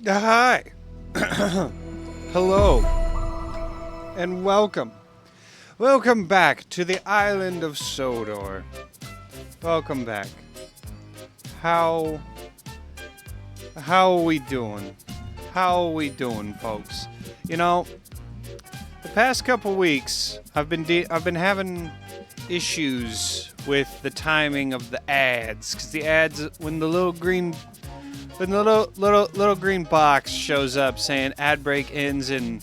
Hi. Hello. And welcome. Welcome back to the island of Sodor. Welcome back. How are we doing? How are we doing, folks? You know, the past couple weeks I've been having issues with the timing of the ads, cuz the ads when the little green box shows up saying ad break ends in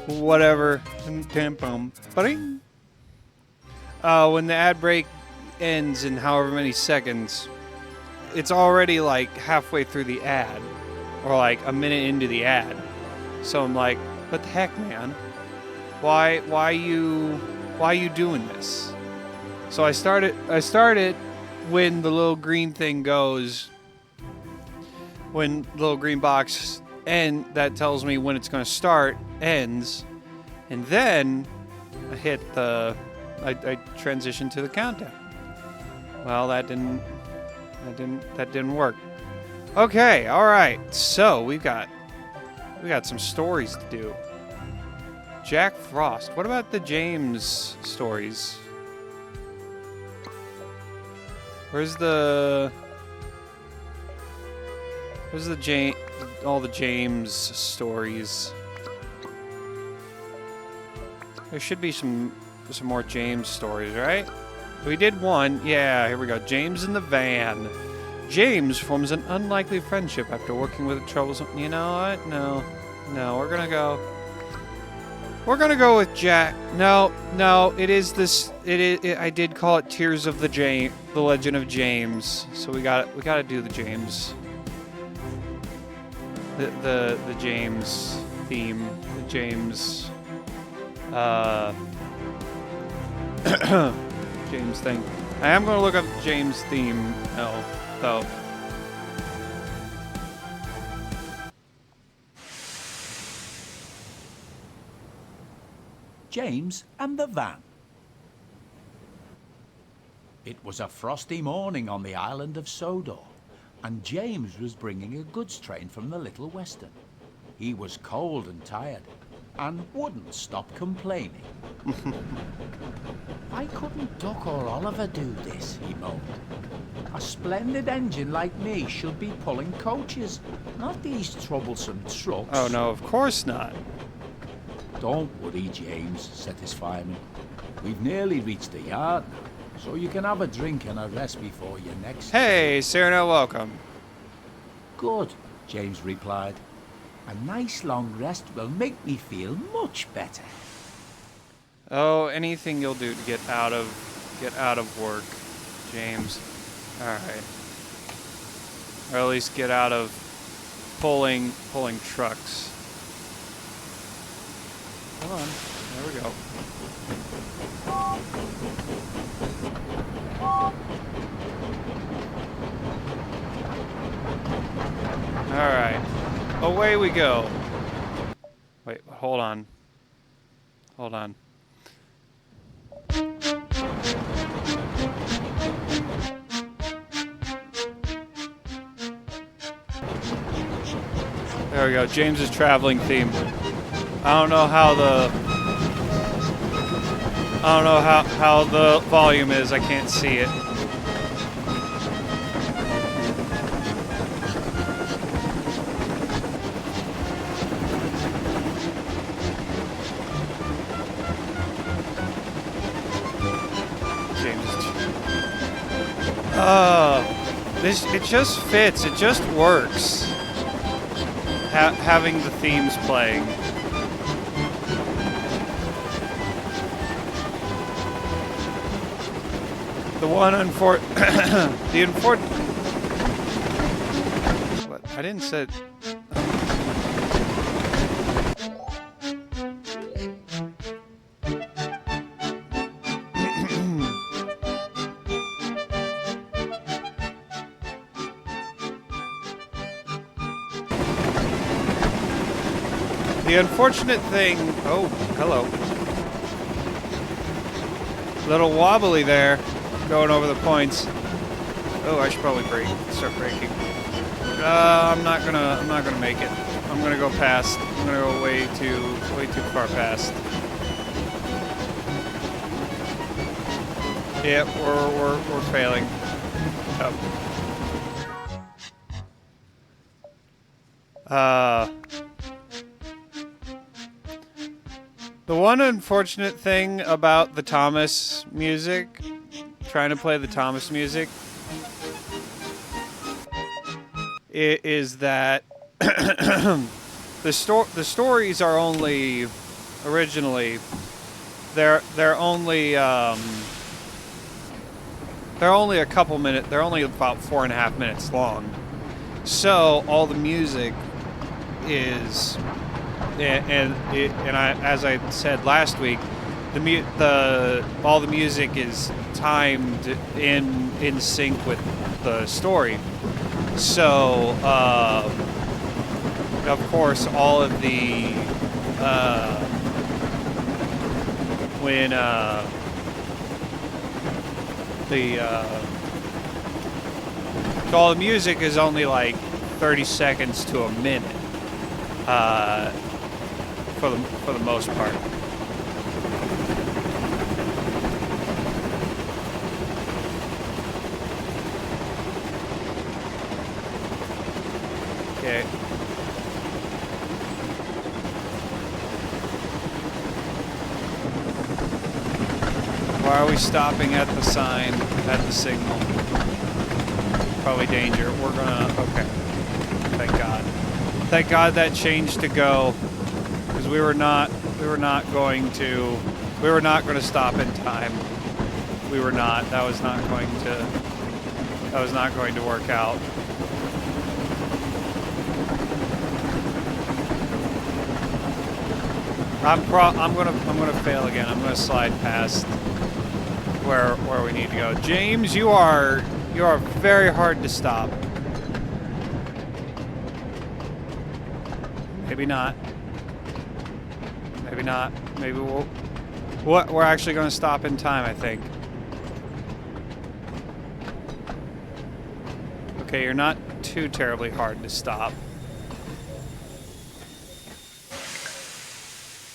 whatever. When the ad break ends in however many seconds, it's already like halfway through the ad, or like a minute into the ad. So I'm like, what the heck, man? Why you doing this? So I started when the little green thing goes. When the little green box that tells me when it's going to start ends, and then I hit I transition to the countdown. Well, that didn't work. Okay, all right. So we got some stories to do. Jack Frost. What about the James stories? Where's all the James stories? There should be some more James stories, right? We did one. Yeah, here we go. James in the van. James forms an unlikely friendship after working with a troublesome... You know what? No, we're gonna go with Jack. No, it is this... I did call it Tears of the Legend of James. So we gotta do the James... The James theme, the James James thing. I am going to look up James theme though. James and the van. It was a frosty morning on the island of Sodor, and James was bringing a goods train from the Little Western. He was cold and tired, and wouldn't stop complaining. "Why couldn't Duck or Oliver do this?" he moaned. "A splendid engine like me should be pulling coaches, not these troublesome trucks." Oh no, of course not. "Don't worry, James," said his fireman. "We've nearly reached the yard now, so you can have a drink and a rest before your next..." Hey, Cyrano, welcome. "Good," James replied. "A nice long rest will make me feel much better." Oh, anything you'll do to get out of work, James. All right. Or at least get out of pulling trucks. Hold on. There we go. All right. Away we go. Wait, hold on. There we go. James's traveling theme. I don't know how the volume is. I can't see it. It just fits. It just works. Having the themes playing. What? I didn't say. The unfortunate thing... Oh, hello. Little wobbly there, going over the points. Oh, I should probably start braking. I'm not gonna make it. I'm gonna go past. I'm gonna go way too far past. Yeah, we're failing. The one unfortunate thing about the Thomas music, trying to play the Thomas music, is that the stories are only originally they're only a couple minutes. They're only about 4.5 minutes long. So all the music is, and I, as I said last week, all the music is timed in sync with the story. So of course all of the when so all the music is only like 30 seconds to a minute for the most part. Okay. Why are we stopping at the sign, at the signal? Probably danger. We're gonna, okay. Thank God. Thank God that changed to go, because we were not going to stop in time. We were not. That was not going to work out. I'm gonna fail again. I'm gonna slide past where we need to go. James, you are very hard to stop. Maybe not. Maybe not. Maybe we're actually gonna stop in time, I think. Okay, you're not too terribly hard to stop.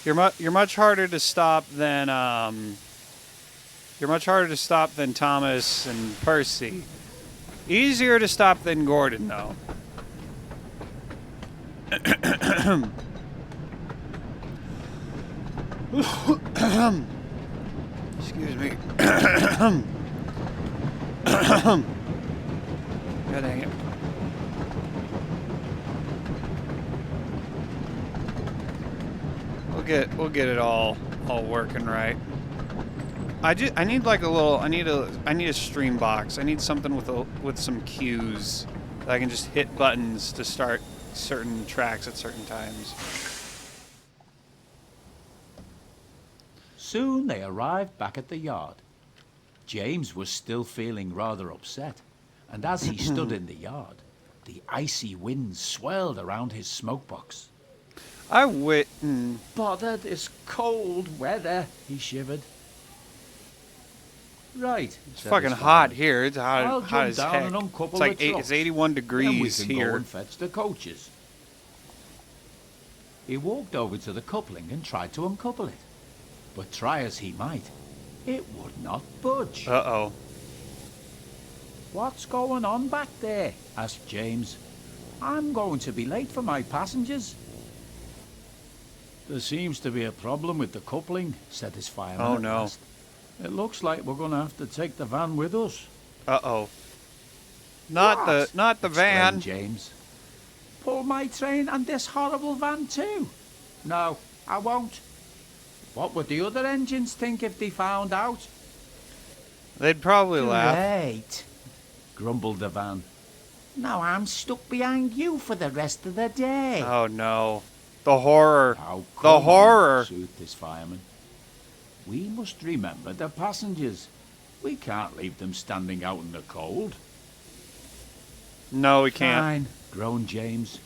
You're much harder to stop than Thomas and Percy. Easier to stop than Gordon, though. Excuse me. God dang it. We'll get it all working right. I need like I need a stream box. I need something with some cues that I can just hit buttons to start certain tracks at certain times. Soon they arrived back at the yard. James was still feeling rather upset, and as he stood in the yard, the icy wind swirled around his smokebox. Bother this cold weather, he shivered. Right. It's fucking hot here. It's hot as heck. It's like it's 81 degrees then we can here. Go and fetch the coaches. He walked over to the coupling and tried to uncouple it. But try as he might, it would not budge. Uh-oh. What's going on back there? Asked James. I'm going to be late for my passengers. There seems to be a problem with the coupling, said his fireman. Oh no. It looks like we're going to have to take the van with us. Uh-oh. Not the van. James. Pull my train and this horrible van too. No, I won't. What would the other engines think if they found out? They'd probably laugh. Great, grumbled the van. Now I'm stuck behind you for the rest of the day. Oh no. The horror. Oh, the horror. Soothed his fireman. We must remember the passengers. We can't leave them standing out in the cold. No, we can't. Fine, groaned James.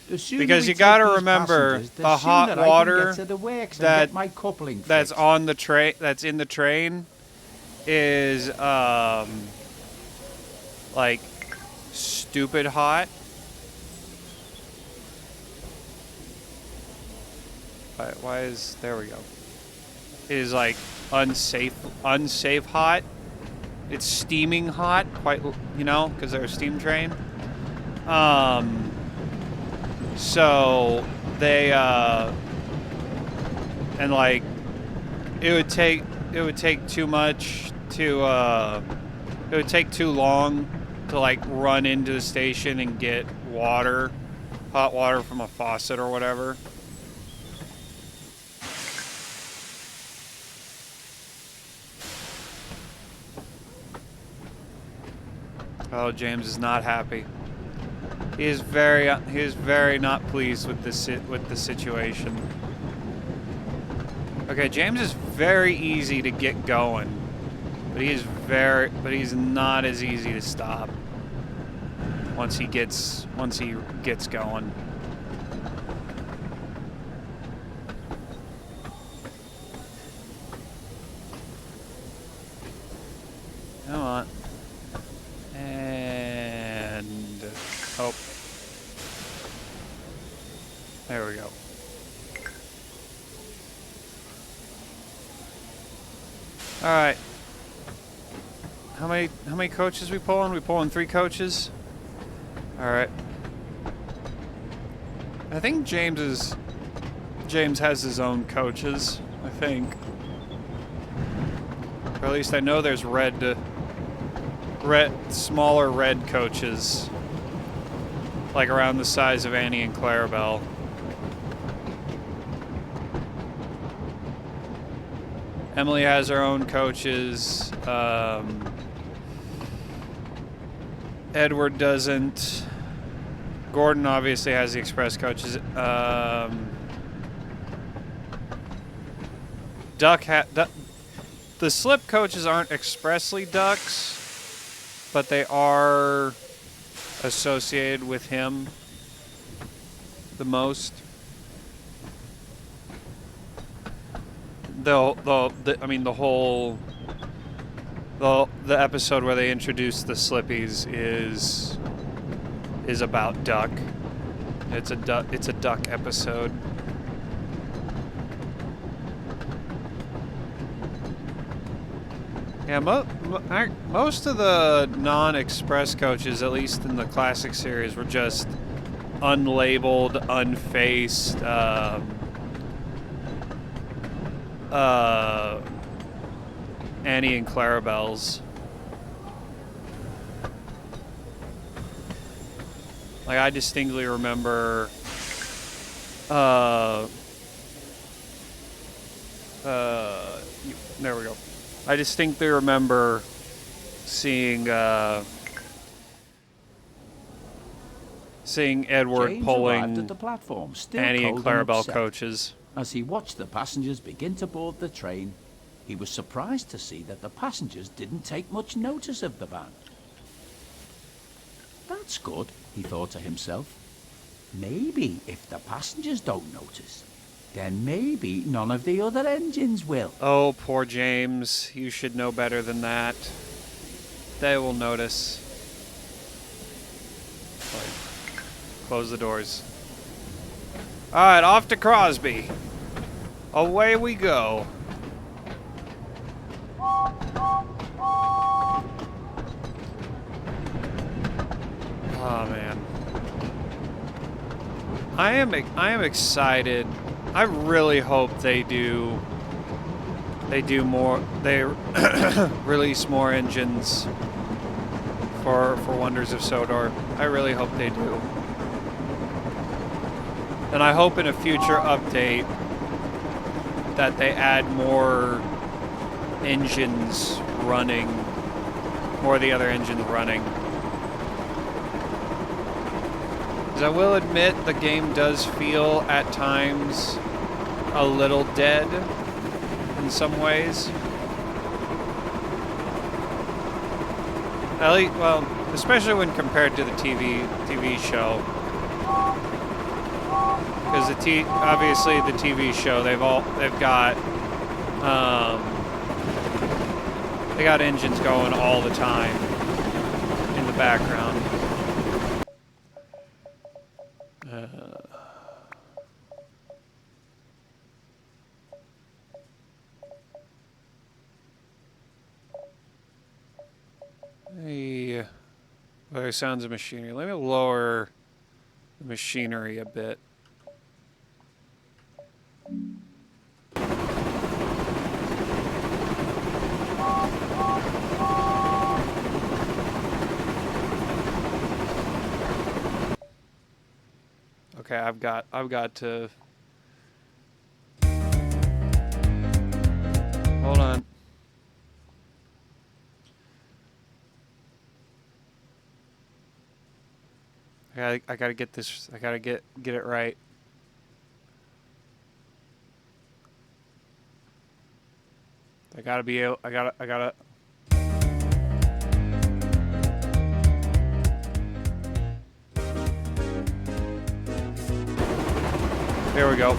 Because you got to remember the hot water that's on the train, that's in the train, is like stupid hot. Why is, there we go. It is like unsafe hot. It's steaming hot, quite, you know, because they're a steam train. So they and like it would take too much to it would take too long to like run into the station and get water, hot water from a faucet or whatever. Oh, James is not happy. He is very not pleased with the situation. Okay, James is very easy to get going, but he's not as easy to stop once he gets going. Come on. And oh, there we go. All right. How many coaches we pulling? We pulling 3 coaches. All right. I think James has his own coaches. I think, or at least I know there's smaller red coaches, like around the size of Annie and Clarabelle. Emily has her own coaches. Edward doesn't. Gordon obviously has the express coaches. The slip coaches aren't expressly Ducks, but they are associated with him the most. The episode where they introduce the Slippies is about Duck. It's a Duck episode. Yeah, most of the non-express coaches, at least in the classic series, were just unlabeled, unfaced, Annie and Clarabelle's. Like, I distinctly remember there we go. I distinctly remember seeing Edward James pulling arrived at the platform, still Annie and cold Clarabelle upset. coaches. As he watched the passengers begin to board the train, he was surprised to see that the passengers didn't take much notice of the band. That's good, he thought to himself. Maybe if the passengers don't notice, then maybe none of the other engines will. Oh, poor James. You should know better than that. They will notice. Close the doors. Alright, off to Crosby. Away we go. Oh, man. I am excited. I really hope they do more. They release more engines for Wonders of Sodor. I really hope they do. And I hope in a future update that they add more engines running, more of the other engines running. Because I will admit the game does feel at times a little dead in some ways. At least, well, especially when compared to the TV show. Because obviously the TV show, they got engines going all the time in the background. Hey, other sounds of machinery. Let me lower the machinery a bit. Okay, I've got to. Hold on. I gotta get this. I gotta get it right. I gotta be able. I gotta. There we go.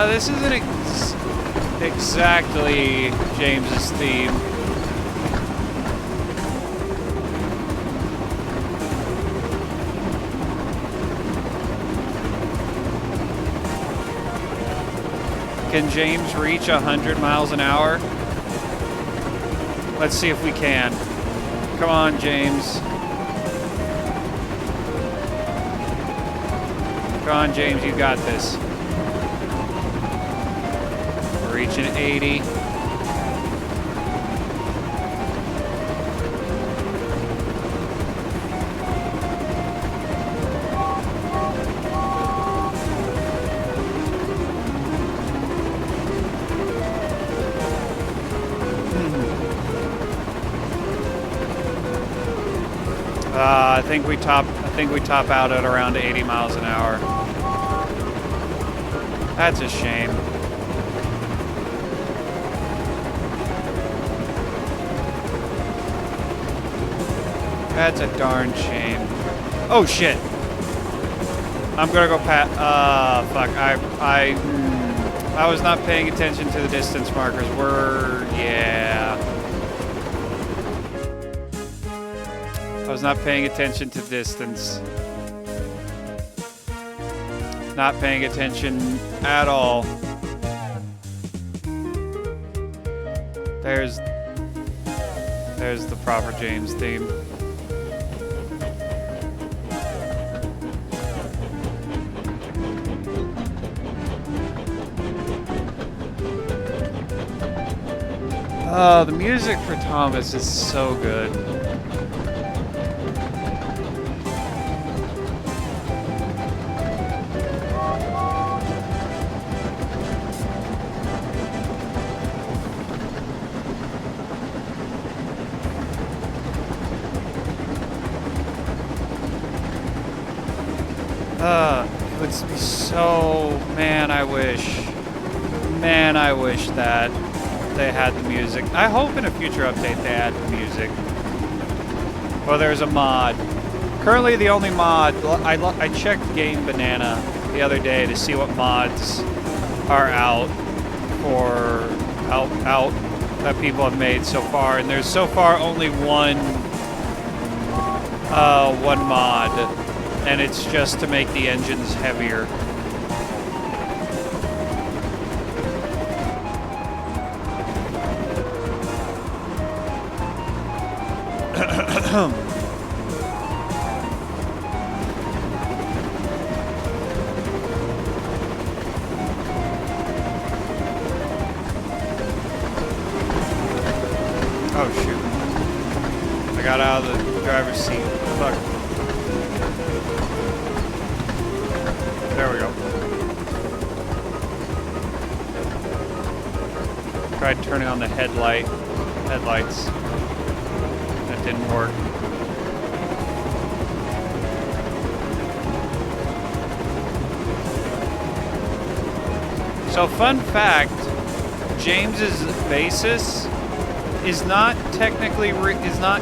This isn't exactly James's theme. Can James reach 100 miles an hour? Let's see if we can. Come on, James. Come on, James, you got this. We're reaching 80. I think we top out at around 80 miles an hour. That's a shame. That's a darn shame. Oh shit! I'm gonna go fuck. I was not paying attention to the distance markers. I was not paying attention to distance. Not paying attention at all. There's the proper James theme. Oh, the music for Thomas is so good. It would be so... Man, I wish that they had the music. I hope in a future update they add the music. Well, there's a mod. Currently the only mod... I checked Game Banana the other day to see what mods are out that people have made so far, and there's so far only one mod, and it's just to make the engines heavier. Oh shoot. I got out of the driver's seat. Fuck. There we go. Tried turning on the headlights. That didn't work. So fun fact, James's basis is not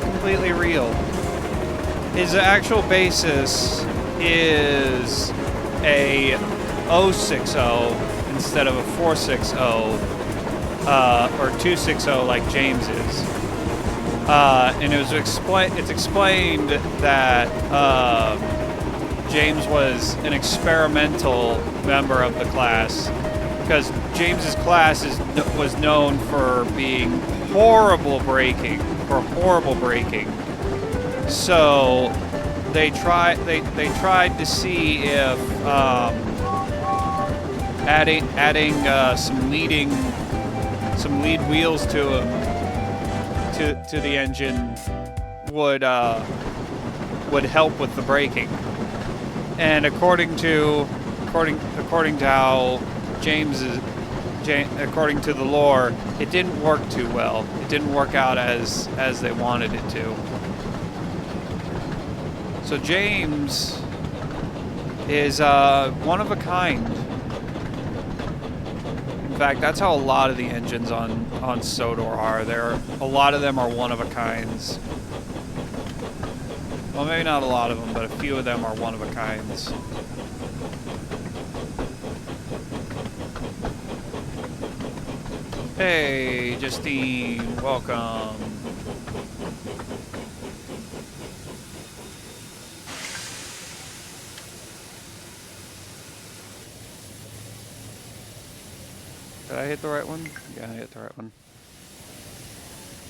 completely real. His actual basis is a 060 instead of a 460, or 260 like James is. And it's explained that James was an experimental member of the class, because James's class was known for being horrible braking. So they tried to see if adding some lead wheels to the engine would help with the braking. And according to how according to the lore, it didn't work too well. It didn't work out as they wanted it to. So James is one of a kind. In fact, that's how a lot of the engines on Sodor are. A lot of them are one of a kinds. Well, maybe not a lot of them, but a few of them are one of a kinds. Hey, Justine, welcome. Did I hit the right one? Yeah, I hit the right one.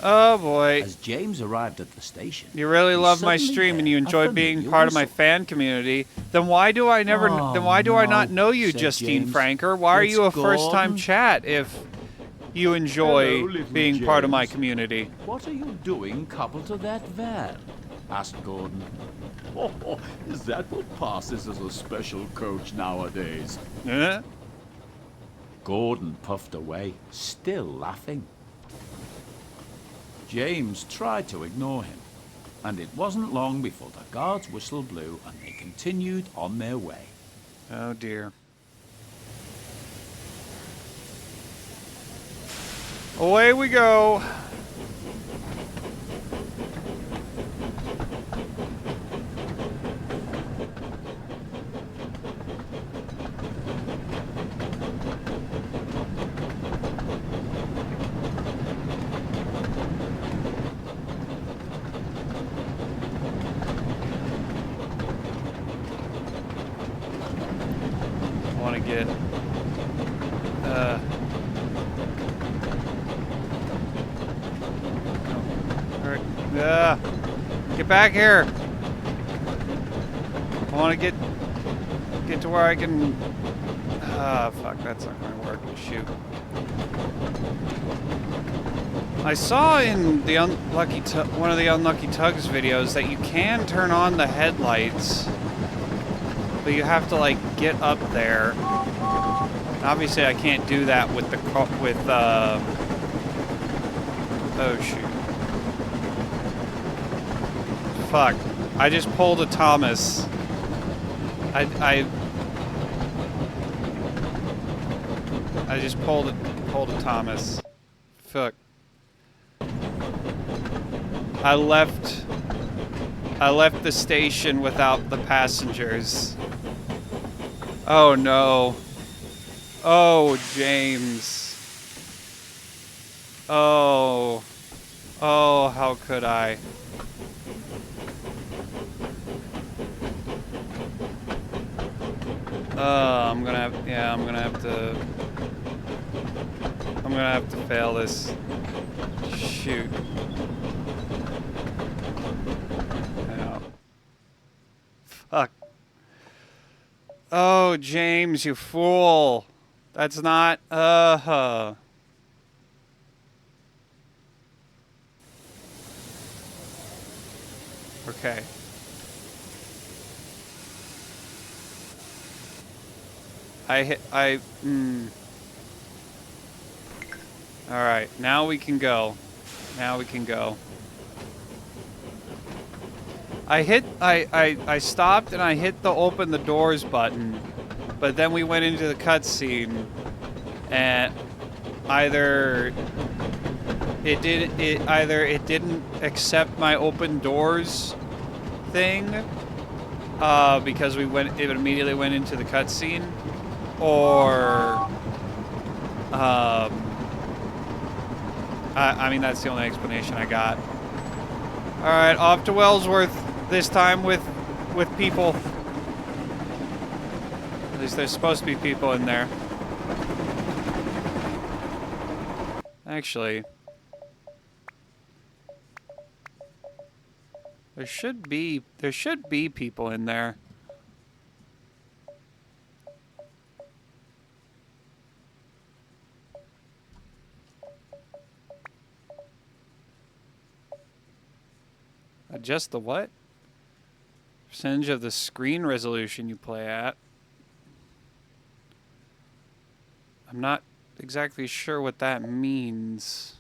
Oh boy. As James arrived at the station, you really love my stream and you enjoy being part of my fan community. Then why do I not know you, Justine James. Franker? Why are you a Gordon. first-time chat if you enjoy Hello, little being part of my James. community? What are you doing coupled to that van? Asked Gordon. Oh, is that what passes as a special coach nowadays? Eh? Gordon puffed away, still laughing. James tried to ignore him, and it wasn't long before the guard's whistle blew and they continued on their way. Oh dear. Away we go. I want to get get back here. I want to get to where I can. Fuck, that's not going to work. Shoot. I saw in the one of the Unlucky Tugs videos that you can turn on the headlights, but you have to like get up there. Obviously, I can't do that with the oh shoot. Fuck. I just pulled a Thomas. I just pulled a Thomas. Fuck. I left the station without the passengers. Oh no. Oh, James. Oh. Oh, how could I? I'm gonna have to fail this. Shoot. Ow. Fuck. Oh, James, you fool. That's not, Okay. Alright, now we can go. Now we can go. I stopped and I hit the open the doors button, but then we went into the cutscene and either it didn't accept my open doors thing, because it immediately went into the cutscene, or I mean, that's the only explanation I got. Alright, off to Wellsworth. This time with people. At least there's supposed to be people in there. Actually, there should be people in there. Adjust the what? Percentage of the screen resolution you play at. I'm not exactly sure what that means.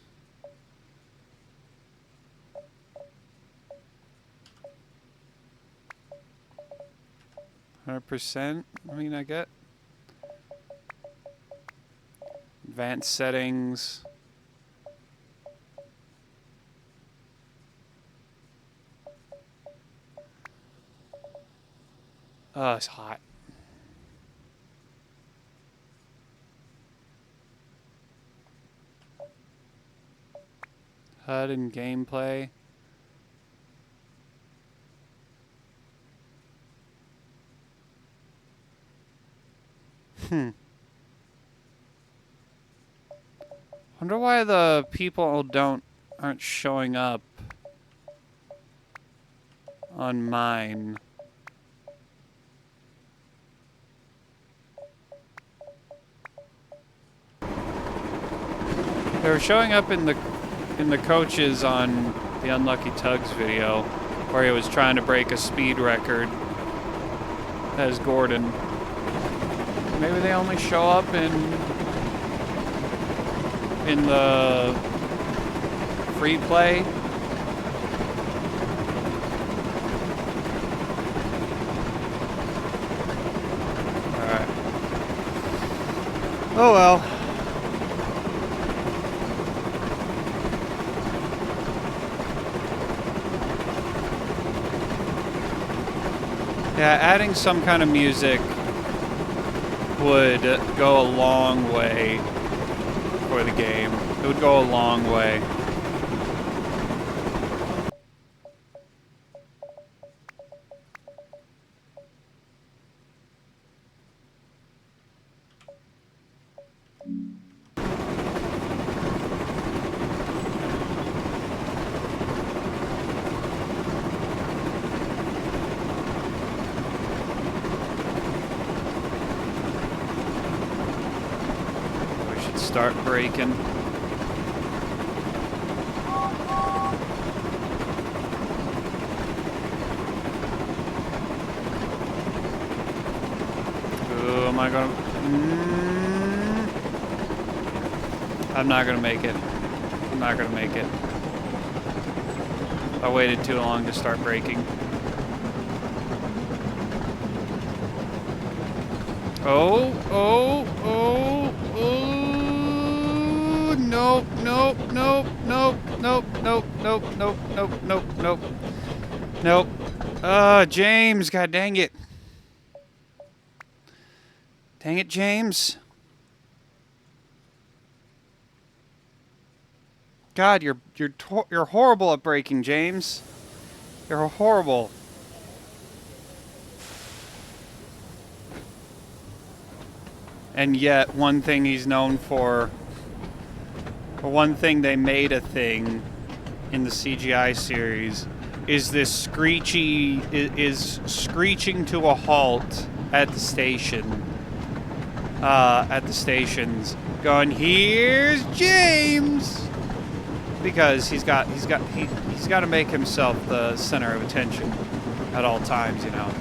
%? I mean, I get. Advanced settings. Oh, it's hot. HUD and gameplay. Wonder why the people aren't showing up on mine. They were showing up in the coaches on the Unlucky Tugs video, where he was trying to break a speed record as Gordon. Maybe they only show up in the free play. Alright. Oh well. Yeah, adding some kind of music would go a long way for the game. It would go a long way. Start breaking. Oh, am I gonna? I'm not gonna make it. I'm not gonna make it. I waited too long to start breaking. Oh, oh, oh, oh. Nope, nope, nope, nope, nope, nope, nope, nope, nope, nope, nope. Nope. James, god dang it. Dang it, James. God, you're horrible at breaking, James. You're horrible. And yet, one thing he's known for, or one thing they made a thing in the CGI series, is this screeching to a halt at the station. At the stations, going, "Here's James," because he's got to make himself the center of attention at all times, you know.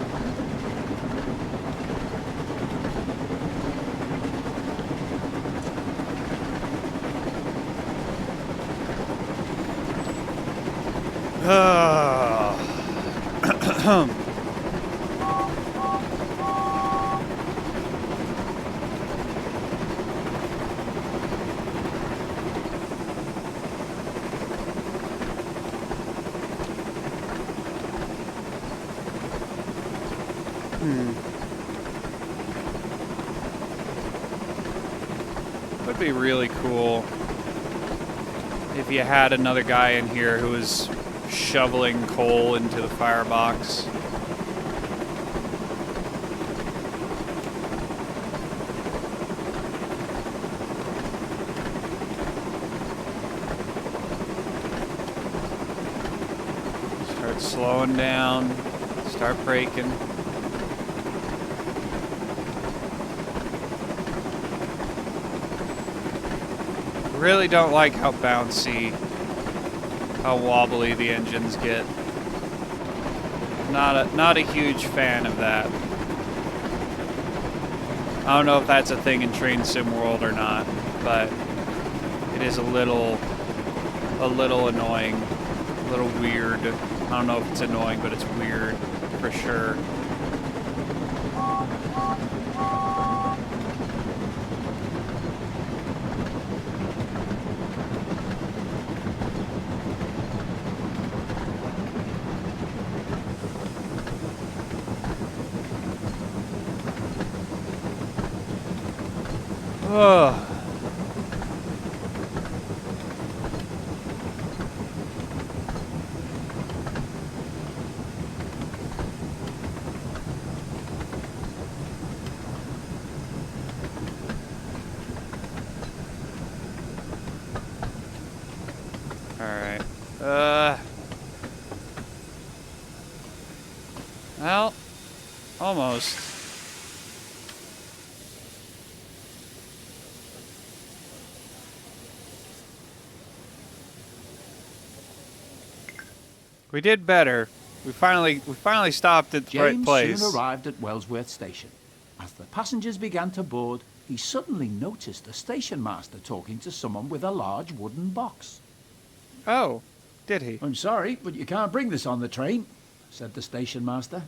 Would be really cool if you had another guy in here who was shoveling coal into the firebox. Start slowing down, start braking. Really don't like how bouncy, how wobbly the engines get. Not a huge fan of that. I don't know if that's a thing in Train Sim World or not, but it is a little annoying, a little weird. I don't know if it's annoying, but it's weird for sure. Ugh. Alright. Well, almost. We did better. We finally stopped at the right place. James soon arrived at Wellsworth Station. As the passengers began to board, he suddenly noticed a station master talking to someone with a large wooden box. Oh, did he? "I'm sorry, but you can't bring this on the train," said the station master.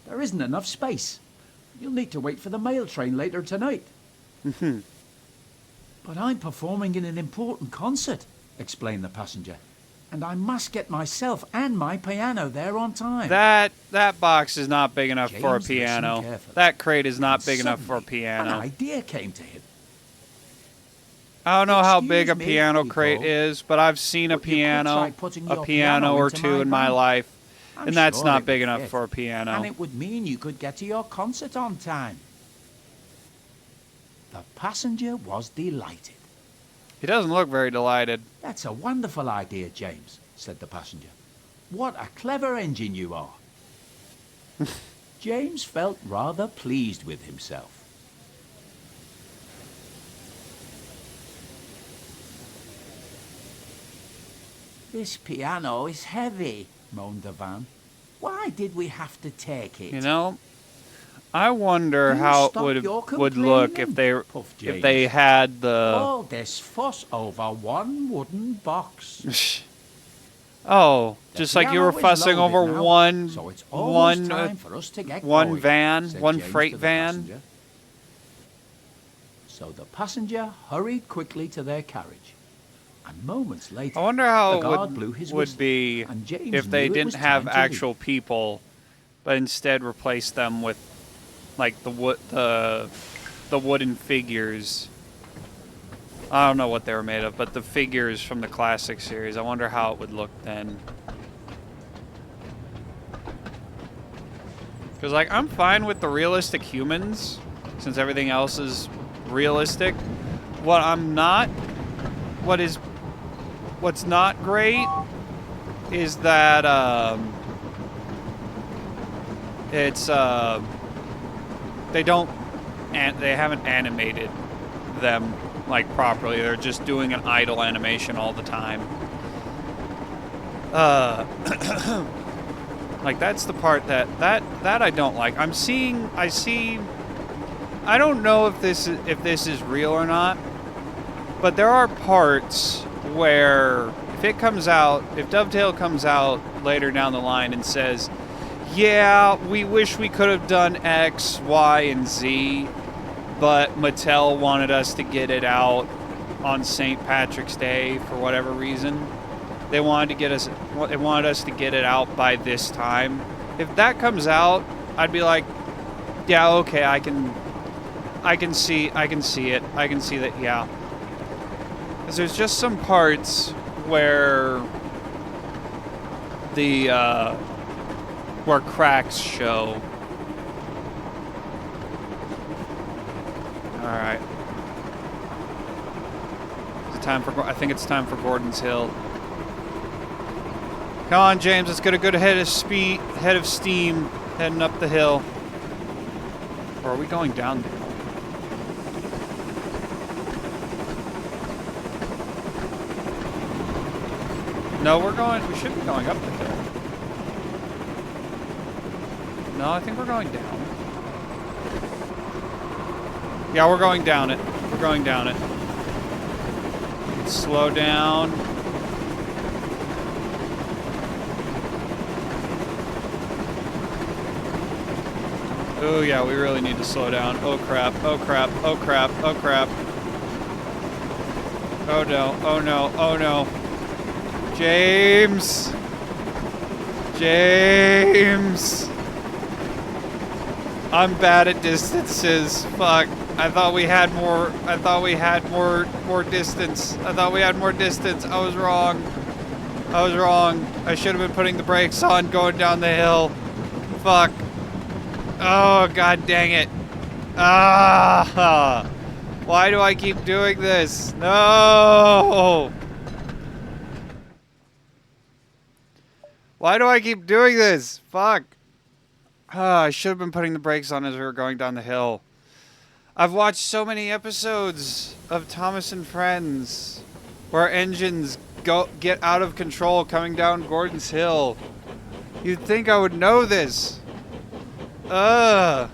"There isn't enough space. You'll need to wait for the mail train later tonight." "But I'm performing in an important concert," explained the passenger, "and I must get myself and my piano there on time." That box is not big enough for a James piano. listened carefully. That crate is not And big enough for a suddenly, piano. An idea came to him. I don't know how big a "Excuse me," piano he crate called, is, but I've seen a "but you could try piano, putting a your piano or into two in my van. life, I'm and that's sure not it big would enough fit, for a piano. And it would mean you could get to your concert on time." The passenger was delighted. He doesn't look very delighted. "That's a wonderful idea, James," said the passenger. "What a clever engine you are." James felt rather pleased with himself. "This piano is heavy," moaned the van. "Why did we have to take it?" You know, I wonder You how it stop your would look if puffed they James. had the All this fuss over one wooden box. oh, The just like you were piano is fussing loaded over now, one so it's almost one time for us to get one going, van, said one James freight to the van. passenger. So the passenger hurried quickly to their carriage, and moments later, I wonder how the it guard blew his would whistle, be and James if they knew it didn't was have time to leave. actual people, but instead replaced them with like the wooden figures. I don't know what they were made of, but the figures from the classic series. I wonder how it would look then. Because like I'm fine with the realistic humans, since everything else is realistic. What's not great is that it's they haven't animated them like properly. They're just doing an idle animation all the time. Like that's the part that I don't like. I don't know if this is real or not, but there are parts where if Dovetail comes out later down the line and says, "Yeah, we wish we could have done X, Y, and Z, but Mattel wanted us to get it out on St. Patrick's Day for whatever reason. They wanted us to get it out by this time." If that comes out, I'd be like, "Yeah, okay, I can see it. I can see that, yeah." Because there's just some parts where the where cracks show. All right. I think it's time for Gordon's Hill. Come on, James. Let's get a good head of steam, heading up the hill. Or are we going down? No, we should be going up the hill. No, I think we're going down. Yeah, we're going down it. We're going down it. Slow down. Oh yeah, we really need to slow down. Oh crap, oh crap, oh crap, oh crap. Oh no, oh no, oh no. James! James! I'm bad at distances. Fuck. I thought we had more distance. I thought we had more distance. I was wrong. I should have been putting the brakes on going down the hill. Fuck. Oh, god dang it. Ah! Why do I keep doing this? No! Why do I keep doing this? Fuck. I should have been putting the brakes on as we were going down the hill. I've watched so many episodes of Thomas and Friends where engines get out of control coming down Gordon's Hill. You'd think I would know this. Ugh.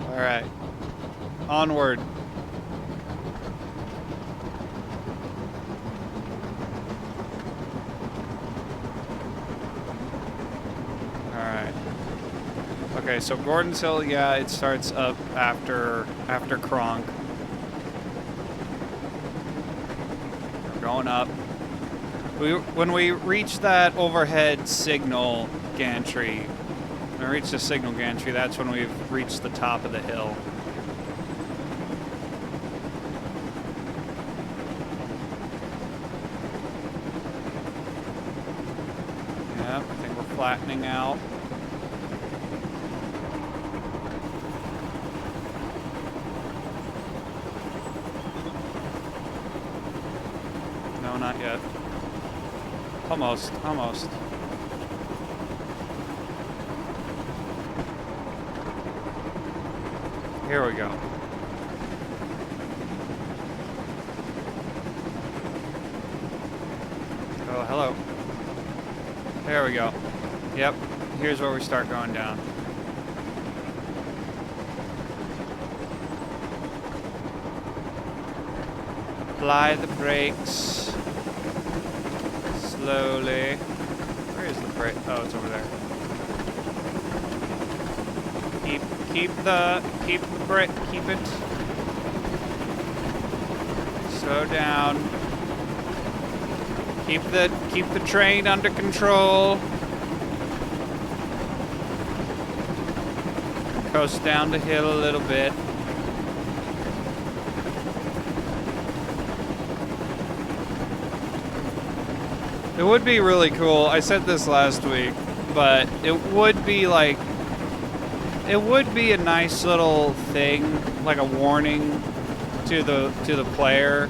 All right. Onward. Okay, so Gordon's Hill, yeah, it starts up after Kronk. We're going up. When we reach that overhead signal gantry, that's when we've reached the top of the hill. Yep, I think we're flattening out. Not yet. Almost. Here we go. Oh, hello. There we go. Yep. Here's where we start going down. Apply the brakes. Slowly. Where is the brake? Oh, it's over there. Keep it. Slow down. Keep the train under control. Coast down the hill a little bit. It would be really cool. I said this last week, but it would be a nice little thing, like a warning to the player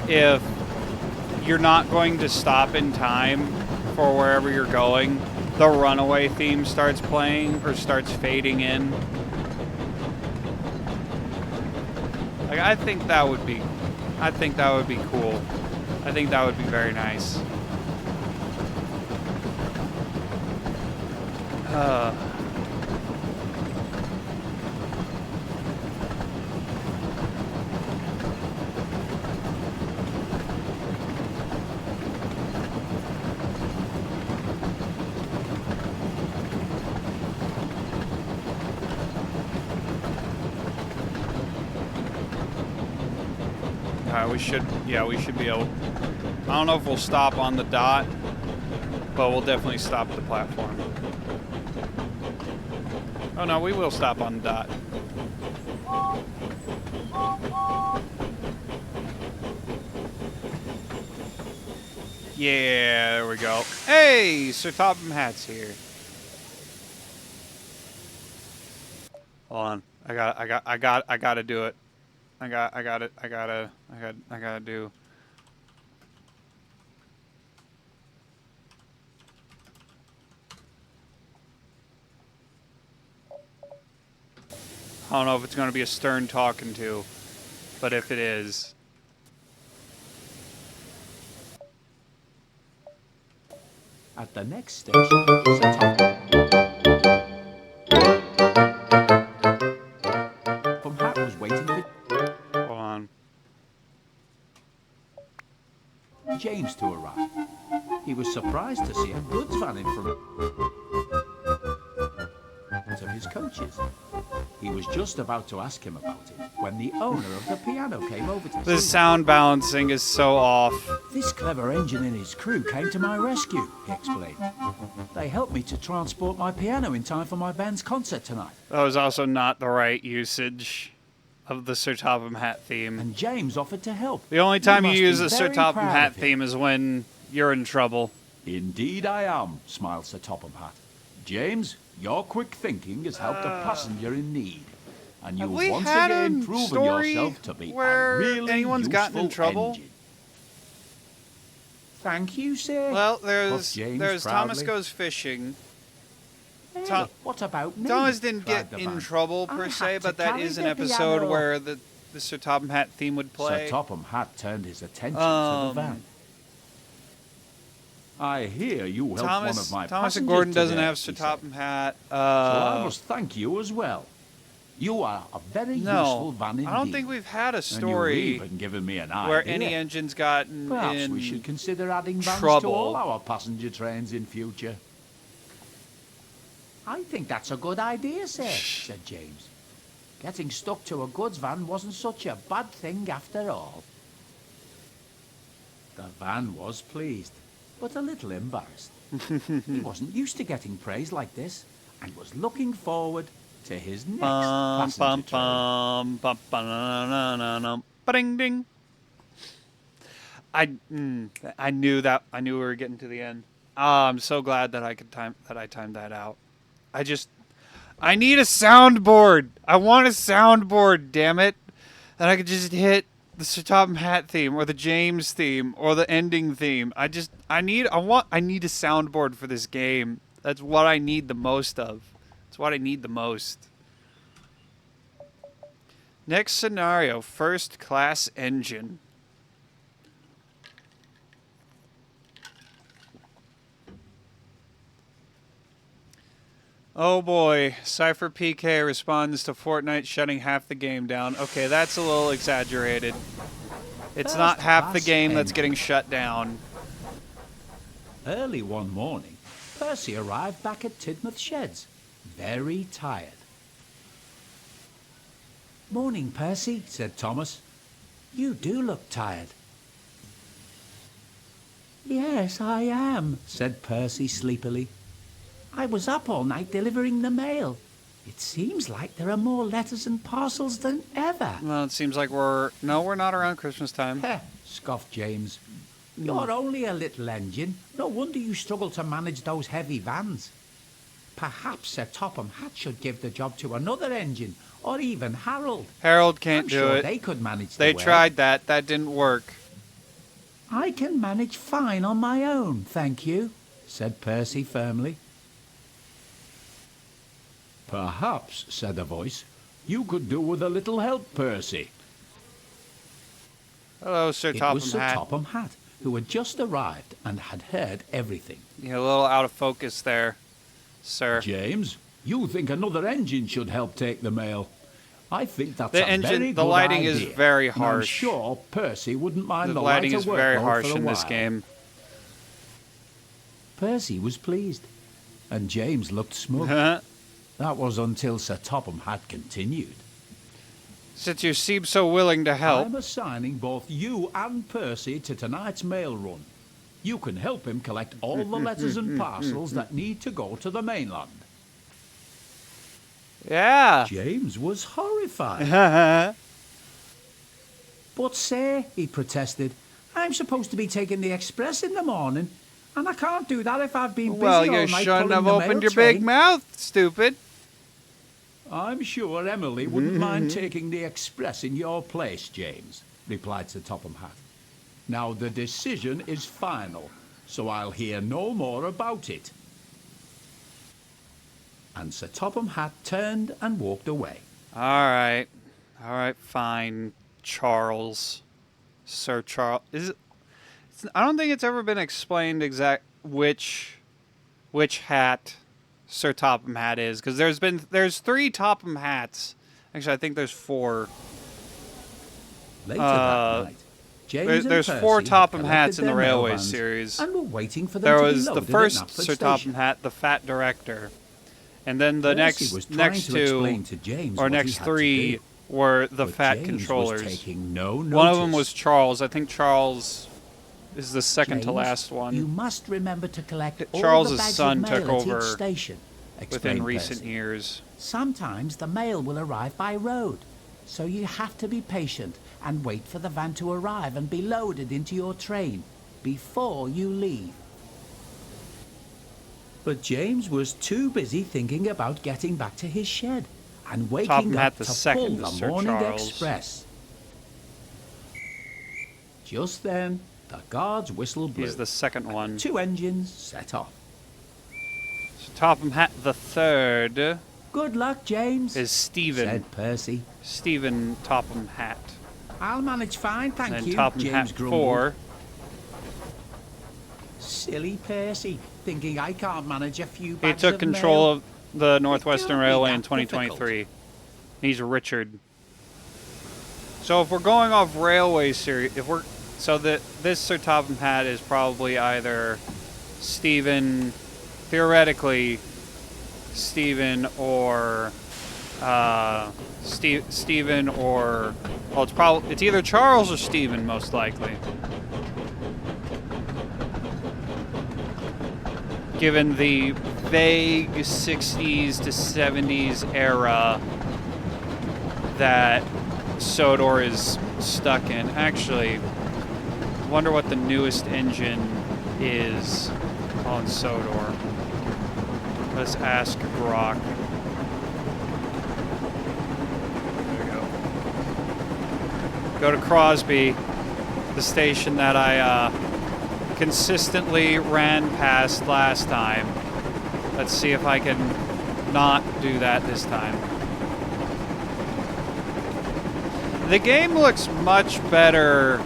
if you're not going to stop in time for wherever you're going. The Runaway theme starts playing or starts fading in. Like I think that would be cool. I think that would be very nice. We should be able. I don't know if we'll stop on the dot, But we'll definitely stop at the platform. Oh no, we will stop on the dot. Yeah, there we go. Hey, Sir Topham Hatt's here. Hold on. I gotta do it. I gotta do. I don't know if it's gonna be a stern talking to, but if it is. At the next station, Sir Topham Hatt was waiting for Hold on. James to arrive. He was surprised to see a goods van in front of his coaches. He was just about to ask him about it when the owner of the piano came over to The see sound balancing is so off. him. This clever engine and his crew came to my rescue, he explained. They helped me to transport my piano in time for my band's concert tonight. That was also not the right usage of the Sir Topham Hatt theme. And James offered to help. The only time you must use be the Sir very Topham proud Hatt of him. theme is when you're in trouble. Indeed I am, smiled Sir Topham Hatt. James, your quick thinking has helped a passenger in need. And Have you've we once had again a proven story yourself to be where a really anyone's gotten in useful trouble? engine. Thank you, sir. Well, Puffed James Thomas proudly. Goes Fishing. Hey, Tom- what about me? Thomas didn't cried get the in van. trouble I per had se, to but that carry is an the episode piano. where the Sir Topham Hatt theme would play. Sir Topham Hatt turned his attention to the van. I hear you helped one of my Thomas and passengers Gordon doesn't today, have Sir he said. Topham Hatt. So I must thank you as well. You are a very useful No, van indeed. I don't think we've had a And you've story even given me an idea. where any engine's gotten Perhaps in we should consider adding vans to trouble. all our passenger trains in future. I think that's a good idea, sir, said James. Getting stuck to a goods van wasn't such a bad thing after all. The van was pleased, but a little embarrassed. He wasn't used to getting praise like this, and was looking forward to his next passenger train. Ba-ding ding. I knew we were getting to the end. I'm so glad that I timed that out. I need a soundboard. I want a soundboard, damn it. And I could just hit the Sir Topham Hatt theme or the James theme or the ending theme. I need a soundboard for this game. That's what I need the most of. That's what I need the most. Next scenario, first class engine. Oh boy, Cypher PK responds to Fortnite shutting half the game down. Okay, that's a little exaggerated. It's not half the First-class game that's engine. getting shut down. Early one morning, Percy arrived back at Tidmouth Sheds, very tired. Morning, Percy, said Thomas. You do look tired. Yes, I am, said Percy sleepily. I was up all night delivering the mail. It seems like there are more letters and parcels than ever. Well, it seems like we're not around Christmas time. Heh, scoffed James. You're only a little engine. No wonder you struggle to manage those heavy vans. Perhaps Sir Topham Hatt should give the job to another engine, or even Harold. Harold can't I'm do sure it. they could manage They the work. tried that. That didn't work. I can manage fine on my own, thank you, said Percy firmly. Perhaps, said a voice, you could do with a little help, Percy. Hello, Sir It Topham was Sir Hatt. Topham Hatt, who had just arrived and had heard everything. You're a little out of focus there, sir. James, you think another engine should help take the mail. I think that's The a engine- very the good lighting idea. is very And I'm harsh. sure Percy wouldn't mind The the lighting lighter is very workload harsh for a in this while. game. Percy was pleased, and James looked smug. That was until Sir Topham Hatt continued. Since you seem so willing to help. I'm assigning both you and Percy to tonight's mail run. You can help him collect all the letters and parcels that need to go to the mainland. Yeah. James was horrified. But, sir, he protested, I'm supposed to be taking the express in the morning, and I can't do that if I've been busy Well, all you night shouldn't pulling have the opened mail your train. big mouth, stupid. I'm sure Emily wouldn't mind taking the express in your place, James, replied Sir Topham Hatt. Now the decision is final, so I'll hear no more about it. And Sir Topham Hatt turned and walked away. All right, fine, Charles, Sir Charles. I don't think it's ever been explained which hat Sir Topham Hatt is, because there's 3 Topham Hats. Actually, I think there's 4. Later that night, James There's and 4 Percy Topham had Hats in the collected their Railway mailbands series. and were waiting for them There to be was the loaded at first Knapford Sir Station. Topham Hatt, the Fat Director, and then the Percy was trying next to 2 explain to James or what he next had to 3 do, were the but Fat James Controllers. Was taking no notice. One of them was Charles. I think Charles is the second to James, last one. You must remember to collect all Charles's the bags son of mail took at over each station, within explained recent Percy. years. Sometimes the mail will arrive by road, so you have to be patient and wait for the van to arrive and be loaded into your train before you leave. But James was too busy thinking about getting back to his shed and waking Topham up Hatt the to second pull is the Sir morning Charles. express. Just then, the guard's whistle blew. He's the second one. 2 engines set off. So Topham Hatt the third Good luck, James, is Stephen. said Percy. Stephen Topham Hatt. I'll manage fine, thank And you, Topham James Hatt grumbled. 4 Silly Percy, thinking I can't manage a few he bags took of control mail. of the Northwestern can't be Railway that in 2023. He's Richard. So if we're going off railway series, this Sir Topham Hatt is probably either Stephen, theoretically Stephen, or Stephen, or well, it's either Charles or Stephen, most likely. Given the vague 60s to 70s era that Sodor is stuck in. Actually, I wonder what the newest engine is on Sodor. Let's ask Grok. There we go. Go to Crosby, the station that I consistently ran past last time. Let's see if I can not do that this time. The game looks much better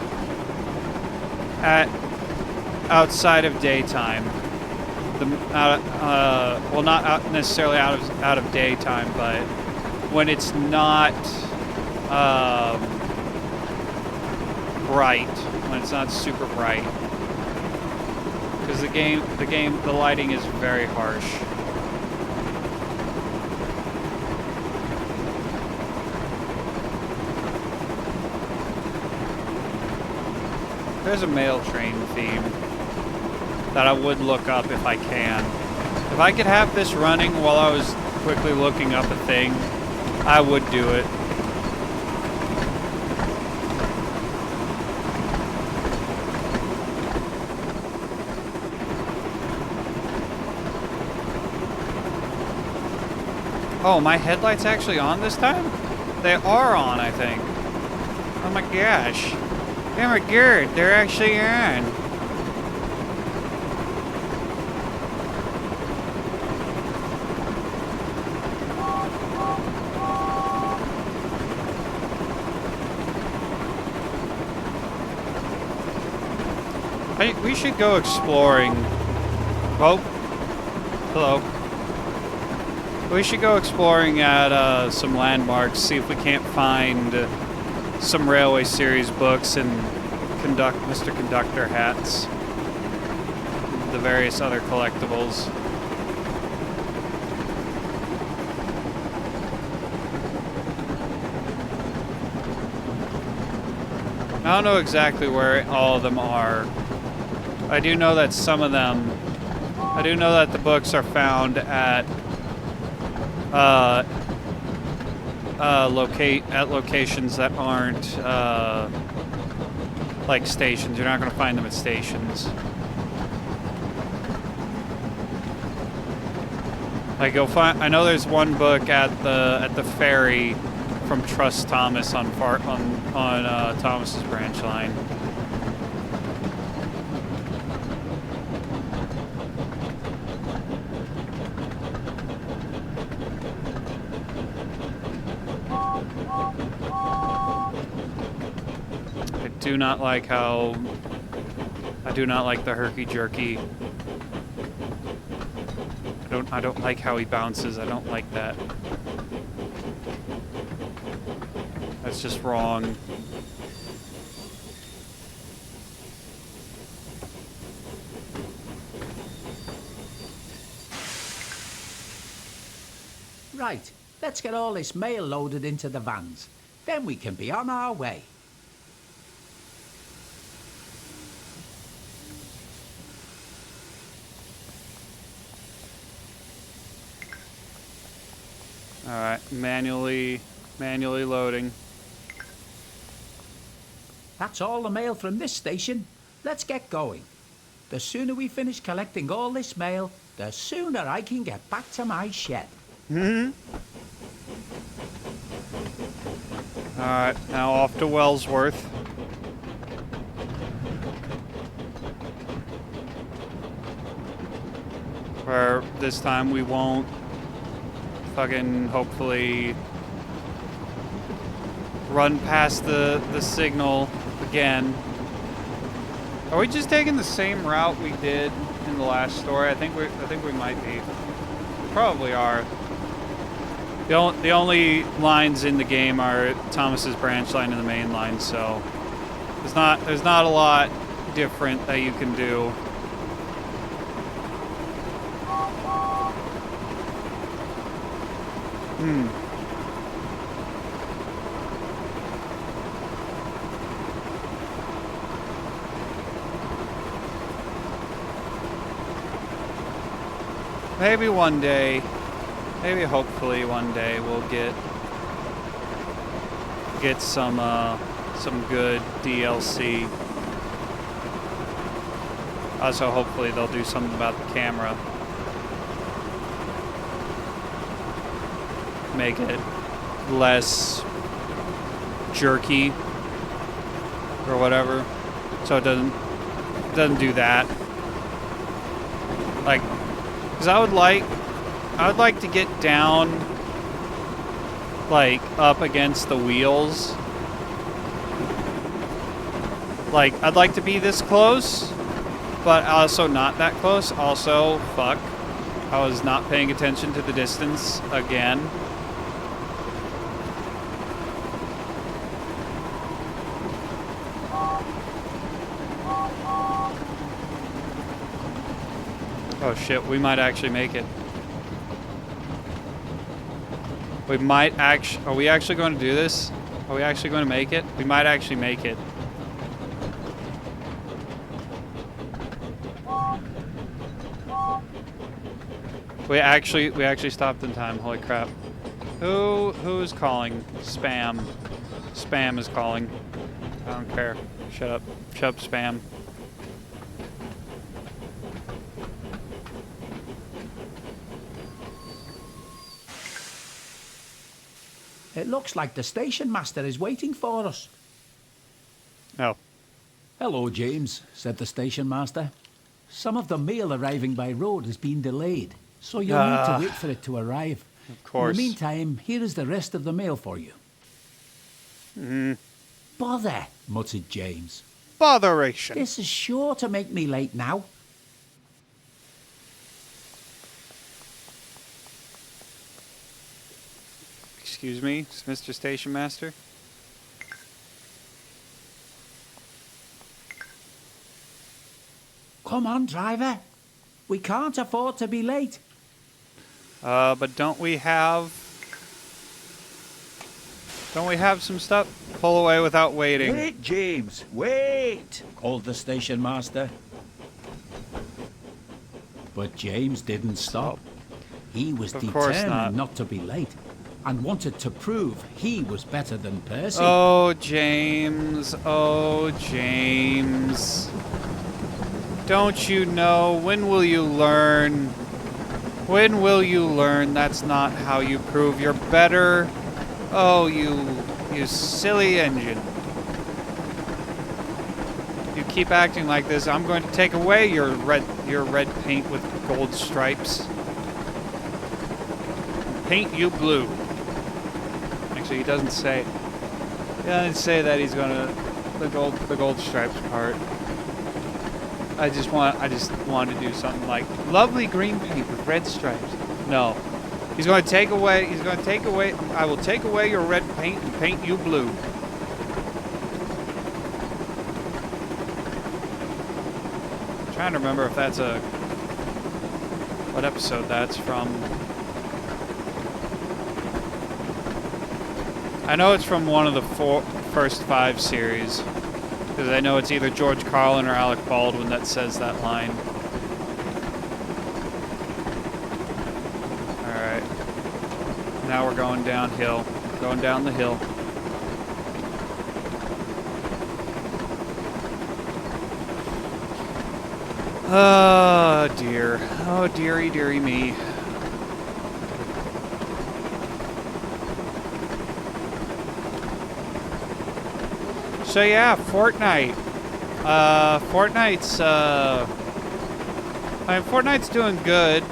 outside of daytime. Well, not necessarily out of daytime, but when it's not bright, when it's not super bright. Because the lighting is very harsh. There's a mail train theme that I would look up if I can. If I could have this running while I was quickly looking up a thing, I would do it. Oh, my headlights actually on this time? They are on, I think. Oh my gosh. Oh my god, they're actually on. We should go exploring. Oh, hello. We should go exploring at some landmarks, see if we can't find some Railway Series books and Mr. Conductor hats, the various other collectibles. I don't know exactly where all of them are. I do know that some of them. I do know that the books are found at locations that aren't like stations. You're not going to find them at stations. Like you'll find. I know there's one book at the ferry from Trust Thomas on Thomas's branch line. I do not like the herky jerky. I don't like how he bounces. I don't like that. That's just wrong. Right, let's get all this mail loaded into the vans. Then we can be on our way. Alright, manually loading. That's all the mail from this station. Let's get going. The sooner we finish collecting all this mail, the sooner I can get back to my shed. Alright, now off to Wellsworth. Where this time we won't fucking hopefully run past the signal again. Are we just taking the same route we did in the last story? I think we might be. We probably are. The only lines in the game are Thomas's branch line and the main line, so there's not a lot different that you can do. Maybe one day, maybe hopefully one day we'll get some good DLC. Also, hopefully they'll do something about the camera. Make it less jerky or whatever, so it doesn't do that. Like, because I would like to get down, like, up against the wheels. Like, I'd like to be this close, but also not that close. Also, fuck, I was not paying attention to the distance again. Oh shit, we might actually make it. We might actually... Are we actually going to do this? Are we actually going to make it? We might actually make it. We actually stopped in time. Holy crap. Who's calling? Spam. Spam is calling. I don't care. Shut up. Shut up, spam. It looks like the station master is waiting for us. Oh. Hello, James, said the station master. Some of the mail arriving by road has been delayed, so you'll need to wait for it to arrive. Of course. In the meantime, here is the rest of the mail for you. Bother, muttered James. Botheration. This is sure to make me late now. Excuse me, Mr. Station Master? Come on, driver. We can't afford to be late. But don't we have some stuff? Pull away without waiting. Wait, James, wait! Called the station master. But James didn't stop. He was Of course determined not. not to be late and wanted to prove he was better than Percy. Oh, James. Oh, James. Don't you know? When will you learn? When will you learn that's not how you prove you're better? Oh, you silly engine. You keep acting like this, I'm going to take away your red paint with gold stripes. Paint you blue. Actually, he doesn't say. He doesn't say that he's gonna the gold stripes part. I just want to do something like lovely green paint with red stripes. No, he's going to take away. He's going to take away. I will take away your red paint and paint you blue. I'm trying to remember if that's what episode that's from. I know it's from one of the first 5 series, because I know it's either George Carlin or Alec Baldwin that says that line. Alright. Now we're going downhill. Going down the hill. Oh dear. Oh dearie, dearie me. So yeah, Fortnite. Fortnite's doing good,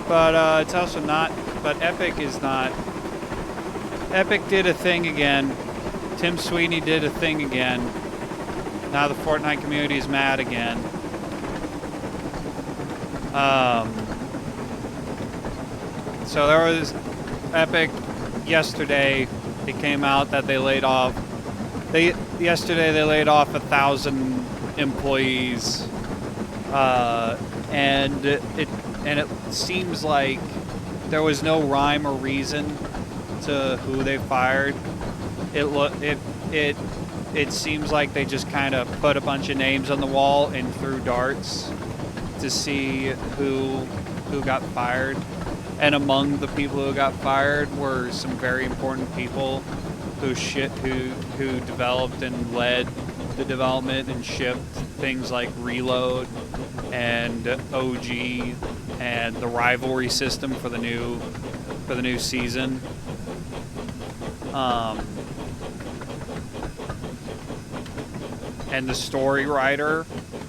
but it's also not. But Epic is not. Epic did a thing again. Tim Sweeney did a thing again. Now the Fortnite community is mad again. So there was Epic yesterday. It came out that they laid off. Yesterday they laid off 1,000 employees, and it seems like there was no rhyme or reason to who they fired. It seems like they just kind of put a bunch of names on the wall and threw darts to see who got fired. And among the people who got fired were some very important people who developed and led the development and shipped things like Reload and OG and the rivalry system for the new season. And the story writer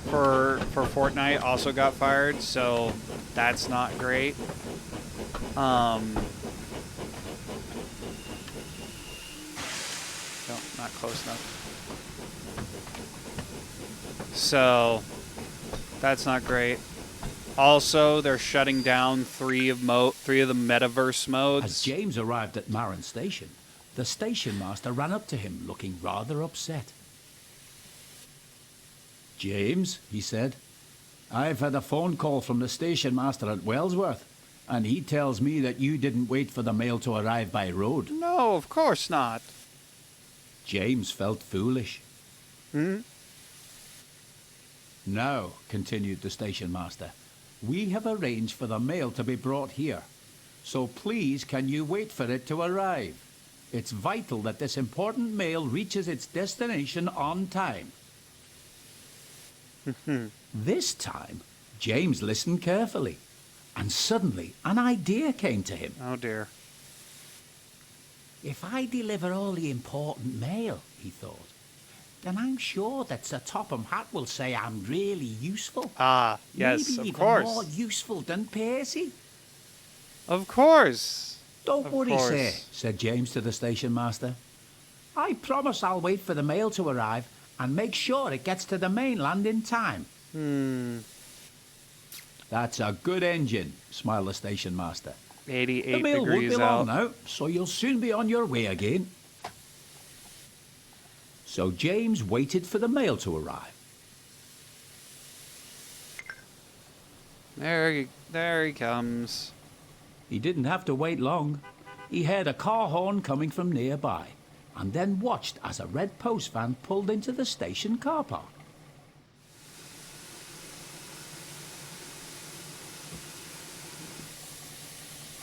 for Fortnite also got fired, so that's not great. No, not close enough. So that's not great. Also, they're shutting down three of the metaverse modes. As James arrived at Marin Station, the station master ran up to him, looking rather upset. "James," he said, "I've had a phone call from the station master at Wellsworth, and he tells me that you didn't wait for the mail to arrive by road." No, of course not. James felt foolish. Hmm? "Now," continued the station master, "we have arranged for the mail to be brought here. So please, can you wait for it to arrive? It's vital that this important mail reaches its destination on time." This time, James listened carefully, and suddenly an idea came to him. Oh dear. "If I deliver all the important mail," he thought, "then I'm sure that Sir Topham Hatt will say I'm really useful. Ah, yes, Maybe of even course. more useful than Percy." Of course. "Don't Of worry, course. sir," said James to the station master. "I promise I'll wait for the mail to arrive and make sure it gets to the mainland in time." "That's a good engine," smiled the station master. 88 "The mail won't be degrees long out. now, so you'll soon be on your way again." So James waited for the mail to arrive. There he comes. He didn't have to wait long. He heard a car horn coming from nearby, and then watched as a red post van pulled into the station car park.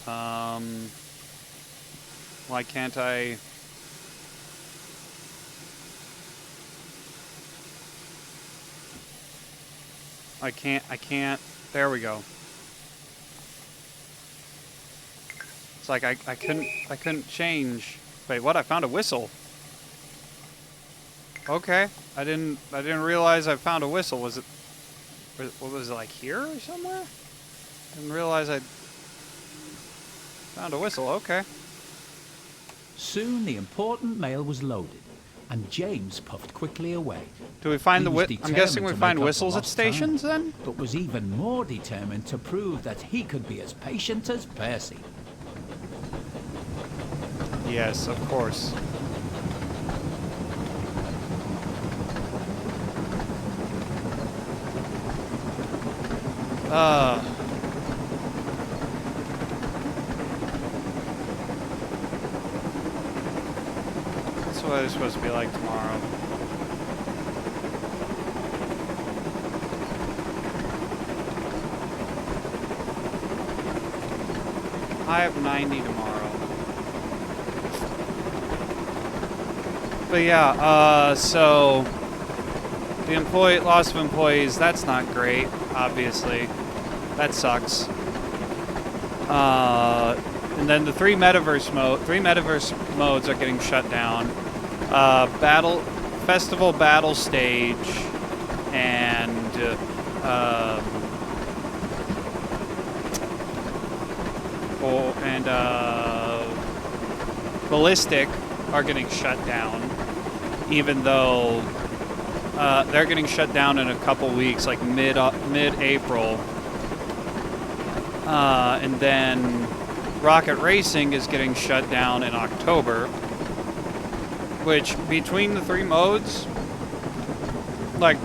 Why can't I? I can't. There we go. It's like I couldn't change. Wait, what? I found a whistle. Okay. I didn't realize I found a whistle. Was it, what was it, like here or somewhere? Didn't realize I found a whistle. Okay. Soon the important mail was loaded, and James puffed quickly away. Do we find He the was I'm guessing we determined to find make up whistles for at lost stations time, then? but was even more determined to prove that he could be as patient as Percy. Yes, of course. That's what it's supposed to be like tomorrow. I have 90 tomorrow. But yeah, so the loss of employees, that's not great, obviously. That sucks. And then the three metaverse modes are getting shut down. Festival battle stage and ballistic are getting shut down, even though they're getting shut down in a couple weeks, like mid-April. And then rocket racing is getting shut down in October, which between the three modes, like,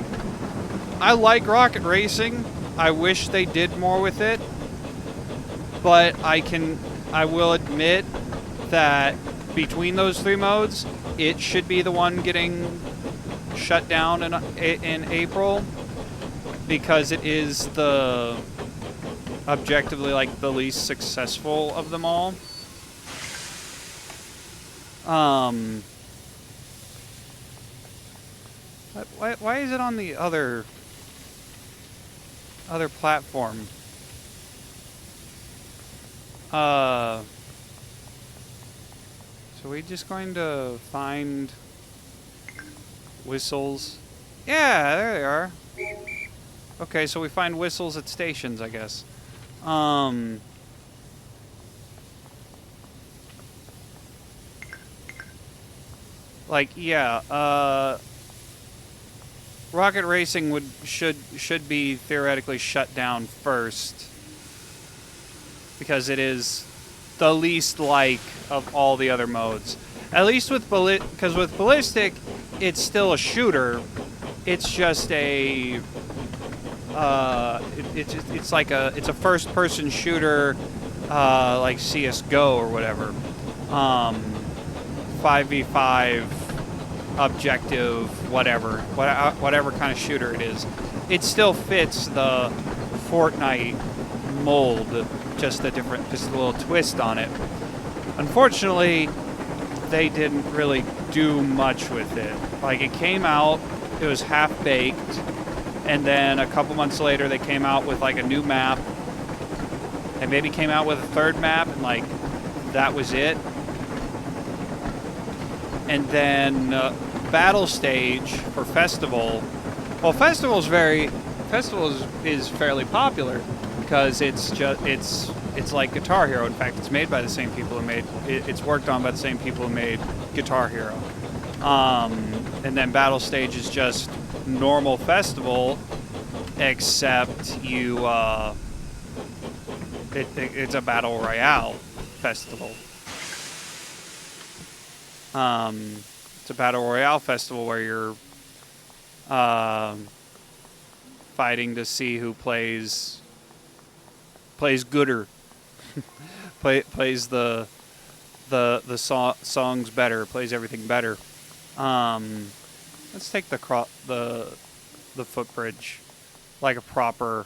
I like rocket racing. I wish they did more with it, but I will admit that between those three modes, it should be the one getting shut down in April, because it is the objectively like the least successful of them all. Why is it on the other platform? So we just going to find whistles? Yeah, there they are. Okay, so we find whistles at stations, I guess. Like, yeah, rocket racing should be theoretically shut down first, because it is the least like of all the other modes. At least with because with ballistic, it's still a shooter. It's just a it's a first-person shooter, like CS:GO or whatever. 5v5 objective, whatever kind of shooter it is. It still fits the Fortnite mold, just a little twist on it. Unfortunately, they didn't really do much with it. Like, it came out, it was half-baked, and then a couple months later they came out with like a new map, and maybe came out with a third map, and like that was it. And then battle stage for festival. Well, festival is fairly popular because it's like Guitar Hero. In fact, it's made by the same people who made it's worked on by the same people who made Guitar Hero. And then battle stage is just normal festival, except it's a battle royale festival. It's a battle royale festival where you're fighting to see who plays gooder, plays the songs better, plays everything better. Let's take the footbridge like a proper,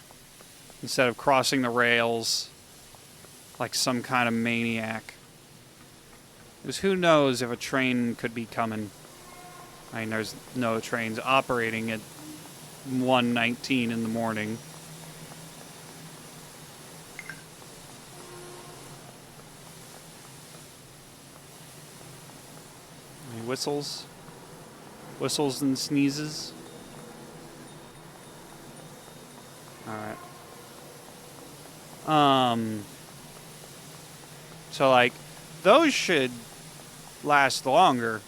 instead of crossing the rails like some kind of maniac. Because who knows if a train could be coming. I mean, there's no trains operating at 1:19 in the morning. Any whistles? Whistles and sneezes? Alright. So, like, those should last longer.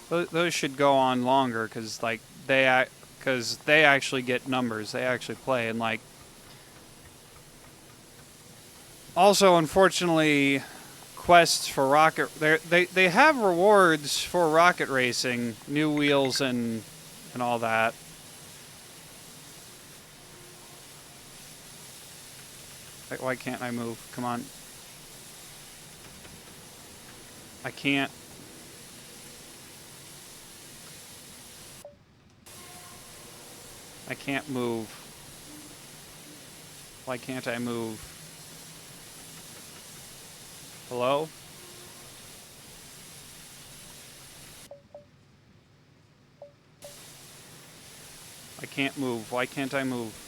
Those should go on longer because, like, they actually get numbers. They actually play. And, like, also, unfortunately, quests for rocket... They have rewards for rocket racing. New wheels and all that. Why can't I move? Come on. I can't. I can't move. Why can't I move? Hello? I can't move. Why can't I move?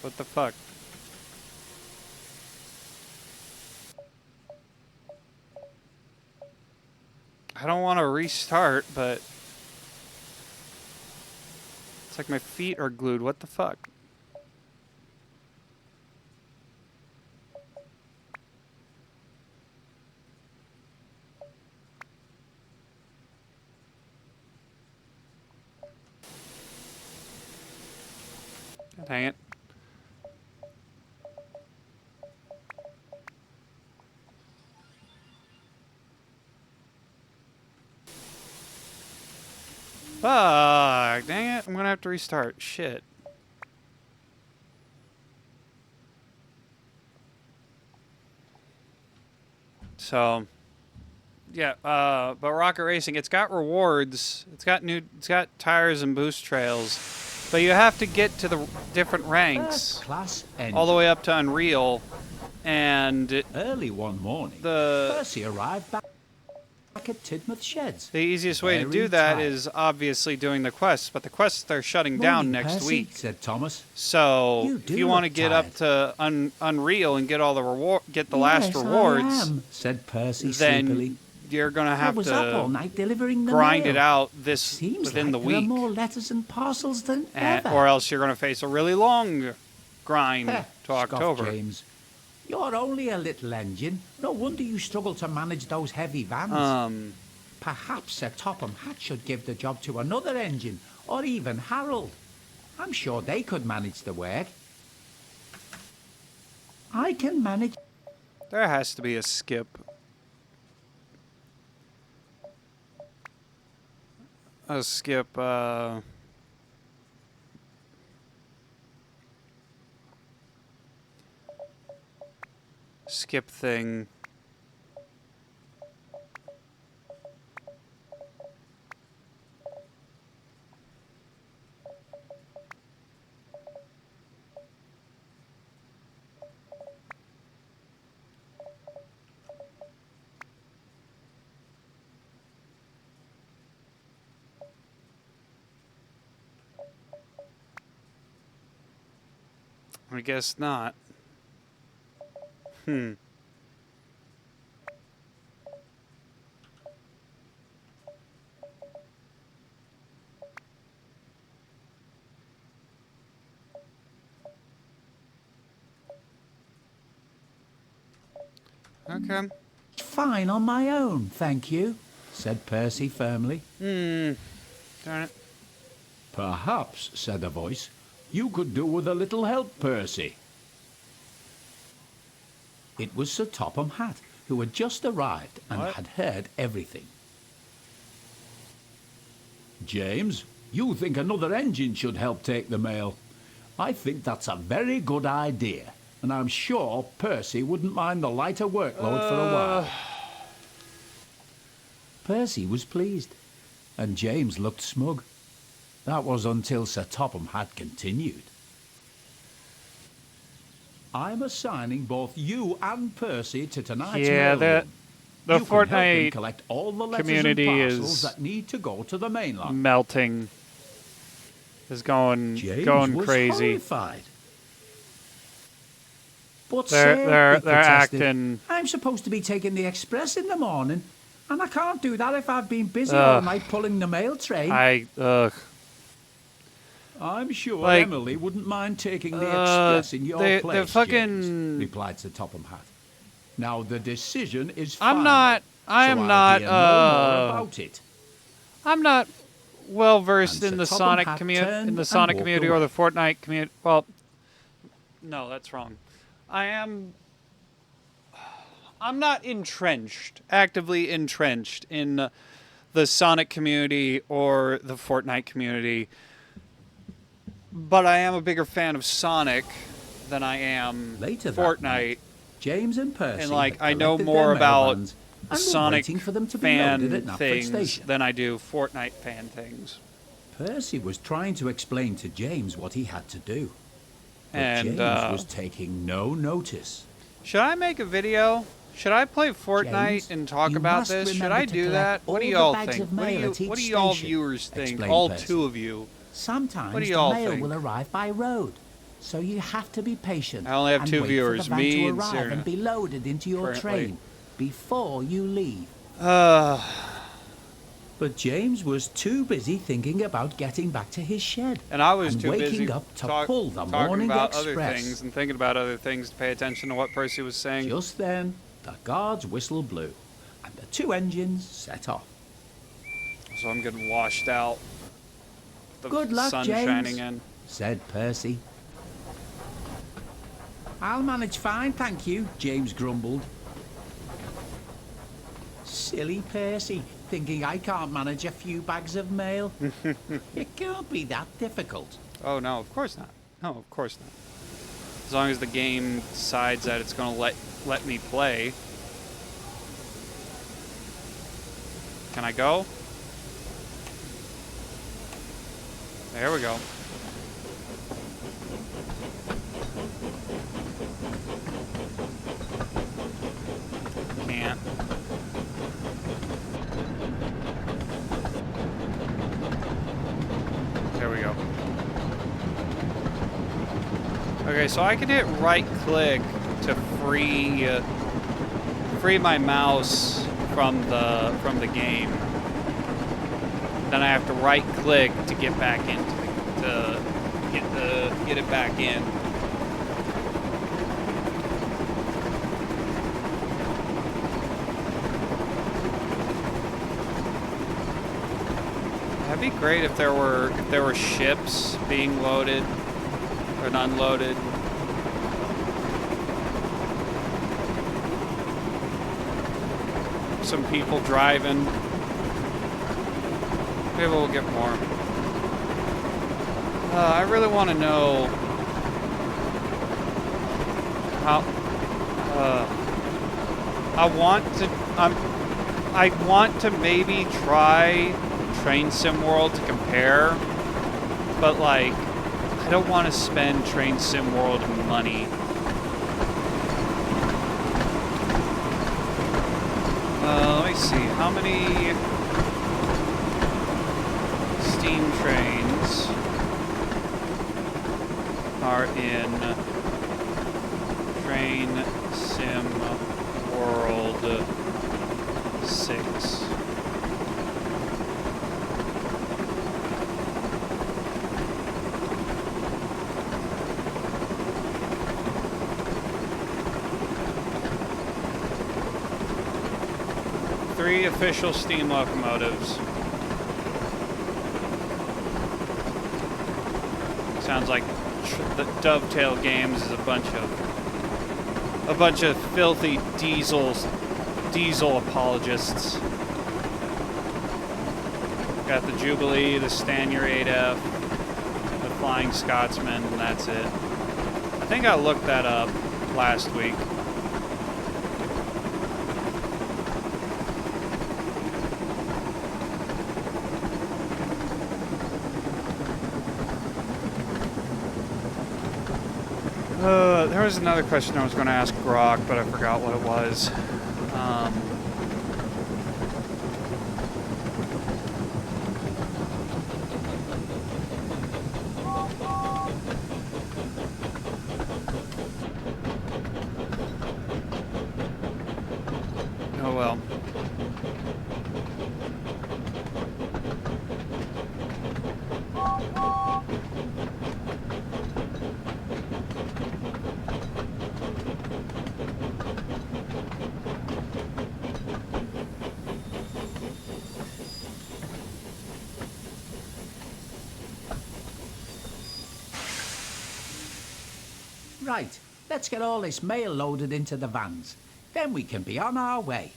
What the fuck? I don't want to restart, but it's like my feet are glued. What the fuck? Dang it. Fuck, dang it. I'm gonna have to restart. Shit. So, yeah, but Rocket Racing, it's got rewards. It's got tires and boost trails. But you have to get to the different ranks. Class All the way up to Unreal. And early one morning, Percy arrived back at Tidmouth Sheds. The easiest way to do that is obviously doing the quests, but the quests are shutting down next week, said Thomas. So if you want to get up to Unreal and get all the last rewards, said Percy then sleepily. You're gonna have up all night delivering the grind mail. it out within the week. There are more letters and parcels than ever. Or else you're gonna face a really long grind to scoffed October. James. You're only a little engine. No wonder you struggle to manage those heavy vans. Perhaps Sir Topham Hatt should give the job to another engine, or even Harold. I'm sure they could manage the work. I can manage. There has to be a skip. Skip thing. I guess not. Okay. Fine on my own, thank you, said Percy firmly. Darn it. Perhaps, said a voice, you could do with a little help, Percy. It was Sir Topham Hatt, who had just arrived and had heard everything. James, you think another engine should help take the mail. I think that's a very good idea, and I'm sure Percy wouldn't mind the lighter workload for a while. Percy was pleased, and James looked smug. That was until Sir Topham Hatt continued. I'm assigning both you and Percy to tonight's Yeah, mailroom. the You can help him Fortnite collect all the letters community and parcels is that need to go to the mainland. melting. Is going James was crazy. horrified. But They're sir, he protested, acting. I'm supposed to be taking the express in the morning, and I can't do that if I've been busy all night pulling the mail train. I'm sure Like, Emily wouldn't mind taking the express in your place, they're fucking. James, replied Sir Topham Hatt. Now the decision is I'm final. not. I so am I'll not. hear no more about it. I'm not well versed And in the Sir Topham Sonic Hatt community, turned and walked community, or away. the Fortnite community. Well, no, that's wrong. I'm not actively entrenched in the Sonic community or the Fortnite community, but I am a bigger fan of Sonic than I am Later that night, Fortnite. James and Percy And like, had I know collected more their about mailvans and were Sonic waiting for them to be loaded fan at Knapford things Station. than I do Fortnite fan things. Percy was trying to explain to James what he had to do, but And James was taking no notice. should I make a video? Should I play Fortnite James, and talk you about must this? Should remember I to do collect that? What do all the y'all bags think? of mail at each What do y'all station, viewers think? explained All Percy. 2 of you. Sometimes What do the y'all mail think? will arrive by road, so you have to be patient. I only have and 2 wait viewers, for the van me to and arrive Sarah, and be loaded into your currently. train before you leave. But James was too busy thinking about getting back to his shed And I was and too waking busy up to talking pull the morning about express. other things and thinking about other things to pay attention to what Percy was saying. Just then, the guard's whistle blew, and the 2 engines set off. So I'm getting washed out. The Good luck, sun James, shining in. said Percy. I'll manage fine, thank you, James grumbled. Silly Percy, thinking I can't manage a few bags of mail. It can't be that difficult. Oh no, of course not. No, of course not. As long as the game decides that it's going to let me play. Can I go? There we go. Can't. There we go. Okay, so I can hit right click to free my mouse from the game. Then I have to right click to get back into get it back in. That'd be great if there were ships being loaded or unloaded. Some people driving. Maybe we'll get more. I really want to know how. I want to maybe try Train Sim World to compare, but like, I don't want to spend Train Sim World money. Let me see, how many steam trains are in Train Sim World 6? Three official steam locomotives. Sounds like the Dovetail Games is a bunch of filthy diesel apologists. Got the Jubilee, the Stanier 8F, the Flying Scotsman, and that's it. I think I looked that up last week. There was another question I was going to ask Grok, but I forgot what it was. Oh well. Right, let's get all this mail loaded into the vans. Then we can be on our way.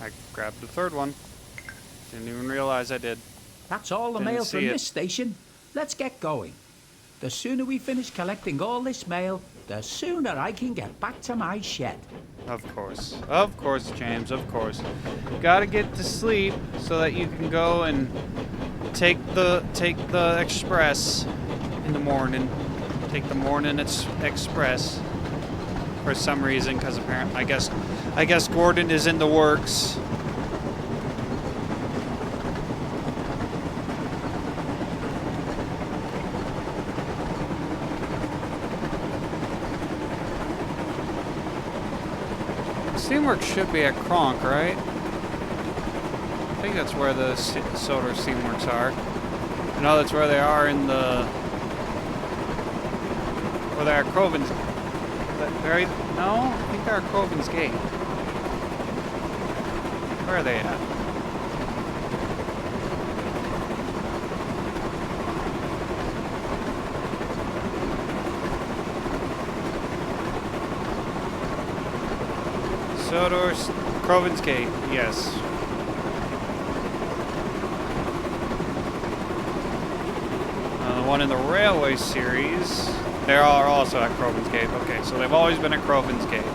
I grabbed the third one. Didn't even realize I did. That's all the Didn't mail see from it. this station. Let's get going. The sooner we finish collecting all this mail, the sooner I can get back to my shed. Of course, James, of course. Gotta get to sleep so that you can go and take the express in the morning. Take the morning express for some reason, because apparently, I guess Gordon is in the works. Steamworks should be at Kronk, right? I think that's where the Solar Steamworks are. I know that's where they are in the... Well, they're at Crovan's... Right? No? I think they're at Crovan's Gate. Where are they at? Sodor's Crovan's Gate, yes. The one in the Railway series, they are also at Crovan's Gate. Okay, so they've always been at Crovan's Gate.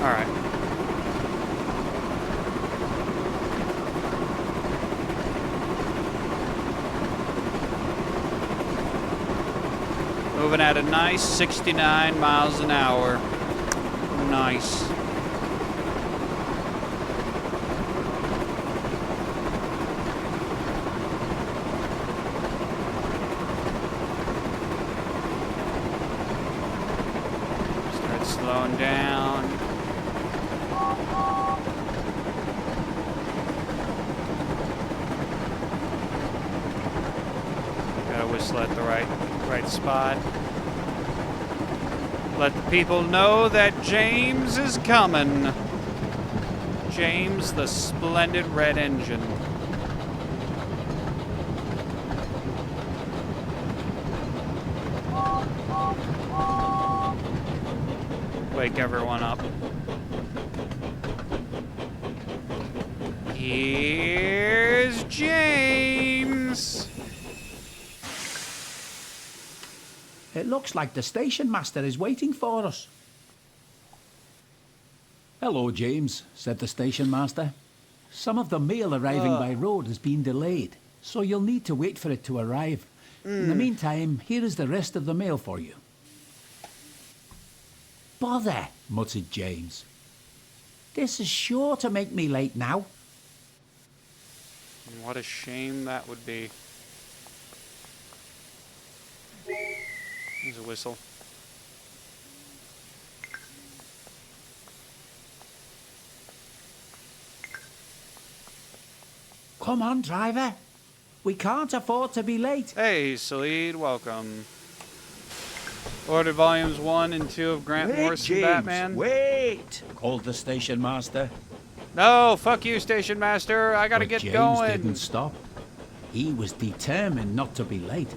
Alright. Moving at a nice 69 miles an hour. Nice. Start slowing down. Gotta whistle at the right spot. Let the people know that James is coming. James, the splendid red engine. Wake everyone up. Here's James. It looks like the station master is waiting for us. Hello, James, said the station master. Some of the mail arriving by road has been delayed, so you'll need to wait for it to arrive. In the meantime, here is the rest of the mail for you. Bother, muttered James. This is sure to make me late now. What a shame that would be. There's a whistle. Come on, driver. We can't afford to be late. Hey, Salid, welcome. Ordered volumes 1 and 2 of Grant Morrison Batman. Wait! Called the station master. No, fuck you, station master. I gotta get James going. didn't stop. He was determined not to be late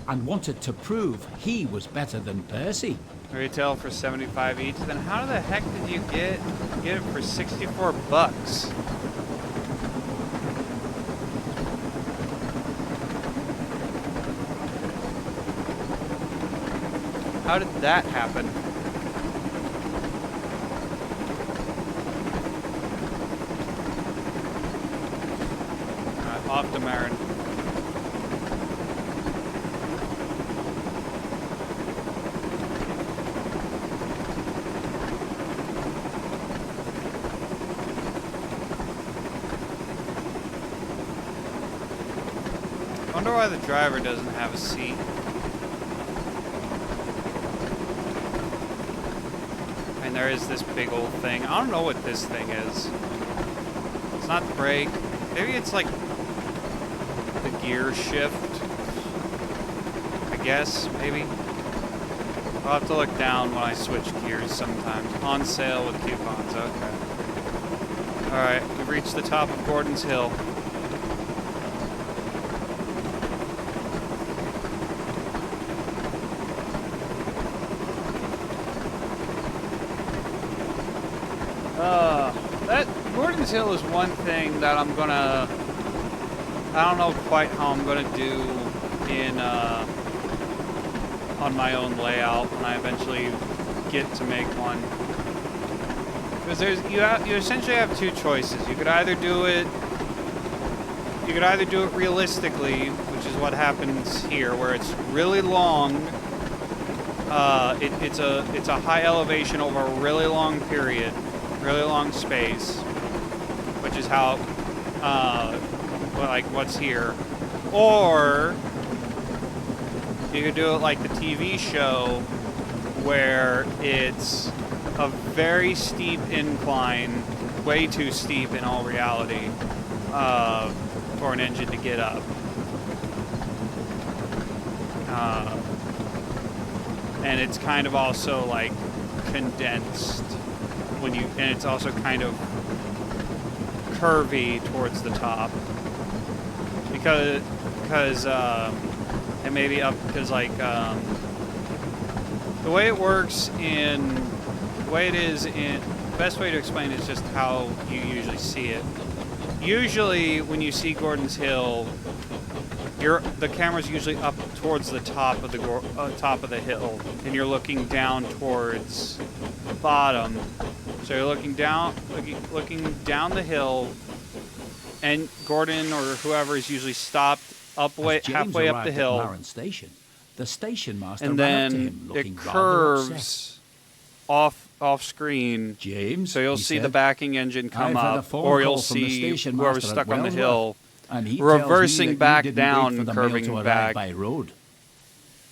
and wanted to prove he was better than Percy. Retail for 75 each. Then how the heck did you get it for 64 bucks? How did that happen? off to Marin. I wonder why the driver doesn't have a seat. And there is this big old thing. I don't know what this thing is. It's not the brake. Maybe it's like the gear shift. I guess, maybe. I'll have to look down when I switch gears sometimes. On sale with coupons, okay. Alright, we've reached the top of Gordon's Hill. That Gordon's Hill is one thing that I'm gonna, I don't know quite how I'm gonna do in on my own layout when I eventually get to make one. Because you essentially have two choices. You could either do it realistically, which is what happens here, where it's really long. It's a high elevation over a really long period. Really long space, which is how, like what's here. Or you could do it like the TV show, where it's a very steep incline, way too steep in all reality, for an engine to get up. And it's kind of also like condensed. And it's also kind of curvy towards the top because it may be up because like the way it works the best way to explain it is just how you usually see it. Usually when you see Gordon's Hill, the camera's usually up towards the top of the hill, and you're looking down towards the bottom. So you're looking down the hill, and Gordon or whoever is usually stopped halfway up the hill. At Station, the station master and ran up to then him, looking it rather upset. curves off screen. James, so you'll he see said, the backing engine come "I've had a up, phone or you'll call from the see station whoever's master stuck at on the Wellworth, hill and he tells me reversing that back you didn't wait down, for the curving mail to back. arrive by road."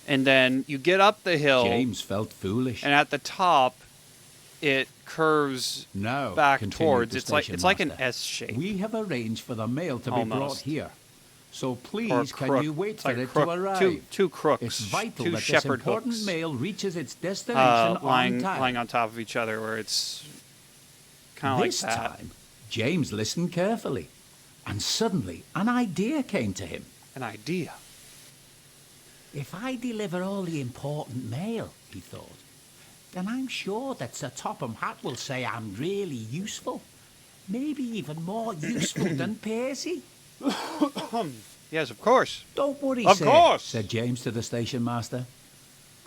And then you get up the hill. James felt foolish. And at the top, it curves Now, back continued towards. the It's like station an master, S shape. We have arranged for the mail to be brought Almost. here. So Or please, can crook. you wait It's for like it crook, to arrive? two crooks, It's vital two that this shepherd important hooks, mail reaches its destination on time. lying on top of each other, where it's kind of like This that. time, James listened carefully, and suddenly an idea came to him. An idea. If I deliver all the important mail, he thought, then I'm sure that Sir Topham Hatt will say I'm really useful. Maybe even more useful than Percy. Yes, of course. Don't worry, Of sir, course. said James to the station master.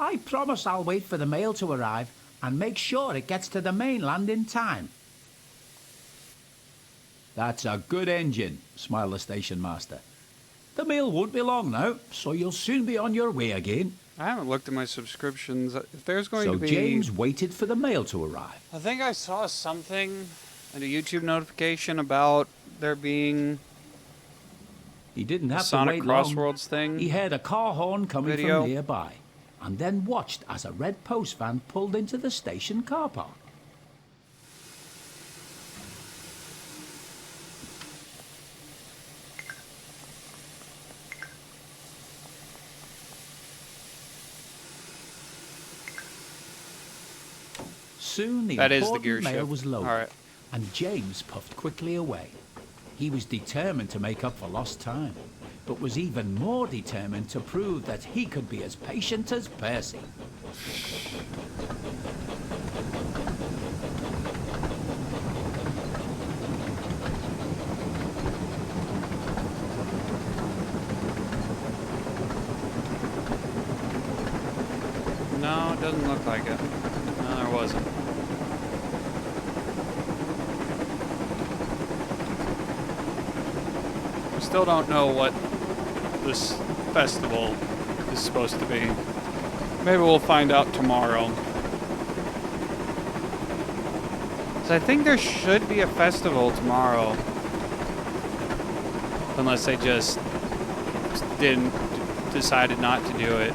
I promise I'll wait for the mail to arrive and make sure it gets to the mainland in time. That's a good engine, smiled the station master. The mail won't be long now, so you'll soon be on your way again. I haven't looked at my subscriptions. If there's going to be... James waited for the mail to arrive. I think I saw something, a YouTube notification about there being He didn't a have to Sonic wait long. Crossworlds thing. He heard a car horn coming Video. from nearby, and then watched as a red post van pulled into the station car park. Soon the That is the important gear mail shift. was loaded, All right. and James puffed quickly away. He was determined to make up for lost time, but was even more determined to prove that he could be as patient as Percy. No, it doesn't look like it. No, there wasn't. We're still don't know what this festival is supposed to be. Maybe we'll find out tomorrow. So I think there should be a festival tomorrow. Unless they just decided not to do it.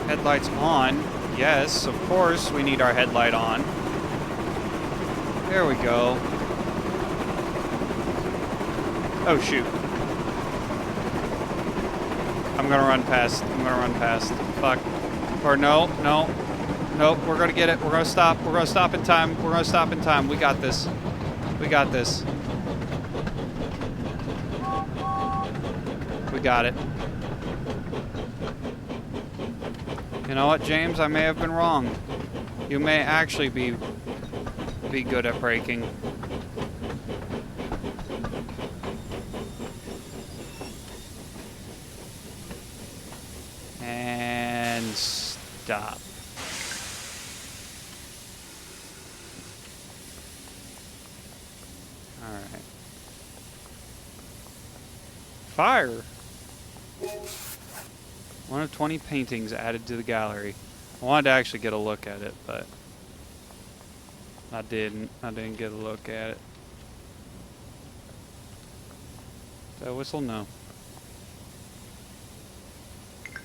Headlights on. Yes, of course we need our headlight on. There we go. Oh shoot. I'm gonna run past. Fuck. Or no. Nope, we're gonna get it. We're gonna stop. We're gonna stop in time. We got this. We got it. You know what, James? I may have been wrong. You may actually be good at braking. And stop. All right. Fire. 1 of 20 paintings added to the gallery. I wanted to actually get a look at it, but I didn't. I didn't get a look at it. Did I whistle? No. I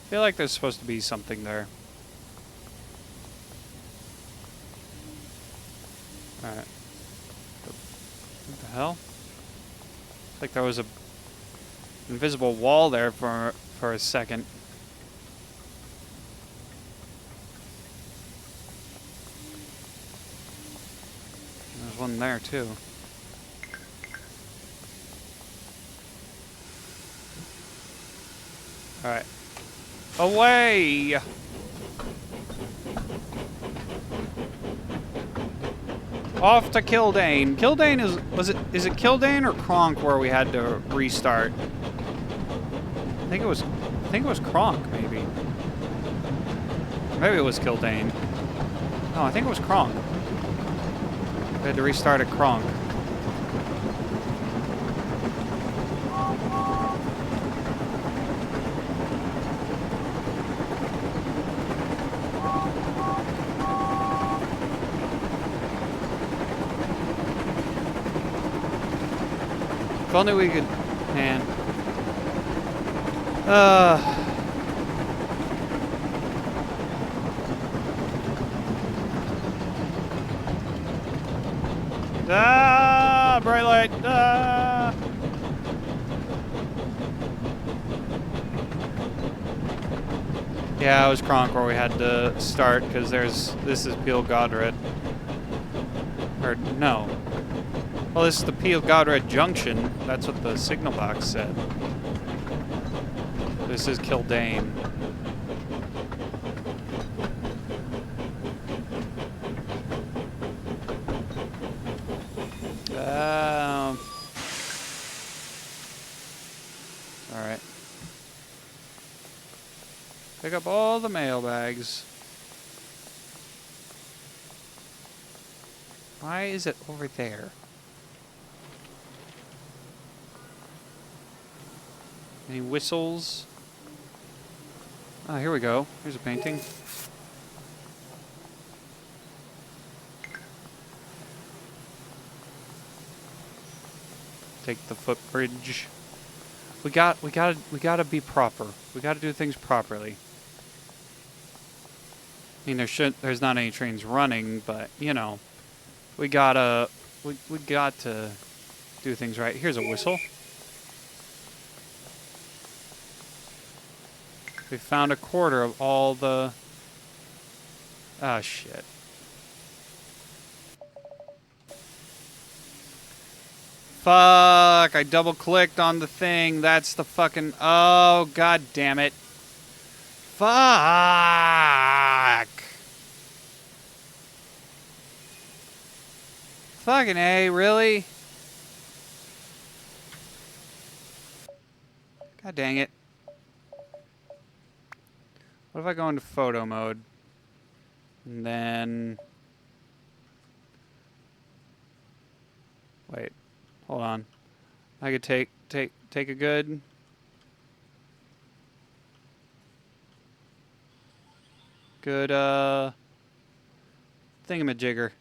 feel like there's supposed to be something there. Alright. What the hell? Like there was a invisible wall there for a second. There's one there too. All right. Away! Off to Kildane. Kildane is it Kildane or Kronk where we had to restart? I think it was Kronk, maybe. Maybe it was Kildane. No, I think it was Kronk. We had to restart at Kronk. If only we could, man. Bright light. Yeah, it was Kronk where we had to start because this is Peel Godred. Or no. Well, this is the Peel Godred Junction. That's what the signal box said. This is Kildane. Alright. Pick up all the mail bags. Why is it over there? Any whistles? Oh, here we go. Here's a painting. Take the footbridge. We gotta be proper. We gotta do things properly. I mean, there's not any trains running, but you know, we got to do things right. Here's a whistle. We found a quarter of all the... Ah, shit. Fuck, I double-clicked on the thing. That's the fucking... Oh, god damn it. Fuck. Fucking A, really? God dang it. What if I go into photo mode? And then... Wait. Hold on. I could take a good... Good, thingamajigger.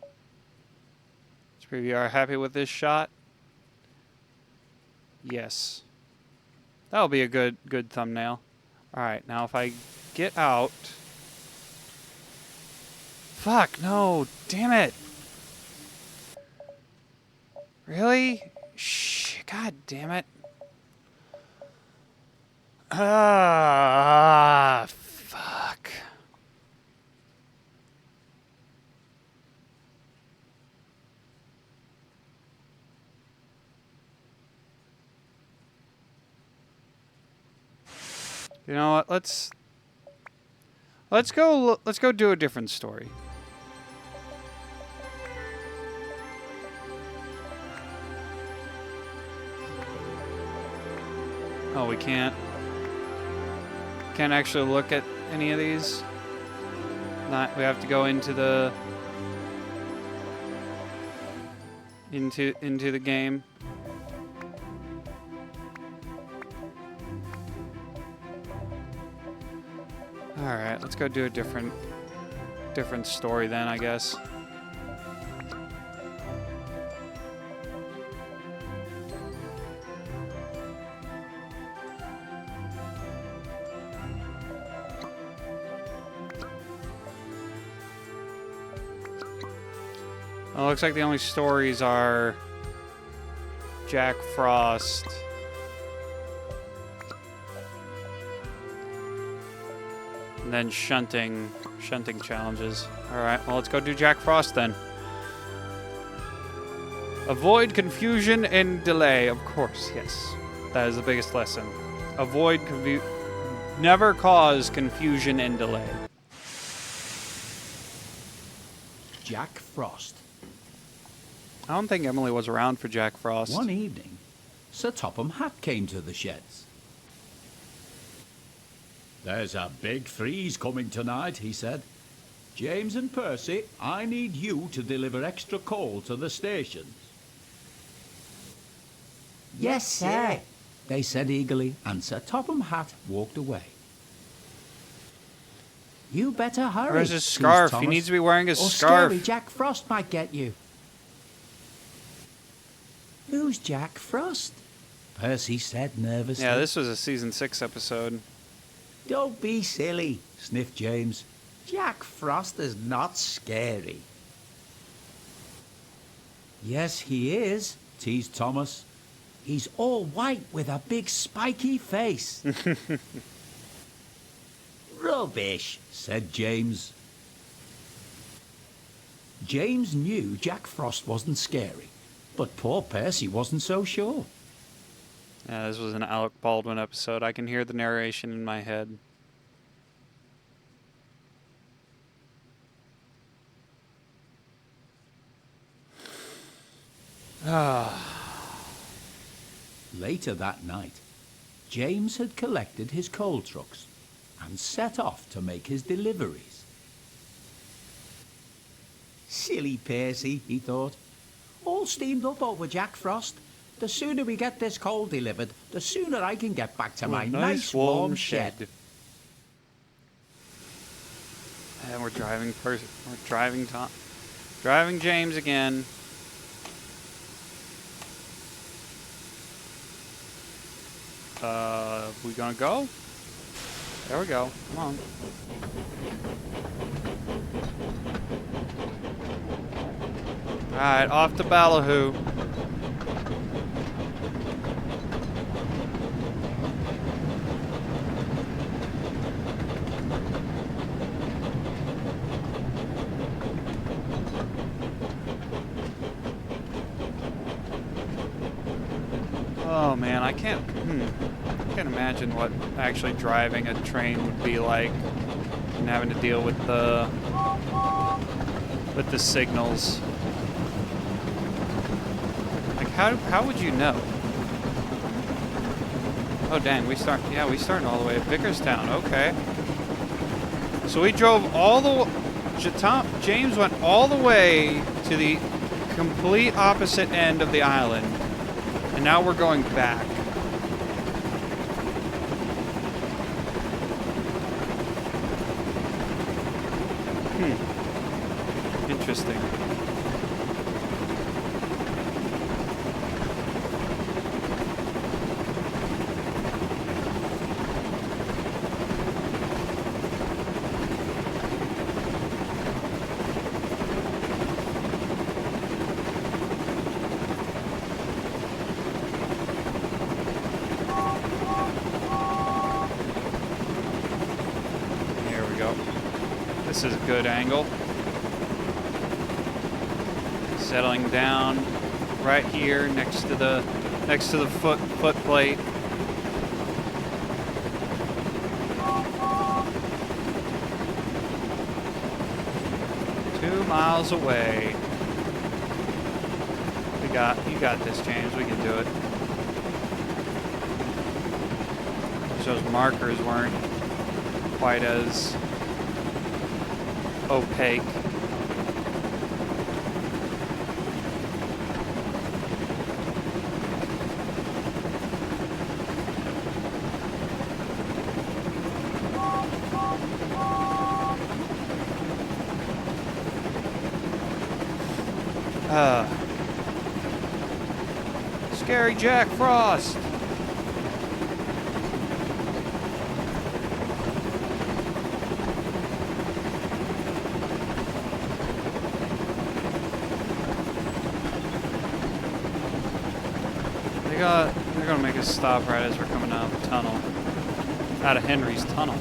Let's preview. Are happy with this shot? Yes. That'll be a good thumbnail. Alright, now if I get out... Fuck, no! Damn it! Really? Shh, god damn it. Ah, fuck. You know what? Let's go do a different story. Oh, we can't actually look at any of these. Not, we have to go into the into the game. All right, let's go do a different story then, I guess. Well, it looks like the only stories are Jack Frost. And then shunting challenges. Alright, well, let's go do Jack Frost then. Avoid confusion and delay. Of course, yes. That is the biggest lesson. Avoid never cause confusion and delay. Jack Frost. I don't think Emily was around for Jack Frost. One evening, Sir Topham Hatt came to the sheds. "There's a big freeze coming tonight," he said. "James and Percy, I need you to deliver extra coal to the stations." "Yes, sir," they said eagerly, and Sir Topham Hatt walked away. "You better hurry." Where's his scarf? He needs to be wearing his scarf. Or scary Jack Frost might get you. "Who's Jack Frost?" Percy said nervously. Yeah, this was a season 6 episode. "Don't be silly," sniffed James. "Jack Frost is not scary." "Yes, he is," teased Thomas. "He's all white with a big spiky face." "Rubbish," said James. James knew Jack Frost wasn't scary, but poor Percy wasn't so sure. Yeah, this was an Alec Baldwin episode. I can hear the narration in my head. Later that night, James had collected his coal trucks and set off to make his deliveries. "Silly Percy," he thought. "All steamed up over Jack Frost. The sooner we get this coal delivered, the sooner I can get back to my nice warm shed." And we're driving driving James again. We gonna go? There we go. Come on. Alright, off to Ballyhoo. Oh man, I can't. I can't imagine what actually driving a train would be like and having to deal with the signals. Like how would you know? Oh dang, we starting all the way at Vickerstown. Okay. So we drove all the James went all the way to the complete opposite end of the island, and now we're going back. Interesting. Here we go. This is a good angle. Settling down right here next to the foot plate. Miles away. You got this, James. We can do it. Wish those markers weren't quite as opaque. Scary Jack Frost. They're gonna make us stop right as we're coming out of the tunnel. Out of Henry's tunnel.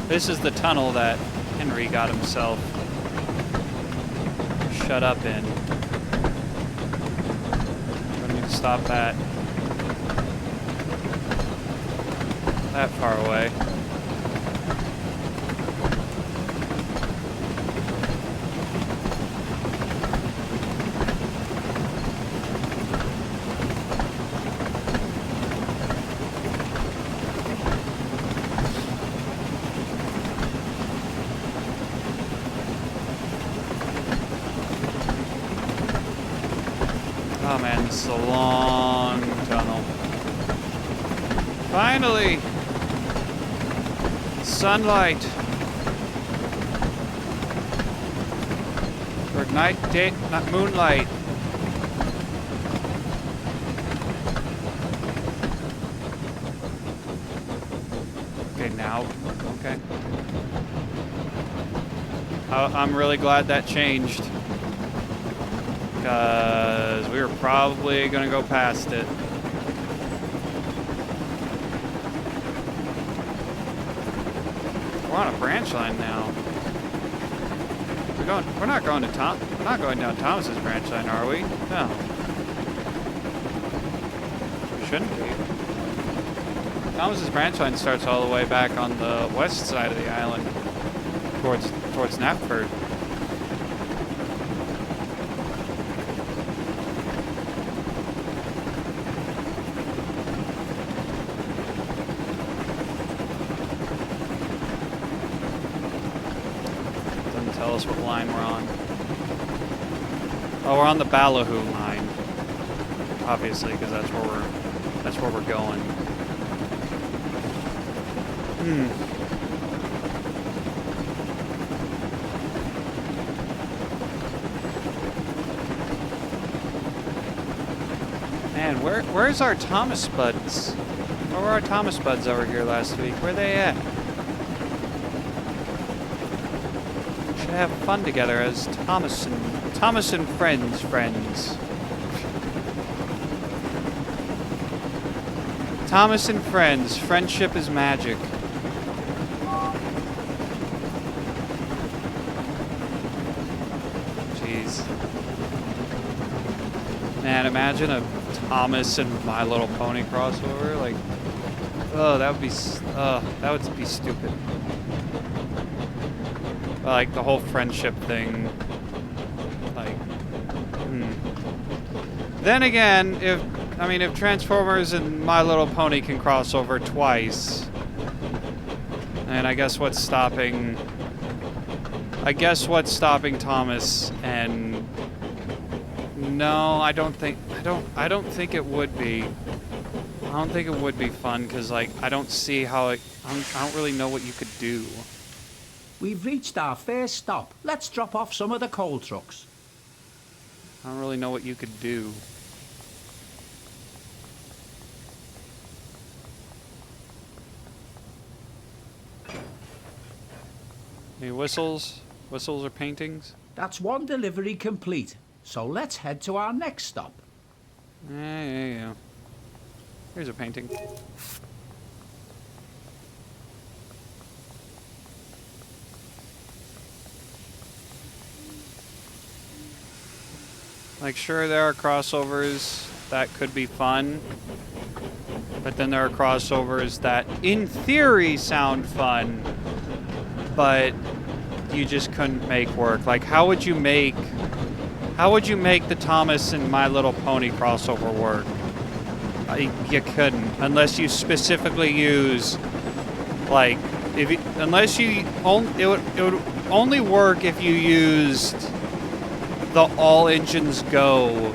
This is the tunnel that Henry got himself shut up in. Don't need to stop that far away. Oh man, this is a long tunnel. Finally! Sunlight. Or night, day, not moonlight. Okay, now, okay. I'm really glad that changed. Because we were probably going to go past it. We're on a branch line now. We're not going down Thomas's branch line, are we? No. We shouldn't be. Thomas's branch line starts all the way back on the west side of the island, towards Knapford. Tell us what line we're on. Oh, we're on the Ballyhoo line, obviously, because that's where we're going. Man, where's our Thomas Buds? Where were our Thomas Buds over here last week? Where are they at? Have fun together as Thomas and friends. Thomas and friends. Friendship is magic. Jeez. Man, imagine a Thomas and My Little Pony crossover. Like, oh, that would be stupid. Like the whole friendship thing. Like, Then again, if Transformers and My Little Pony can cross over twice, and I guess what's stopping Thomas and no, I don't think it would be. I don't think it would be fun because like I don't see how I don't really know what you could do. We've reached our first stop. Let's drop off some of the coal trucks. I don't really know what you could do. Any whistles? Whistles or paintings? That's one delivery complete. So let's head to our next stop. Yeah. Here's a painting. Like, sure, there are crossovers that could be fun, but then there are crossovers that, in theory, sound fun, but you just couldn't make work. Like, how would you make the Thomas and My Little Pony crossover work? You couldn't, unless you specifically use, like, it would only work if you used the All Engines Go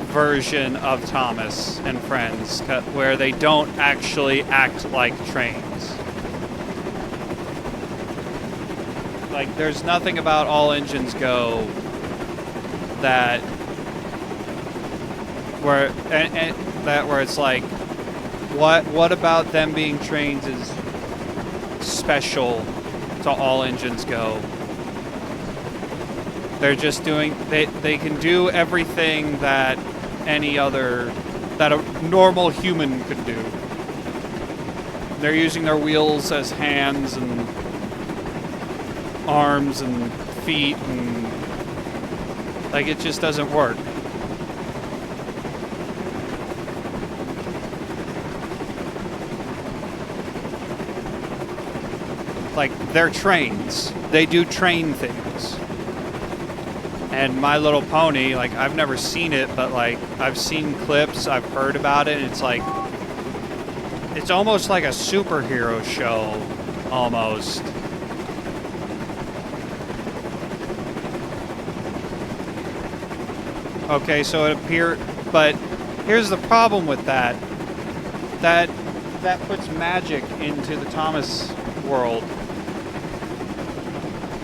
version of Thomas and Friends, where they don't actually act like trains. Like, there's nothing about All Engines Go that where it's like, what about them being trains is special to All Engines Go? They're just doing, they can do everything that a normal human could do. They're using their wheels as hands and arms and feet, and like, it just doesn't work. Like, they're trains. They do train things. And My Little Pony, like, I've never seen it, but like, I've seen clips, I've heard about it, and it's like, it's almost like a superhero show, almost. Okay, so it appeared, but here's the problem with that. That puts magic into the Thomas world.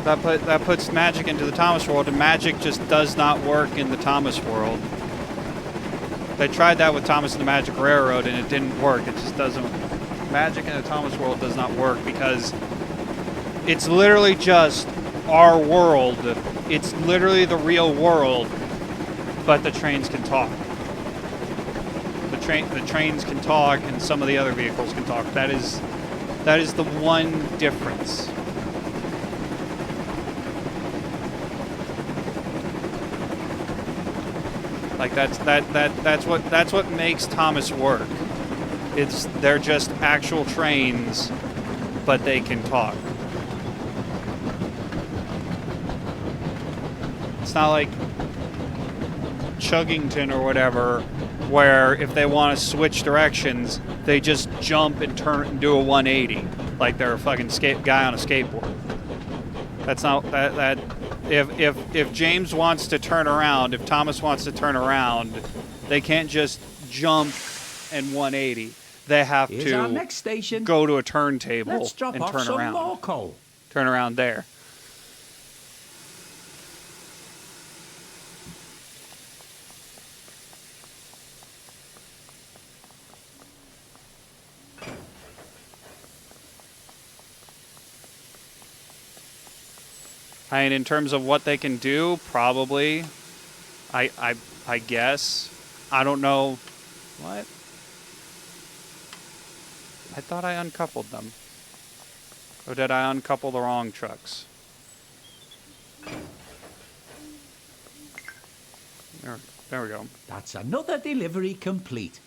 That puts magic into the Thomas world, and magic just does not work in the Thomas world. They tried that with Thomas and the Magic Railroad, and it didn't work. It just doesn't. Magic in the Thomas world does not work because it's literally just our world. It's literally the real world, but the trains can talk. The trains can talk, and some of the other vehicles can talk. That is the one difference. Like, that's what makes Thomas work. They're just actual trains, but they can talk. It's not like Chuggington or whatever, where if they want to switch directions, they just jump and turn and do a 180, like they're a fucking guy on a skateboard. That's not that. If James wants to turn around, if Thomas wants to turn around, they can't just jump and 180. They have Here's our next station. Go to a turntable Let's drop and off turn some around. more coal. Turn around there. I mean, in terms of what they can do, probably. I guess. I don't know. What? I thought I uncoupled them. Or did I uncouple the wrong trucks? There we go. That's another delivery complete.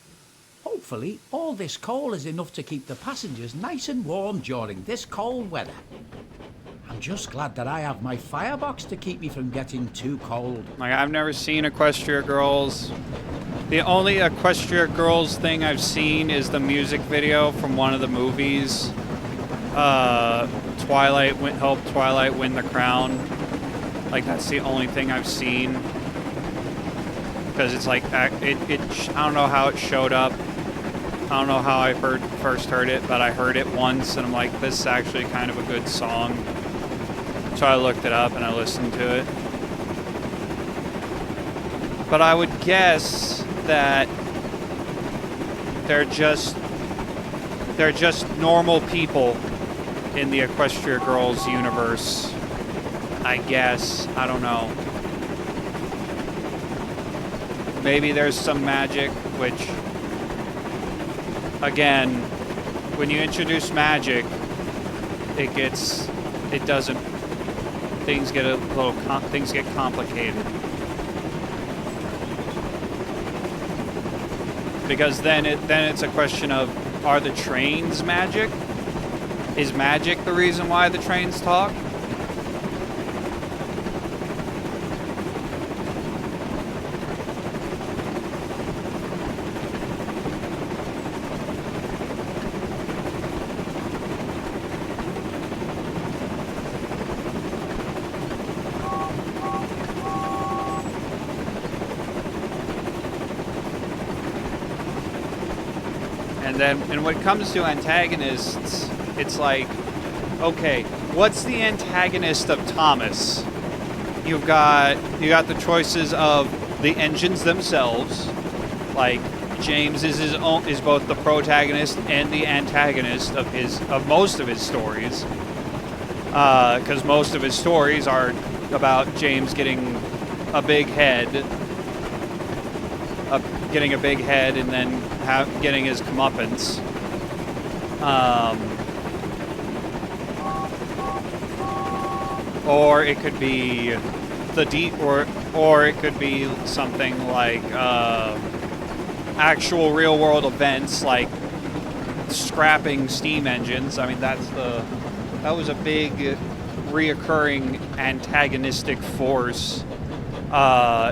Hopefully, all this coal is enough to keep the passengers nice and warm during this cold weather. I'm just glad that I have my firebox to keep me from getting too cold. Like, I've never seen Equestria Girls. The only Equestria Girls thing I've seen is the music video from one of the movies. Help Twilight win the crown. Like, that's the only thing I've seen. Because it's like, I don't know how it showed up. I don't know how I first heard it, but I heard it once, and I'm like, this is actually kind of a good song. So I looked it up and I listened to it. But I would guess that they're just normal people in the Equestria Girls universe. I guess. I don't know. Maybe there's some magic, which, again, when you introduce magic, things get complicated. Because then it's a question of, are the trains magic? Is magic the reason why the trains talk? And when it comes to antagonists, it's like, okay, what's the antagonist of Thomas? You got the choices of the engines themselves, like James is both the protagonist and the antagonist of most of his stories, because most of his stories are about James getting a big head, and then getting his comeuppance. Or it could be or it could be something like actual real world events, like scrapping steam engines. I mean, that was a big reoccurring antagonistic force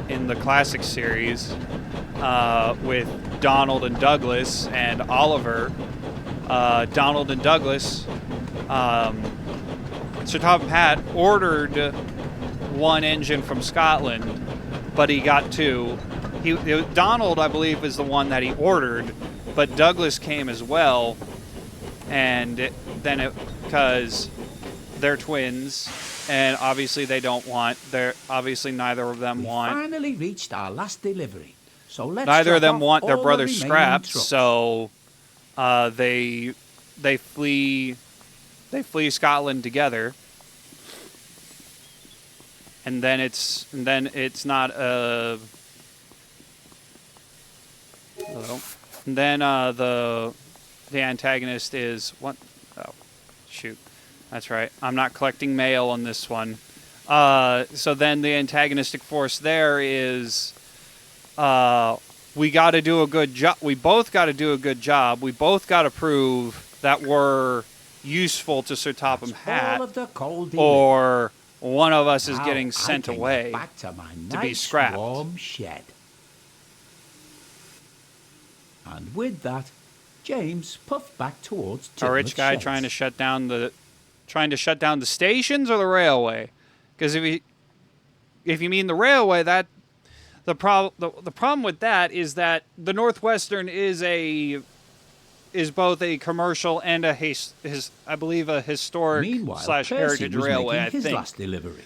in the classic series, with Donald and Douglas and Oliver. Donald and Douglas, Sir Topham Hatt ordered one engine from Scotland, but he got two. Donald, I believe, is the one that he ordered, but Douglas came as well, and then because they're twins, and obviously neither of them want. We finally reached our last delivery, so let's. Neither of them want their all brother's the scrapped, trucks. so they flee Scotland together. And then it's not a. Hello. And then the antagonist is what? Oh, shoot, that's right. I'm not collecting mail on this one. So then the antagonistic force there is, we got to do a good job. We both got to do a good job. We both got to prove that we're useful to Sir Topham Hatt, or one of us is getting sent away back to my to be nice scrapped. warm shed. And with that, James puffed back towards A rich guy sheds. trying to shut down the stations or the railway? Because if you mean the railway, that the problem with that is that the Northwestern is both a commercial and I believe a historic / heritage railway. I his think last delivery.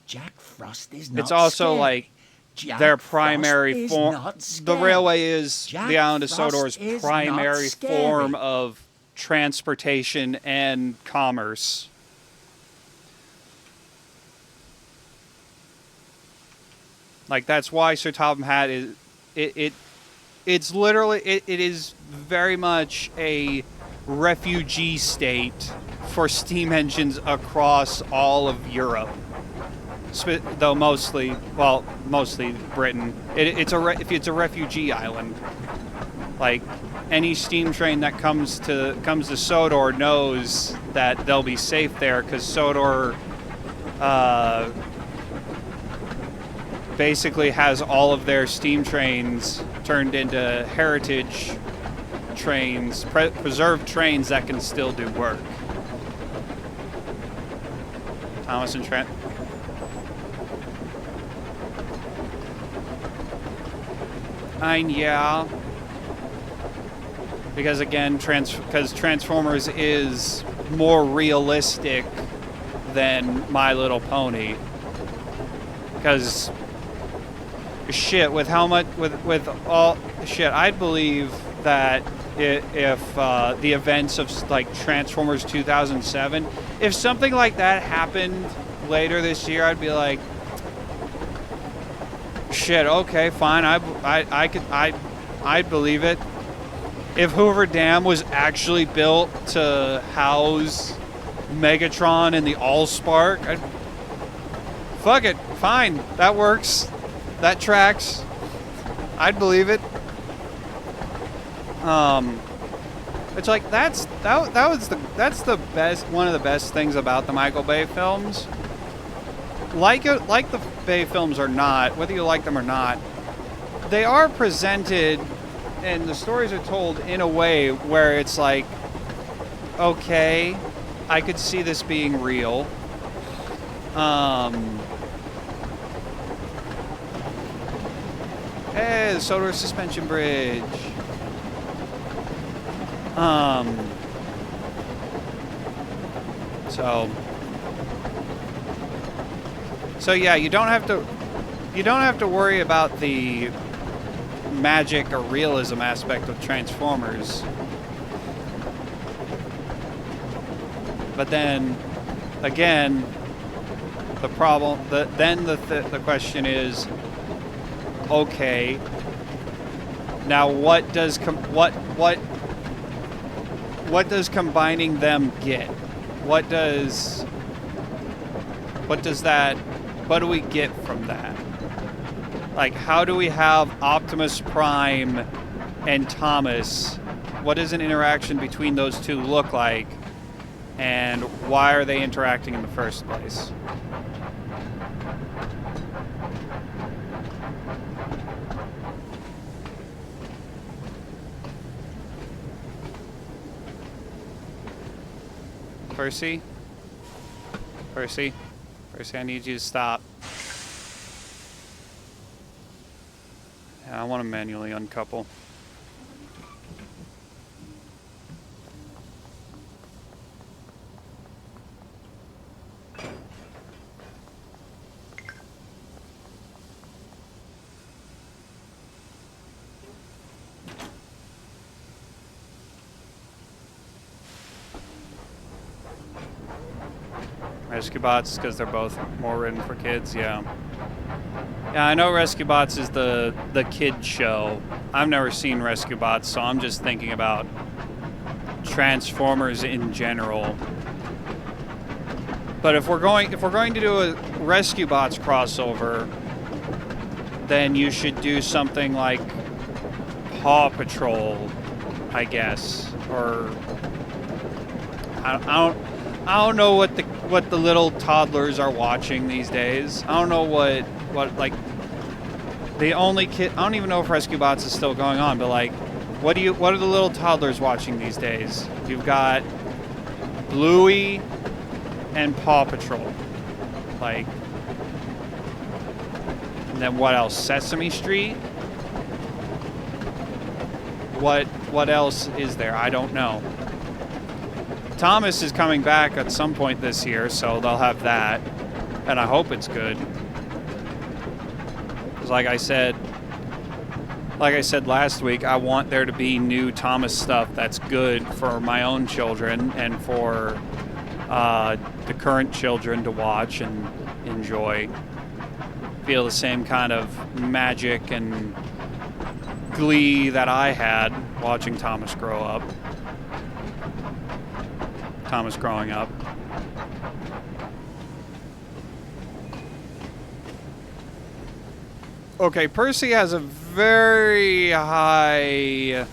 Jack Frost is not it's also scary. like Jack their Frost primary is form. not The scary. railway is Jack the island of Frost Sodor's is primary not scary. form of transportation and commerce. Like, that's why Sir Topham Hatt is it's literally it is very much a refugee state for steam engines across all of Europe. though mostly Britain. If it's a refugee island, like any steam train that comes to Sodor knows that they'll be safe there because Sodor basically has all of their steam trains turned into heritage trains, preserved trains that can still do work. Thomas and Trent. Yeah. Because again, because Transformers is more realistic than My Little Pony. Because shit, with how much, with all shit, I'd believe that if the events of like Transformers 2007, if something like that happened later this year, I'd be like, shit, okay, fine, I'd believe it. If Hoover Dam was actually built to house Megatron and the Allspark, fuck it, fine, that works, that tracks, I'd believe it. It's like that's the best, one of the best things about the Michael Bay films. Like the Bay films or not, whether you like them or not, they are presented and the stories are told in a way where it's like, okay, I could see this being real. Hey, the Sodor Suspension Bridge. So yeah, you don't have to worry about the magic or realism aspect of Transformers. But then again, the problem, the question is, okay, now what does combining them get? What do we get from that? Like, how do we have Optimus Prime and Thomas? What does an interaction between those two look like? And why are they interacting in the first place? Percy, I need you to stop. Yeah, I want to manually uncouple. Rescue Bots, because they're both more written for kids, yeah. Yeah, I know Rescue Bots is the kid show. I've never seen Rescue Bots, so I'm just thinking about Transformers in general. But if we're going to do a Rescue Bots crossover, then you should do something like Paw Patrol, I guess, or I don't know what the little toddlers are watching these days. I don't know what like the only kid. I don't even know if Rescue Bots is still going on, but like, what are the little toddlers watching these days? You've got Bluey and Paw Patrol, like, and then what else? Sesame Street. What else is there? I don't know. Thomas is coming back at some point this year, so they'll have that, and I hope it's good. Because like I said last week, I want there to be new Thomas stuff that's good for my own children and for the current children to watch and enjoy. Feel the same kind of magic and glee that I had watching Thomas growing up. Okay, Percy has a very high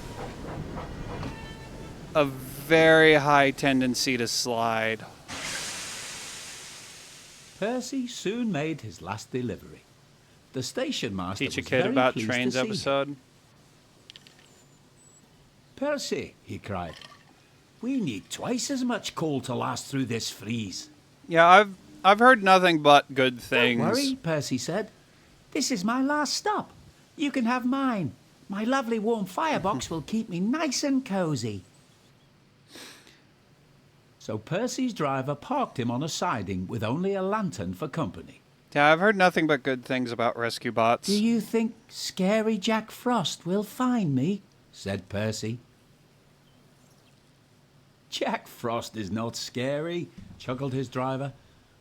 tendency to slide. Percy soon made his last delivery. The station master Teach a was kid very about pleased trains to see him. episode. Percy, he cried, we need twice as much coal to last through this freeze. Yeah, I've heard nothing but good things. Don't worry, Percy said. This is my last stop. You can have mine. My lovely warm firebox will keep me nice and cozy. So Percy's driver parked him on a siding with only a lantern for company. Yeah, I've heard nothing but good things about rescue bots. Do you think scary Jack Frost will find me? Said Percy. Jack Frost is not scary, chuckled his driver.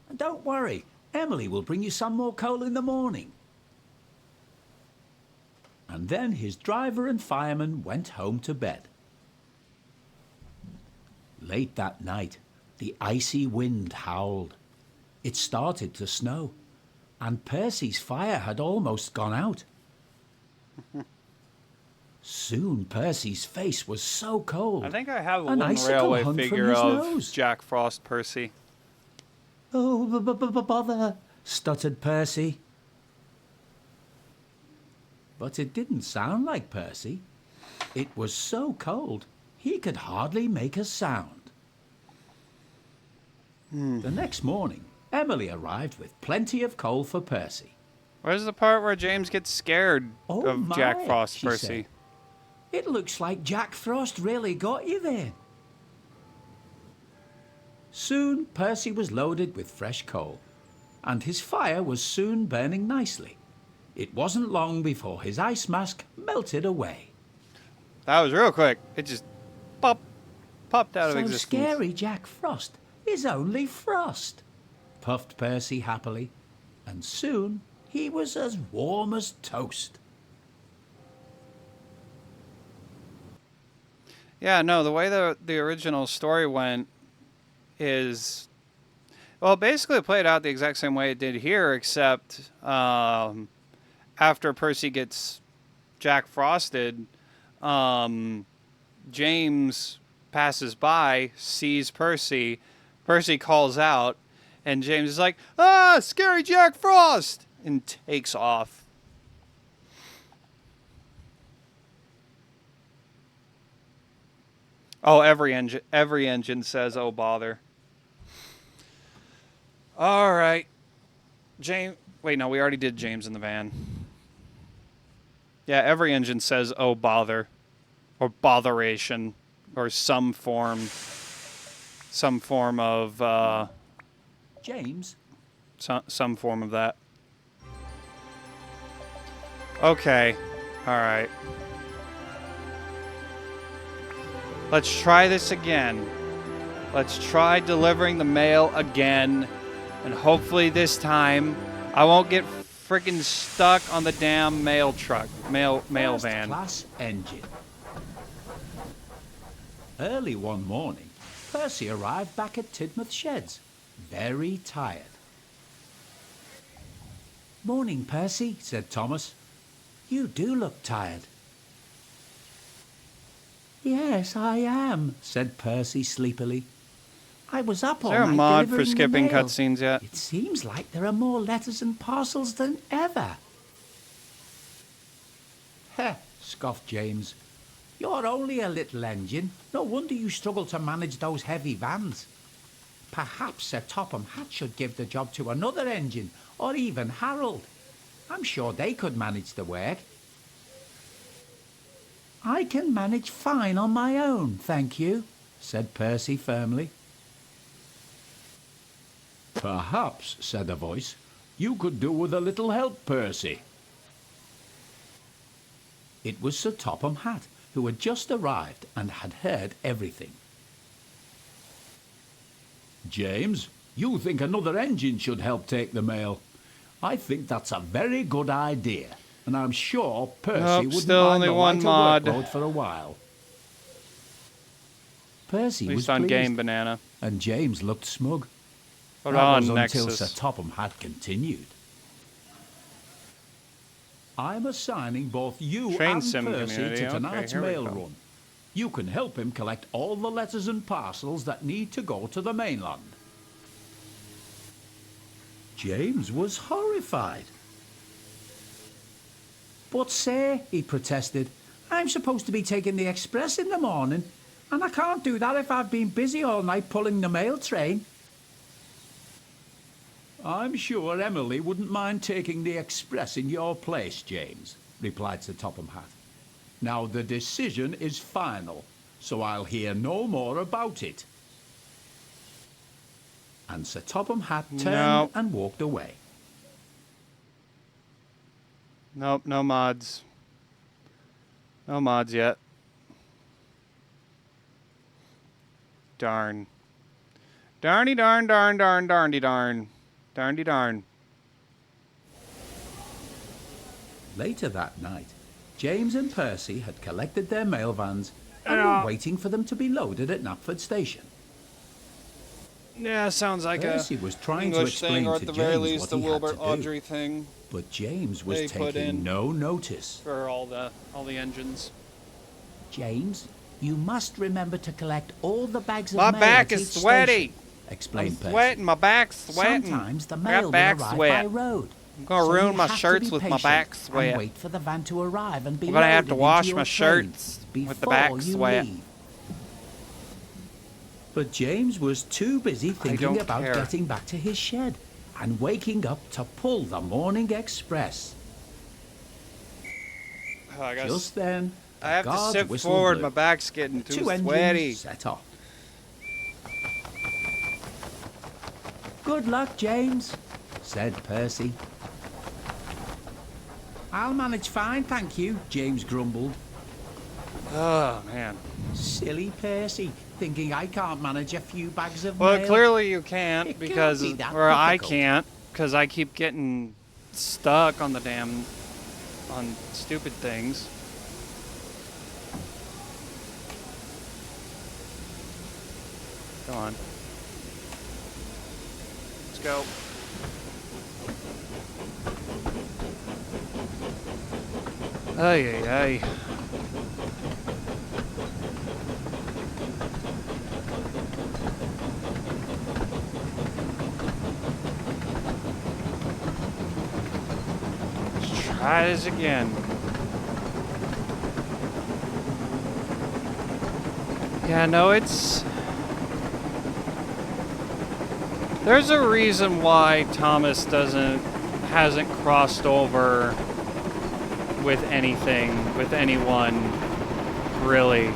And don't worry, Emily will bring you some more coal in the morning. And then his driver and fireman went home to bed. Late that night, the icy wind howled. It started to snow, and Percy's fire had almost gone out. Soon Percy's face was so cold. I think I have a an little icicle railway hung from figure his of nose. Jack Frost Percy. Oh, bother, stuttered Percy. But it didn't sound like Percy. It was so cold, he could hardly make a sound. The next morning, Emily arrived with plenty of coal for Percy. Where's the part where James gets scared Oh of my, Jack Frost she Percy? said. It looks like Jack Frost really got you there. Soon Percy was loaded with fresh coal, and his fire was soon burning nicely. It wasn't long before his ice mask melted away. That was real quick. It just popped out of So existence. scary Jack Frost is only frost, puffed Percy happily, and soon he was as warm as toast. Yeah, no, the way the original story went is, well, basically it played out the exact same way it did here, except after Percy gets Jack Frosted, James passes by, sees Percy, Percy calls out, and James is like, "Ah, scary Jack Frost!" and takes off. Oh, every engine says, "Oh, bother." All right. James, wait, no, we already did James in the van. Yeah, every engine says, "Oh, bother," or botheration, or some form of James? some form of that. Okay. All right. Let's try this again. Let's try delivering the mail again. And hopefully this time I won't get freaking stuck on the damn mail truck, mail van. First-class engine. Early one morning, Percy arrived back at Tidmouth Sheds, very tired. Morning, Percy, said Thomas. You do look tired. Yes, I am, said Percy sleepily. I was up all Is there a night mod for delivering the skipping mail. cutscenes yet? It seems like there are more letters and parcels than ever. Heh, scoffed James. You're only a little engine. No wonder you struggle to manage those heavy vans. Perhaps Sir Topham Hatt should give the job to another engine, or even Harold. I'm sure they could manage the work. I can manage fine on my own, thank you, said Percy firmly. Perhaps, said a voice, you could do with a little help, Percy. It was Sir Topham Hatt, who had just arrived and had heard everything. James, you think another engine should help take the mail. I think that's a very good idea, and I'm sure Percy Nope, wouldn't still mind only a one lighter mod. workload for a while. Percy At was least on pleased, Game Banana. and James looked smug. But That on was until Nexus. Sir Topham Hatt continued. I'm assigning both you Train and sim Percy community. to Okay, tonight's here we mail go. run. You can help him collect all the letters and parcels that need to go to the mainland. James was horrified. But say, he protested, I'm supposed to be taking the express in the morning, and I can't do that if I've been busy all night pulling the mail train. I'm sure Emily wouldn't mind taking the express in your place, James, replied Sir Topham Hatt. Now the decision is final, so I'll hear no more about it. And Sir Topham Hatt turned and walked away. Nope, no mods. No mods yet. Darn. Darny darn darn darn darndy darn. Darndy darn. Later that night, James and Percy had collected their mail vans and were waiting for them to be loaded at Knapford Station. Yeah, sounds like Percy was trying to English explain thing, or to at the very James least what the he had Wilbur to do, Audrey thing but James was they put taking in. no notice. For all the engines. James, you must remember to collect all the bags of My mail back at is each sweaty. station, explained Percy. Sweating, my back's sweating. Sometimes the I mail got will back arrive sweat. by road. I'm gonna So ruin you my have to shirts be with my patient back sweat. and wait for the van to arrive and be I'm gonna have loaded to wash into my your train shirts with the back before you sweat. leave. But James was too busy thinking don't about care. getting back to his shed and waking up to pull the morning express. Just then, I have to guard's sit whistle forward. blew. My back's getting The too two engines sweaty. set off. Good luck, James. Said Percy. I'll manage fine, thank you. James grumbled. Oh man. Silly Percy, thinking I can't manage a few bags of Well, mail. clearly you can't It can't because, be that or I difficult. can't because I keep getting stuck on the damn, on stupid things. Go on. Let's go. Ay, ay, ay. Let's try this again. Yeah, no, there's a reason why Thomas hasn't crossed over with anything, with anyone, really.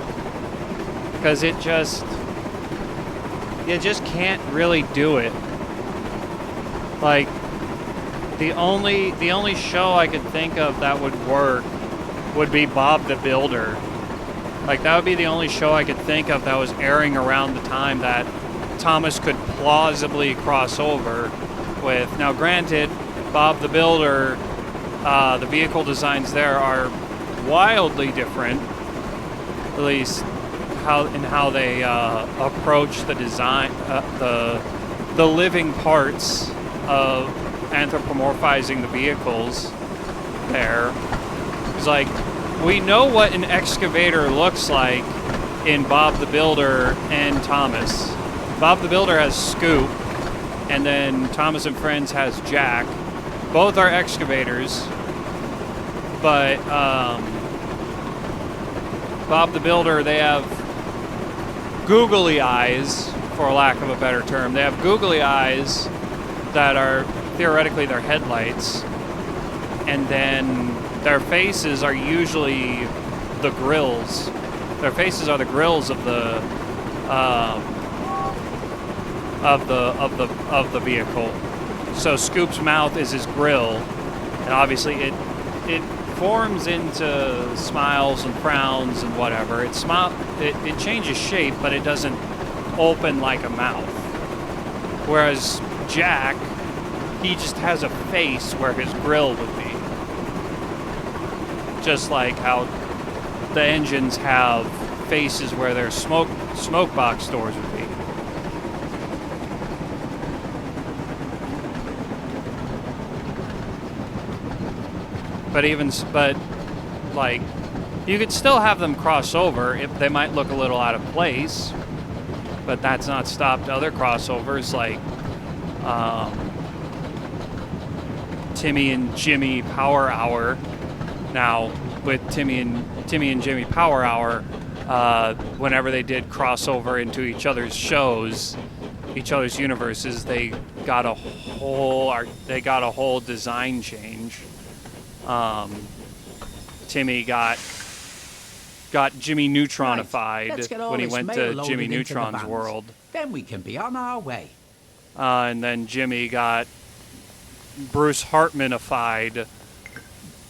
Because you just can't really do it. Like, the only show I could think of that would work would be Bob the Builder. Like, that would be the only show I could think of that was airing around the time that Thomas could plausibly cross over with. Now, granted, Bob the Builder, the vehicle designs there are wildly different, at least how they approach the design, the living parts of anthropomorphizing the vehicles there. It's like, we know what an excavator looks like in Bob the Builder and Thomas. Bob the Builder has Scoop, and then Thomas and Friends has Jack. Both are excavators, but Bob the Builder, they have googly eyes, for lack of a better term. They have googly eyes that are theoretically their headlights, and then their faces are usually the grills. Their faces are the grills of the vehicle. So Scoop's mouth is his grill, and obviously it forms into smiles and frowns and whatever. It changes shape, but it doesn't open like a mouth. Whereas Jack, he just has a face where his grill would be. Just like how the engines have faces where their smoke box doors would be. but like, you could still have them cross over. If they might look a little out of place, but that's not stopped other crossovers like Timmy and Jimmy Power Hour. Now with Timmy and Jimmy Power Hour, whenever they did crossover into each other's shows, each other's universes, they got a whole design change. Timmy got Jimmy Neutronified when he went to Jimmy Neutron's world. Then we can be on our way. And then Jimmy got Bruce Hartmanified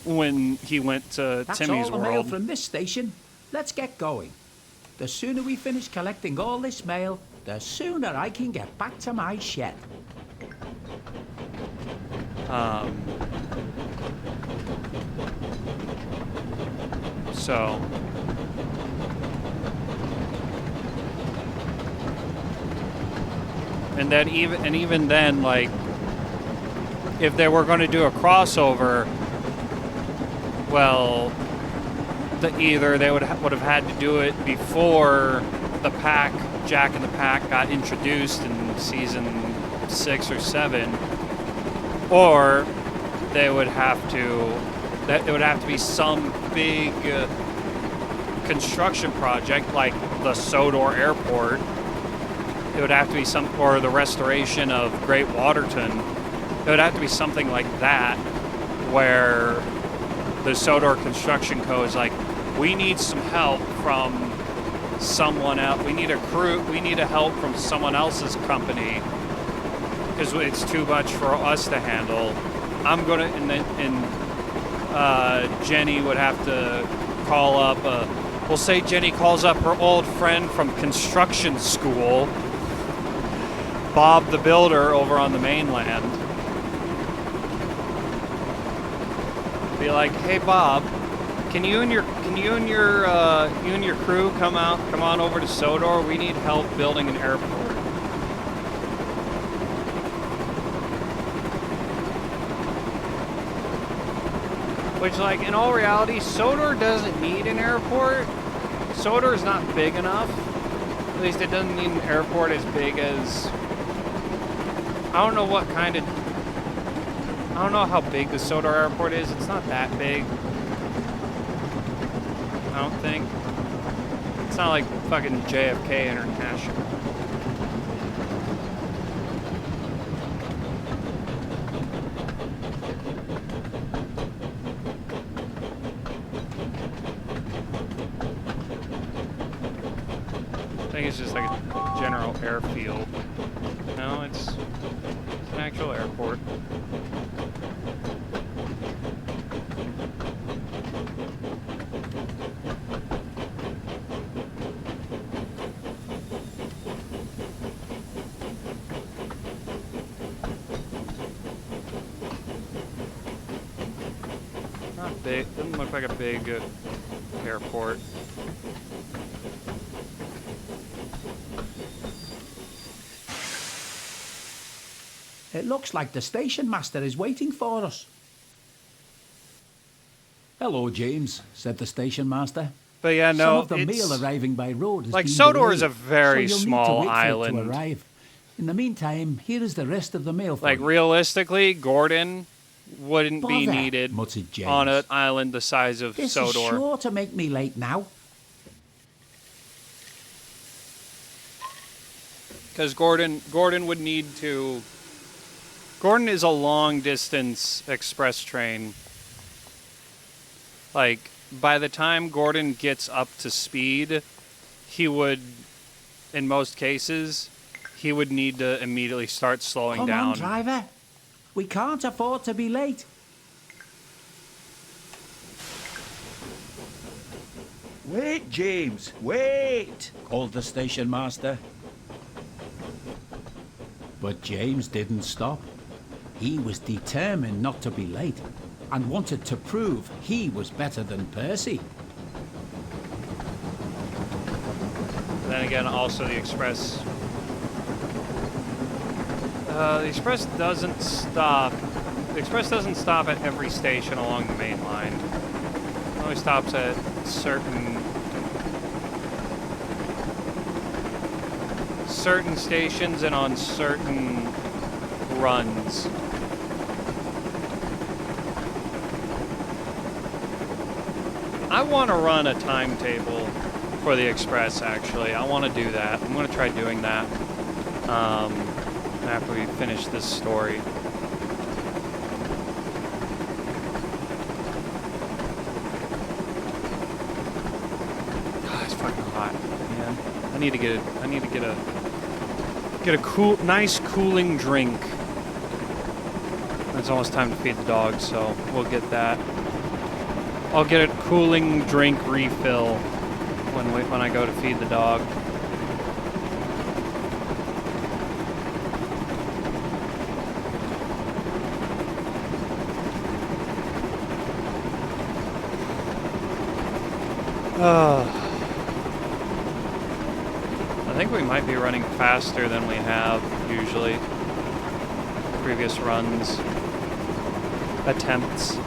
when he went to That's Timmy's all the mail world. from this station. Let's get going. The sooner we finish collecting all this mail, the sooner I can get back to my shed. So and then even then, like, if they were going to do a crossover, well, either they would have had to do it before the pack, Jack and the Pack, got introduced in season 6 or 7, or they would have to. It would have to be some big construction project like the Sodor Airport. It would have to be or the restoration of Great Waterton. It would have to be something like that, where the Sodor Construction Co. is like, we need some help from someone else. We need a crew. We need a help from someone else's company because it's too much for us to handle. I'm gonna Jenny would have to call up. We'll say Jenny calls up her old friend from construction school, Bob the Builder, over on the mainland. Be like, hey Bob, can you and your crew come on over to Sodor? We need help building an airport. Which, like, in all reality, Sodor doesn't need an airport. Sodor is not big enough. At least it doesn't need an airport as big as... I don't know how big the Sodor airport is. It's not that big. I don't think. It's not like fucking JFK International. I think it's just like a general airfield. No, it's an actual airport. Not big. Doesn't look like a big airport. It looks like the station master is waiting for us. Hello, James, said the station master. But yeah, Some no, of the mail arriving by road has like been Sodor delayed, is a very so you'll small need to wait for it island. to arrive. In the meantime, here is the rest of the mail for Like, you. realistically, Gordon wouldn't be Bother, needed muttered James. on an island the size of This Sodor. is sure to make me late now. Because Gordon would need to... Gordon is a long-distance express train. Like, by the time Gordon gets up to speed, he would, in most cases, he would need to immediately start slowing down. Come on, driver. We can't afford to be late. Wait, James, wait! Called the station master. But James didn't stop. He was determined not to be late and wanted to prove he was better than Percy. Then again, also the Express doesn't stop The express doesn't stop at every station along the main line. It only stops at certain stations and on certain runs. I want to run a timetable for the express, actually. I want to do that. I'm going to try doing that after we finish this story. God, it's fucking hot, man. I need to get a nice cooling drink. It's almost time to feed the dogs, so we'll get that. I'll get a cooling drink refill when I go to feed the dog. I think we might be running faster than we have usually. Previous runs. Attempts.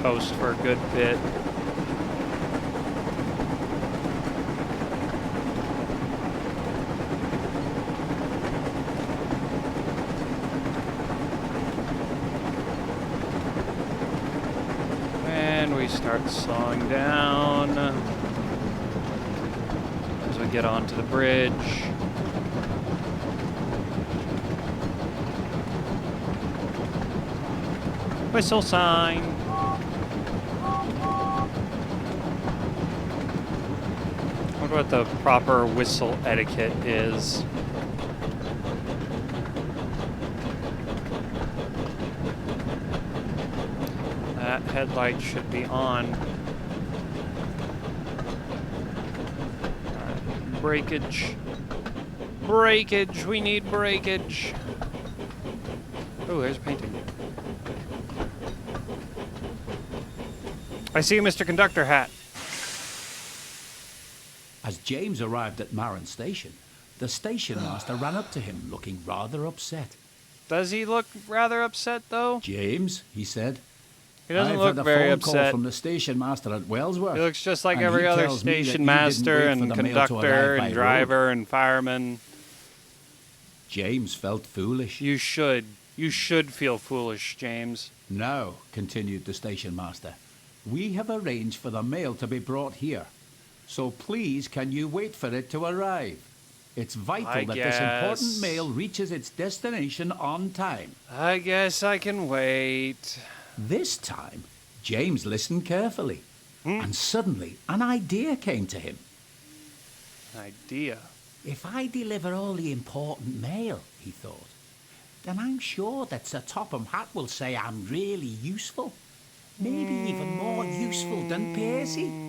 Coast for a good bit. And we start slowing down as we get onto the bridge. Whistle sign. What the proper whistle etiquette is. That headlight should be on. Alright, breakage. Breakage, we need breakage. Oh, there's a painting. I see you, Mr. Conductor hat. As James arrived at Marin Station, the station master ran up to him, looking rather upset. Does he look rather upset, though? James, he said, he doesn't I've look had a very phone upset. call from the station master at Wellsworth. He looks just like and every he other tells me that station you master didn't wait and for the mail to conductor arrive by and driver road. and fireman. James felt foolish. You should feel foolish, James. No, continued the station master. We have arranged for the mail to be brought here. So please, can you wait for it to arrive? It's vital that this important mail reaches its destination on time. I guess I can wait. This time, James listened carefully, and suddenly an idea came to him. Idea? If I deliver all the important mail, he thought, then I'm sure that Sir Topham Hatt will say I'm really useful. Maybe even more useful than Percy.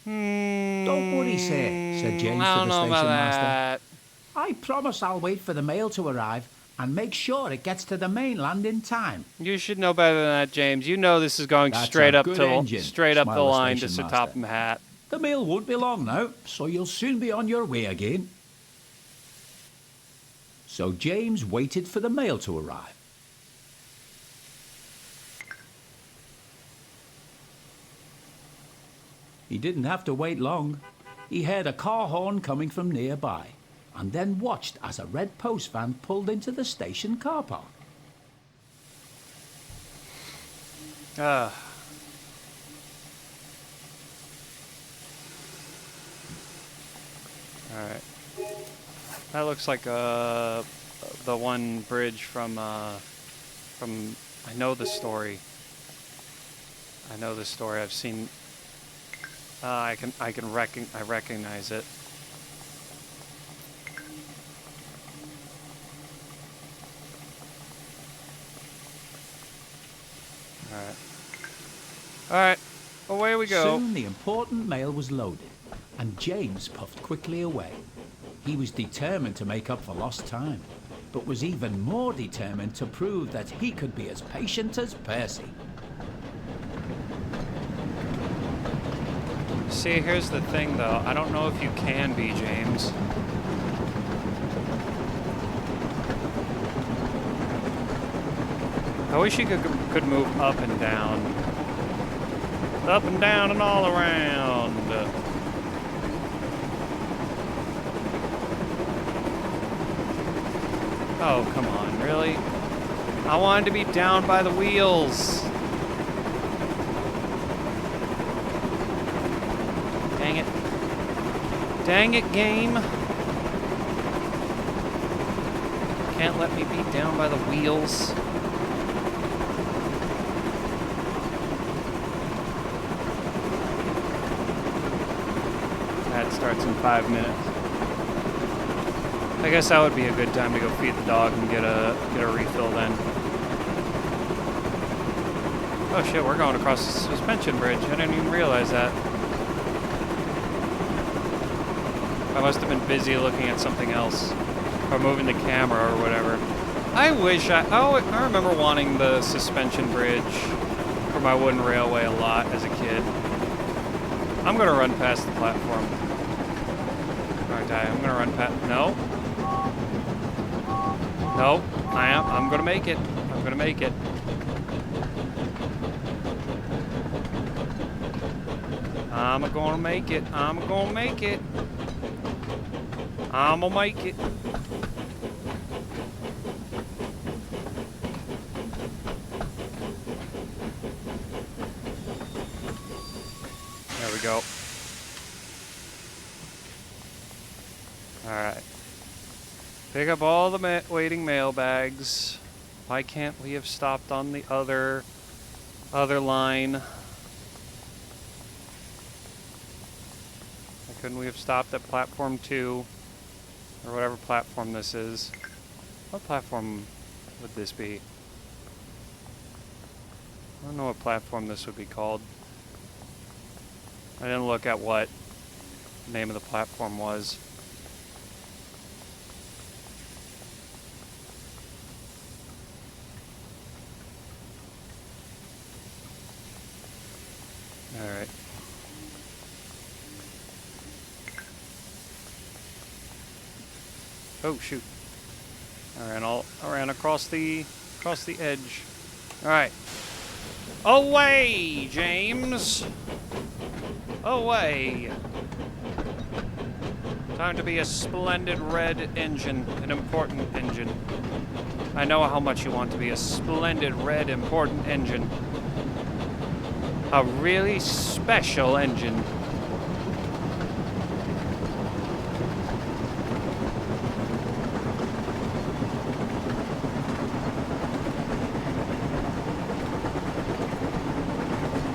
Don't worry, sir, said James to the station master. I promise I'll wait for the mail to arrive and make sure it gets to the mainland in time. You should know better than that, James. You know this is going straight up the line to Sir Topham Hatt. The mail won't be long now, so you'll soon be on your way again. So James waited for the mail to arrive. He didn't have to wait long. He heard a car horn coming from nearby, and then watched as a red post van pulled into the station car park. Alright. That looks like the one bridge from I know the story. I've seen. I recognize it. All right. away we go. Soon the important mail was loaded, and James puffed quickly away. He was determined to make up for lost time, but was even more determined to prove that he could be as patient as Percy. See, here's the thing, though. I don't know if you can be, James. I wish you could move up and down. Up and down and all around. Oh, come on, really? I wanted to be down by the wheels. Dang it. Dang it, game. Can't let me be down by the wheels. That starts in 5 minutes. I guess that would be a good time to go feed the dog and get a refill then. Oh shit, we're going across the suspension bridge. I didn't even realize that. I must have been busy looking at something else. Or moving the camera or whatever. I wish I remember wanting the suspension bridge for my wooden railway a lot as a kid. I'm gonna run past the platform. Alright, I'm gonna run past. No. No, I'm gonna make it. I'm gonna make it. I'm gonna make it. I'm gonna make it. I'm gonna make it. There we go. Alright. Pick up all the waiting mail bags. Why can't we have stopped on the other line? Why couldn't we have stopped at platform 2? Or whatever platform this is. What platform would this be? I don't know what platform this would be called. I didn't look at what the name of the platform was. Alright. Oh shoot. I ran across the edge. Alright. Away, James! Away! Time to be a splendid red engine, an important engine. I know how much you want to be a splendid red important engine. A really special engine.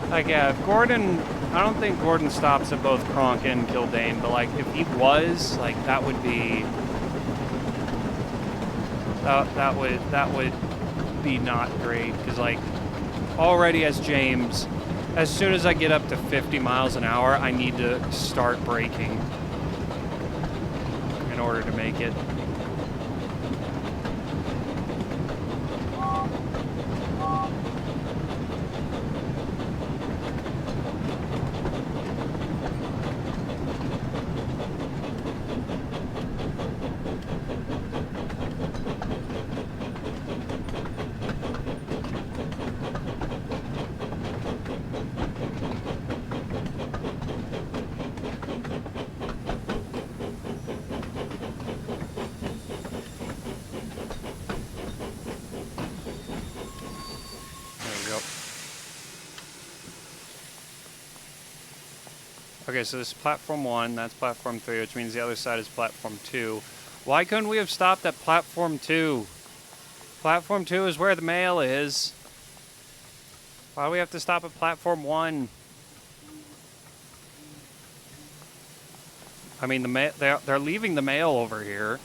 Like, yeah, if Gordon, I don't think Gordon stops at both Kronk and Kildane, but like, if he was, like, that would be, that would be not great, because like, already as James, as soon as I get up to 50 miles an hour, I need to start braking in order to make it. Okay, so this is platform 1, that's platform 3, which means the other side is platform 2. Why couldn't we have stopped at platform 2? Platform 2 is where the mail is. Why do we have to stop at platform 1? I mean, they're leaving the mail over here.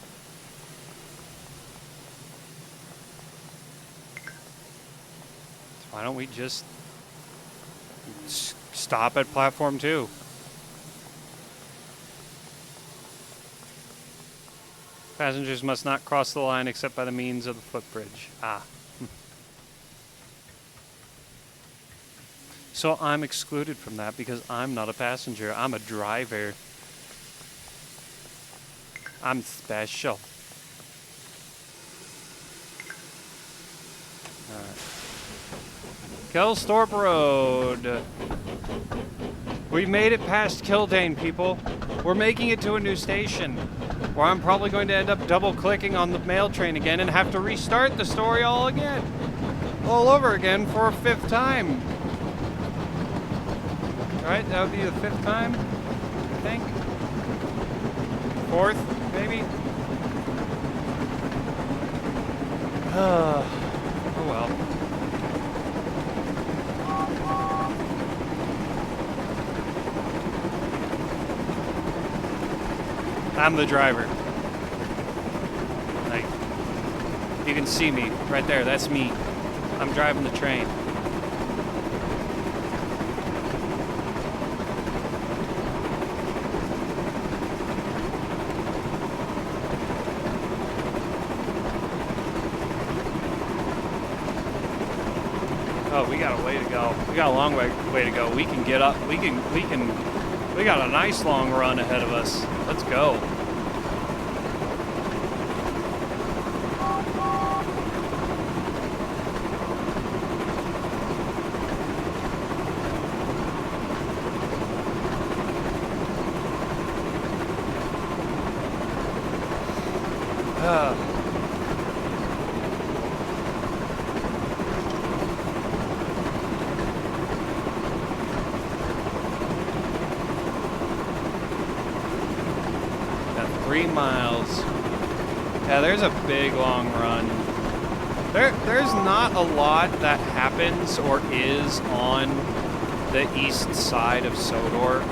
So why don't we just Stop at platform 2. Passengers must not cross the line except by the means of the footbridge. Ah. So I'm excluded from that because I'm not a passenger. I'm a driver. I'm special. Alright. Kelsthorpe Road. We made it past Kildane, people. We're making it to a new station, where I'm probably going to end up double-clicking on the mail train again and have to restart the story all again. All over again for a 5th time. Right? That would be the 5th time, I think. 4th, maybe? Oh well. I'm the driver. Like, you can see me right there. That's me. I'm driving the train. Oh, we got a way to go. We got a long way to go. We can get up. We got a nice long run ahead of us. Let's go. Got 3 miles. Yeah, there's a big long run. There's not a lot that happens or is on the east side of Sodor.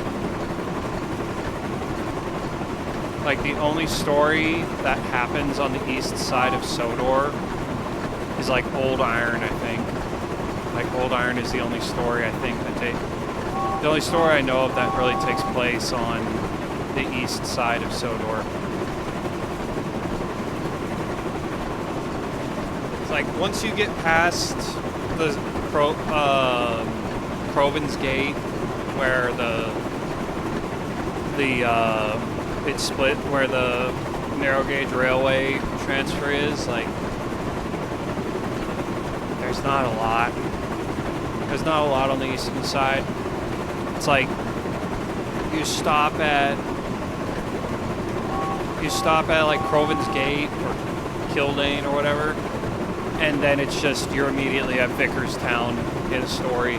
Like, the only story that happens on the east side of Sodor is like Old Iron, I think. Like, Old Iron is the only story I think the only story I know of that really takes place on the east side of Sodor. It's like, once you get past the Croven's Gate, where it's split, where the narrow gauge railway transfer is, like, there's not a lot. There's not a lot on the eastern side. It's like, you stop at like Croven's Gate or Kildane or whatever, and then it's just, you're immediately at Vickerstown in a story.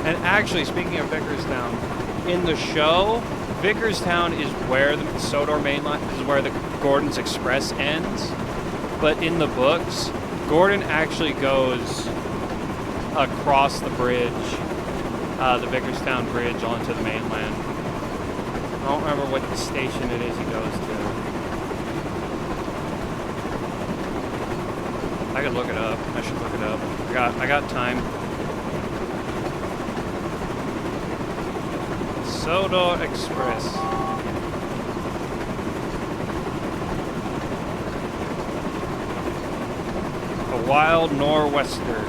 And actually, speaking of Vickerstown, in the show, Vickerstown is where the Sodor main line is, where the Gordon's Express ends. But in the books, Gordon actually goes across the bridge, the Vickerstown Bridge, onto the mainland. I don't remember what the station it is he goes to. I could look it up. I should look it up. I got time. Sodor Express. A Wild Nor'Wester,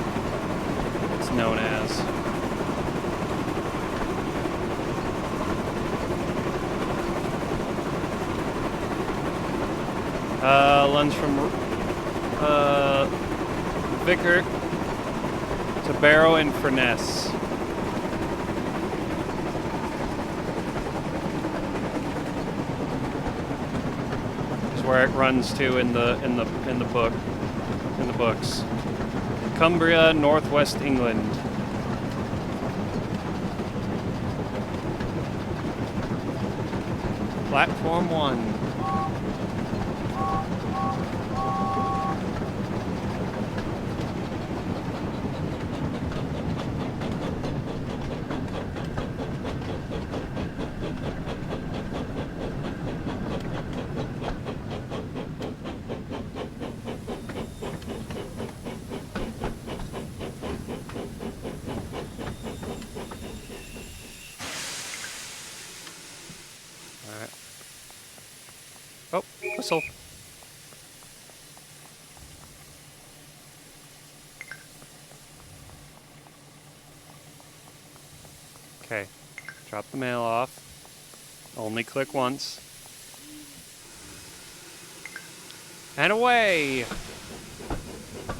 it's known as. Runs from Vicar to Barrow and Furness. Is where it runs to in the books. Cumbria, Northwest England. Platform 1. Oh, whistle. Okay, drop the mail off. Only click once. And away!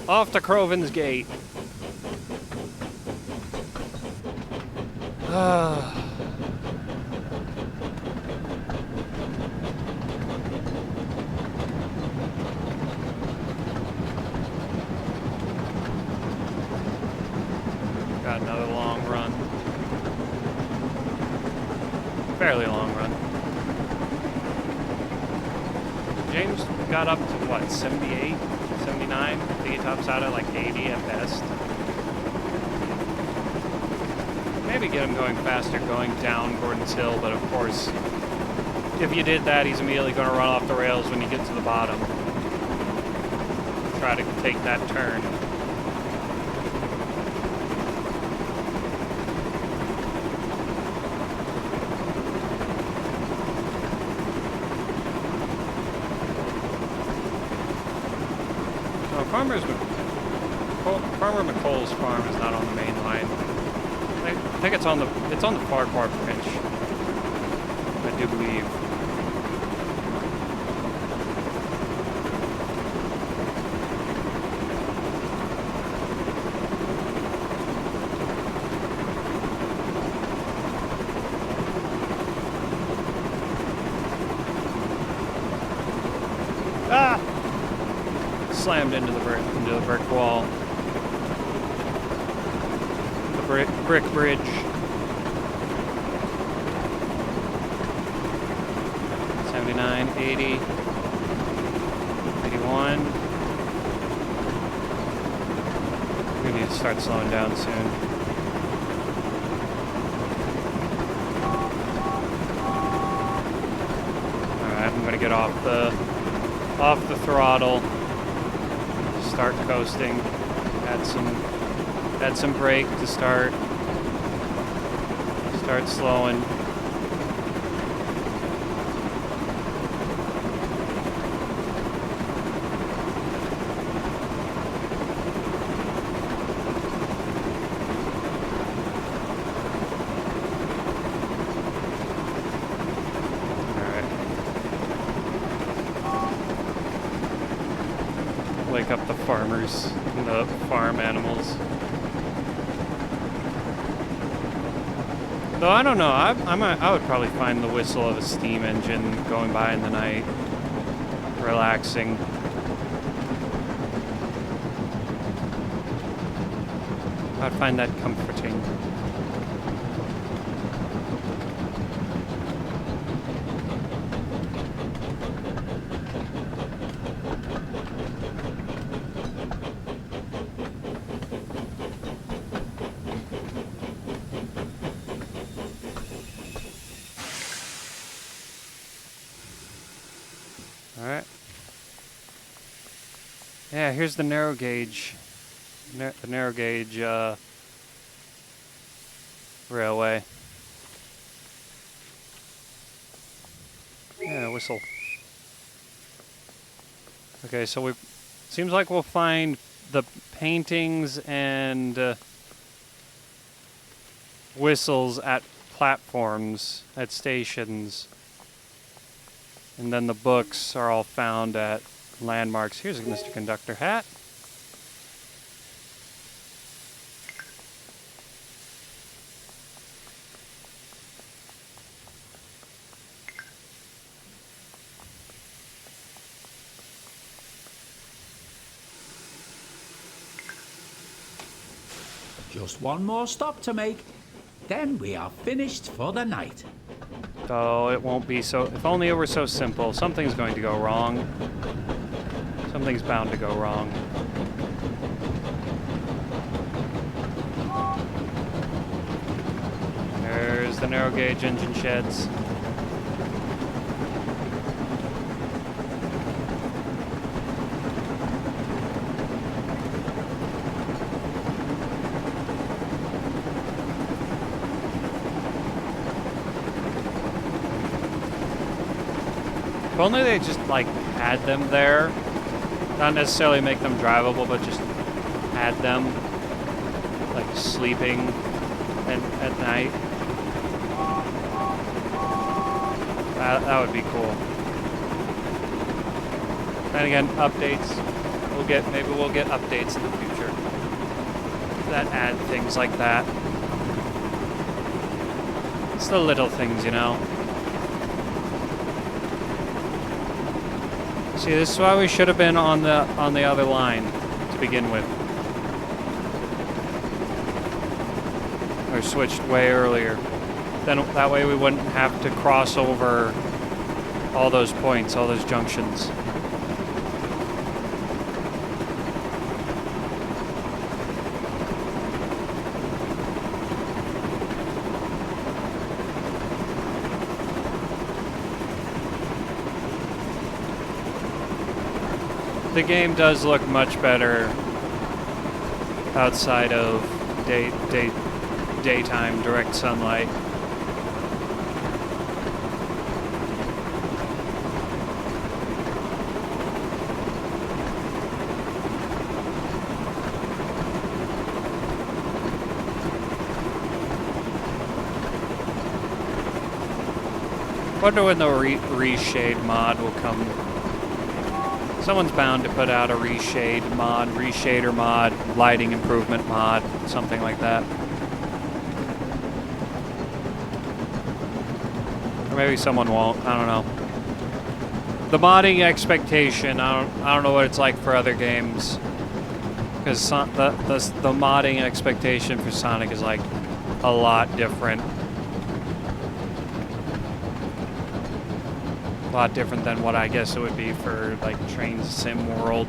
Off to Croven's Gate. Got another long run. Fairly long run. James got up to what, 78, 79? I think he tops out at like 80 at best. Maybe get him going faster going down Gordon's Hill, but of course, if you did that, he's immediately going to run off the rails when you get to the bottom. Try to take that turn. Farmer McColl's farm is not on the main line. I think it's on the Farquhar Branch. I do believe. Ah! Slammed into the brick wall. Brick bridge. 79, 80, 81. We need to start slowing down soon. Alright, I'm gonna get off the throttle. Start coasting. Add some brake to start slowing. Alright. Wake up the farmers and the farm animals. Though I don't know, I would probably find the whistle of a steam engine going by in the night relaxing. I'd find that comforting. Alright. Yeah, here's the narrow gauge. The narrow gauge railway. Yeah, whistle. Okay, so seems like we'll find the paintings and whistles at platforms, at stations. And then the books are all found at landmarks. Here's a Mr. Conductor hat. Just one more stop to make. Then we are finished for the night. Oh, it won't be so... If only it were so simple. Something's going to go wrong. Something's bound to go wrong. There's the narrow gauge engine sheds. only they just like had them there. Not necessarily make them drivable, but just had them like sleeping at night. That would be cool. And again, updates. Maybe we'll get updates in the future that add things like that. It's the little things, you know. See, this is why we should have been on the other line to begin with. Or switched way earlier. Then that way we wouldn't have to cross over all those points, all those junctions. The game does look much better outside of daytime direct sunlight. Wonder when the reshade mod will come. Someone's bound to put out a reshader mod, lighting improvement mod, something like that. Or maybe someone won't, I don't know. The modding expectation, I don't know what it's like for other games. Because the modding expectation for Sonic is like a lot different. A lot different than what I guess it would be for like Train Sim World.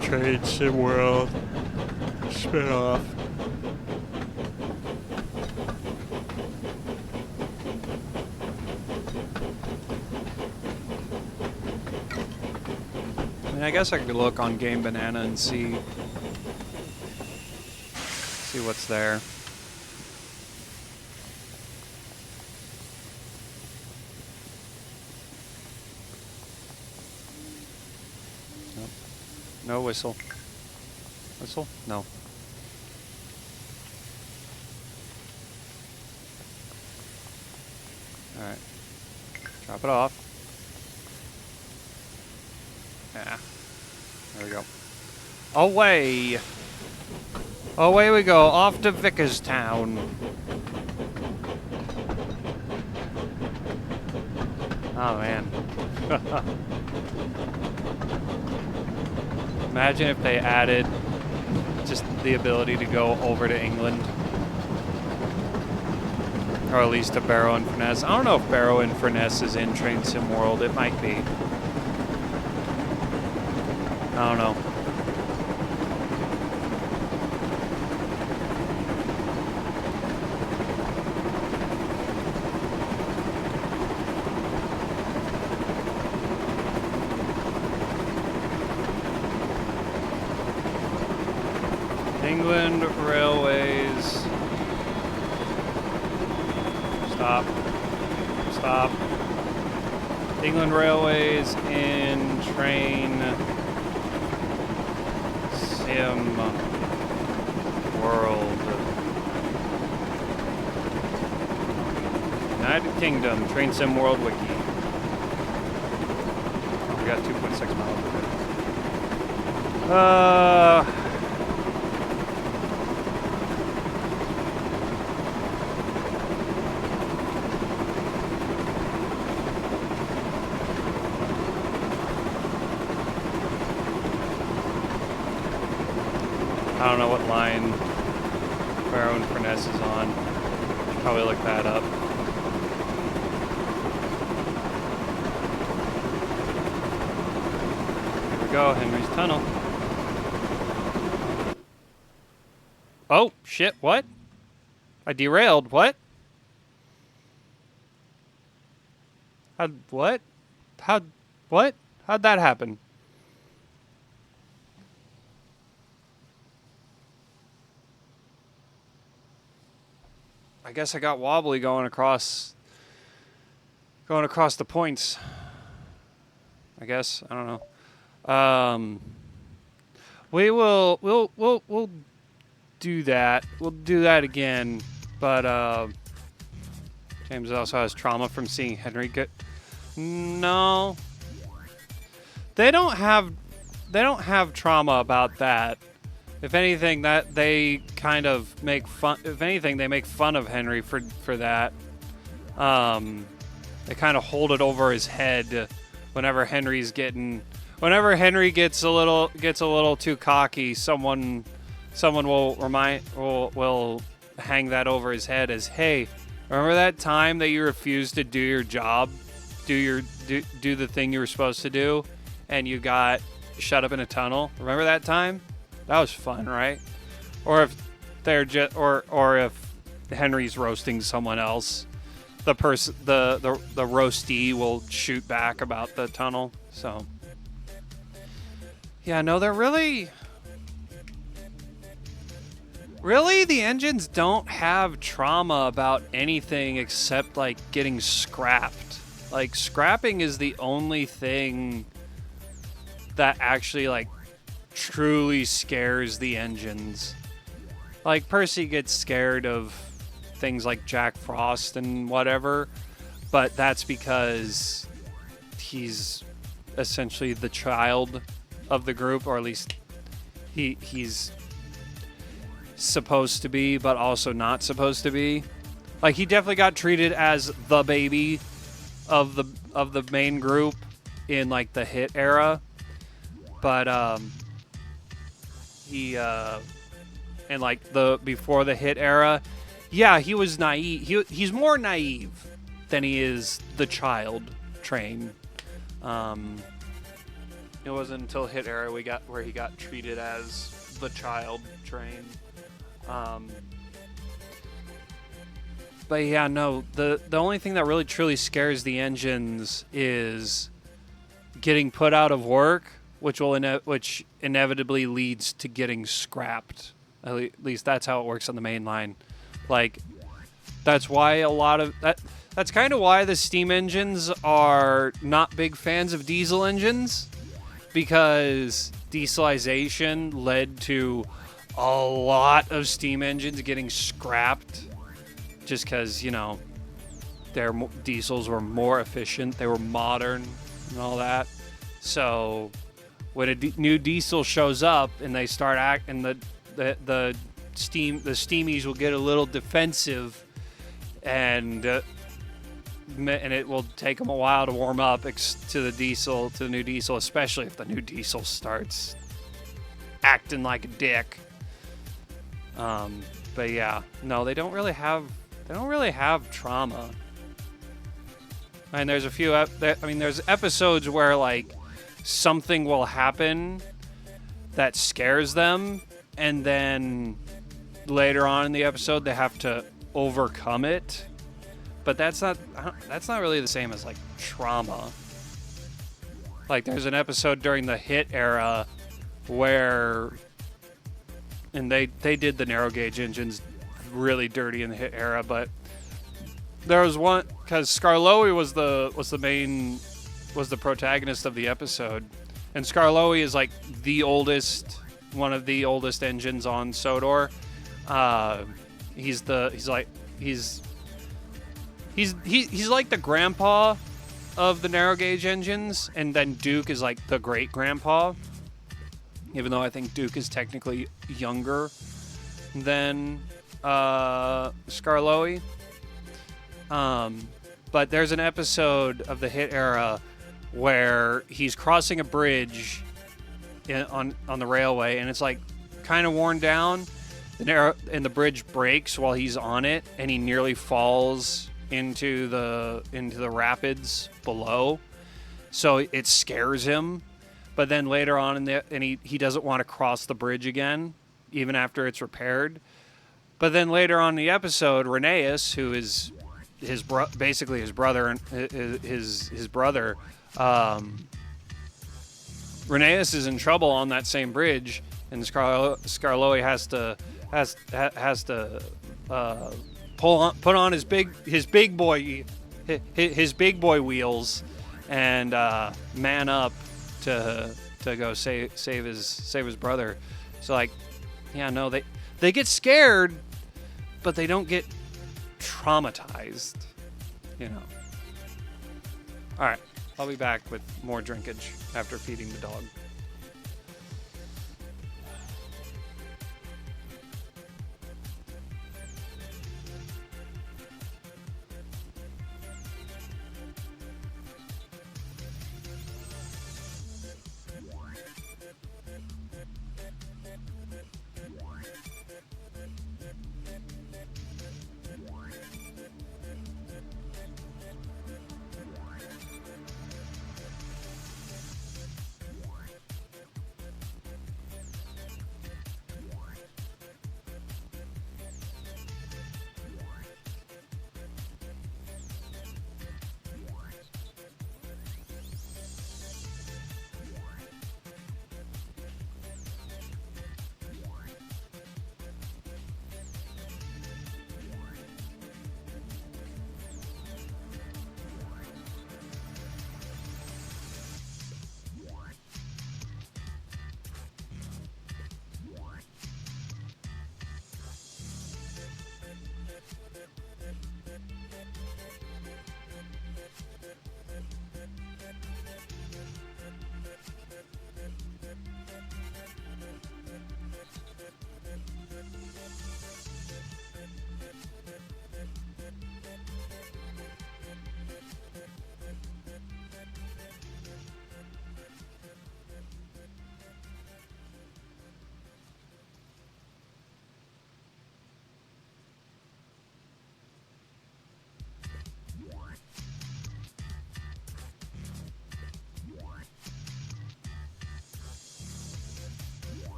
Train Sim World spin-off. I mean, I guess I could look on Game Banana and see what's there. No whistle. Whistle? No. Alright. Drop it off. Yeah. There we go. Away! Away we go, off to Vickerstown. Oh man. Imagine if they added just the ability to go over to England. Or at least to Barrow and Furness. I don't know if Barrow and Furness is in Train Sim World. It might be. I don't know. England Railways. Stop. Stop. England Railways in Train Sim World. United Kingdom, Train Sim World Wiki. We got 2.6 miles of it. I don't know what line Barrow and Furness is on. Should probably look that up. Here we go, Henry's Tunnel. Oh, shit, what? I derailed, what? What? What? How'd that happen? I guess I got wobbly going across going across the points. I guess, I don't know. We'll do that. We'll do that again, but James also has trauma from seeing Henry get. No, they don't have trauma about that. If anything, that they kind of make fun. If anything, they make fun of Henry for that. They kind of hold it over his head whenever Henry gets a little too cocky. Someone will hang that over his head as, hey, remember that time that you refused to do your job, do the thing you were supposed to do, and you got shut up in a tunnel? Remember that time? That was fun, right? Or if they're or if Henry's roasting someone else, the roastee will shoot back about the tunnel. So yeah, no, they're really the engines don't have trauma about anything except like getting scrapped. Like scrapping is the only thing that actually like truly scares the engines. Like Percy gets scared of things like Jack Frost and whatever, but that's because he's essentially the child of the group, or at least he's supposed to be, but also not supposed to be. Like he definitely got treated as the baby of the main group in like the hit era, but he and like the before the hit era, yeah, he was naive. He's more naive than he is the child train. It wasn't until hit era where he got treated as the child train. But yeah, no, the only thing that really truly scares the engines is getting put out of work, which inevitably leads to getting scrapped. At least that's how it works on the main line. Like that's why that's kind of why the steam engines are not big fans of diesel engines, because dieselization led to a lot of steam engines getting scrapped just because, you know, their diesels were more efficient, they were modern and all that. So when a new diesel shows up and they start acting, the steamies will get a little defensive, and it will take them a while to warm up to the new diesel, especially if the new diesel starts acting like a dick. But yeah, no, they don't really have trauma. And there's there's episodes where like something will happen that scares them, and then later on in the episode they have to overcome it. But that's not really the same as like trauma. Like there's an episode during the hit era where, and they did the narrow gauge engines really dirty in the hit era, but there was one because Skarloey was the protagonist of the episode, and Skarloey is like one of the oldest engines on Sodor. He's like the grandpa of the narrow gauge engines, and then Duke is like the great grandpa, even though I think Duke is technically younger than Skarloey. But there's an episode of the hit era where he's crossing a bridge on the railway, and it's like kind of worn down, and the bridge breaks while he's on it, and he nearly falls into the rapids below. So it scares him. But then later on he doesn't want to cross the bridge again, even after it's repaired. But then later on in the episode, Rheneas, who is basically his brother, Rheneas is in trouble on that same bridge, and Skarloey has to put on his big his big boy wheels and man up to go save his brother. So like, yeah, no, they get scared, but they don't get traumatized, you know. All right, I'll be back with more drinkage after feeding the dog.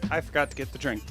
I forgot to get the drink.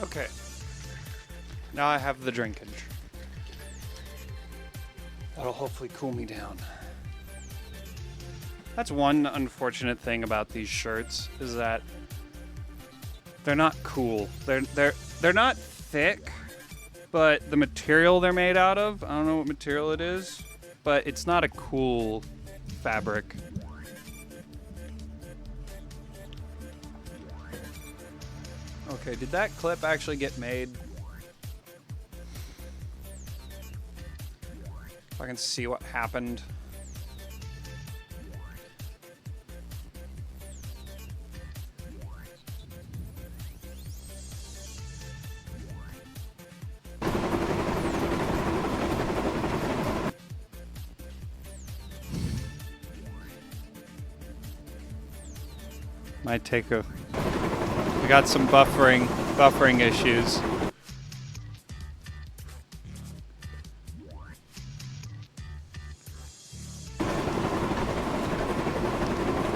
Okay. Now I have the drinkage. That'll hopefully cool me down. That's one unfortunate thing about these shirts is that they're not cool. They're not thick, but the material they're made out of, I don't know what material it is, but it's not a cool fabric. Okay, did that clip actually get made? If I can see what happened. Might take a... We got some buffering issues.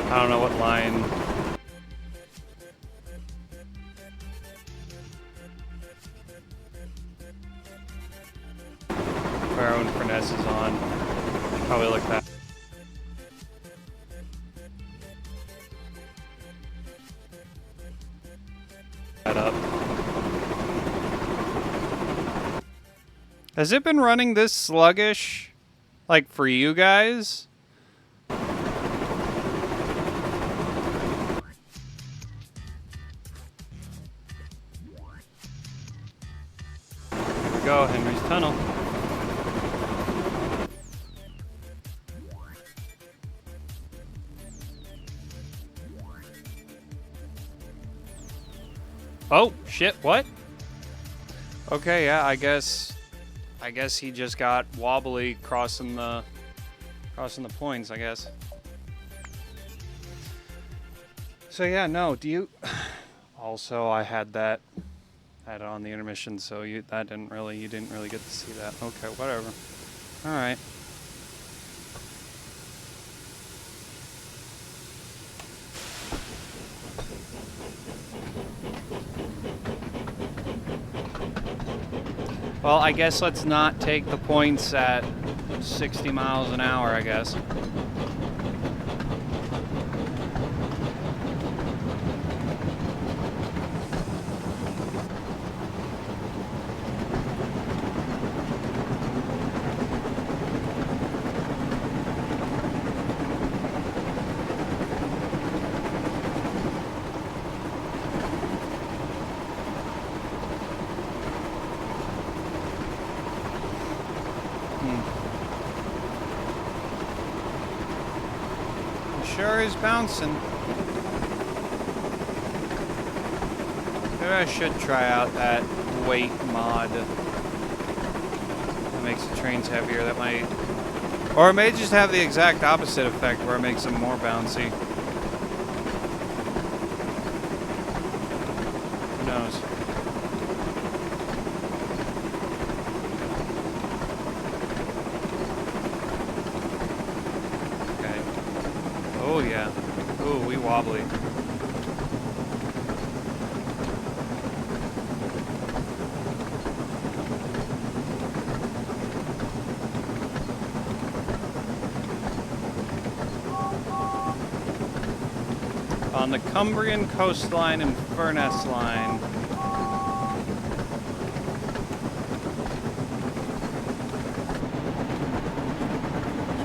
I don't know what line. Our own finesse is on. Probably like that. Up. Has it been running this sluggish, like, for you guys? There we go, Henry's Tunnel. Oh, shit, what? Okay, yeah, I guess he just got wobbly crossing the points, I guess. So yeah, no, do you... Also, I had it on the intermission, so you didn't really get to see that. Okay, whatever. All right. Well, I guess let's not take the points at 60 miles an hour, I guess. Sure is bouncing. Maybe I should try out that weight mod that makes the trains heavier. That might... Or it may just have the exact opposite effect where it makes them more bouncy. Who knows? Oh yeah. Ooh, we wobbly. On the Cumbrian coastline and Furness line.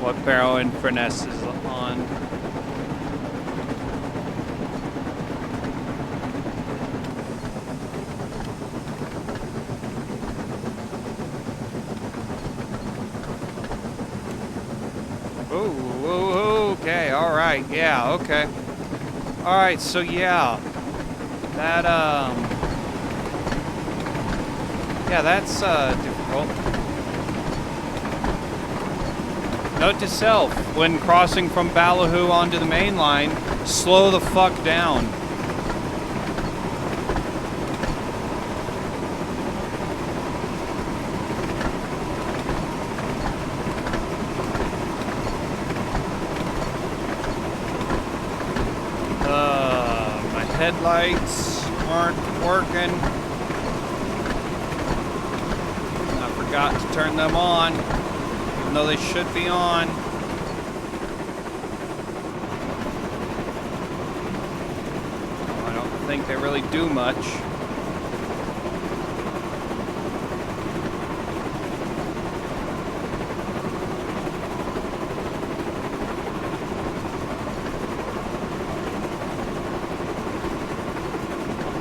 What Barrow and Furness is on. Okay, alright, yeah, okay. Alright, so yeah. That, yeah, that's, difficult. Note to self, when crossing from Ballyhoo onto the main line, slow the fuck down. Headlights aren't working. I forgot to turn them on, even though they should be on. think they really do much.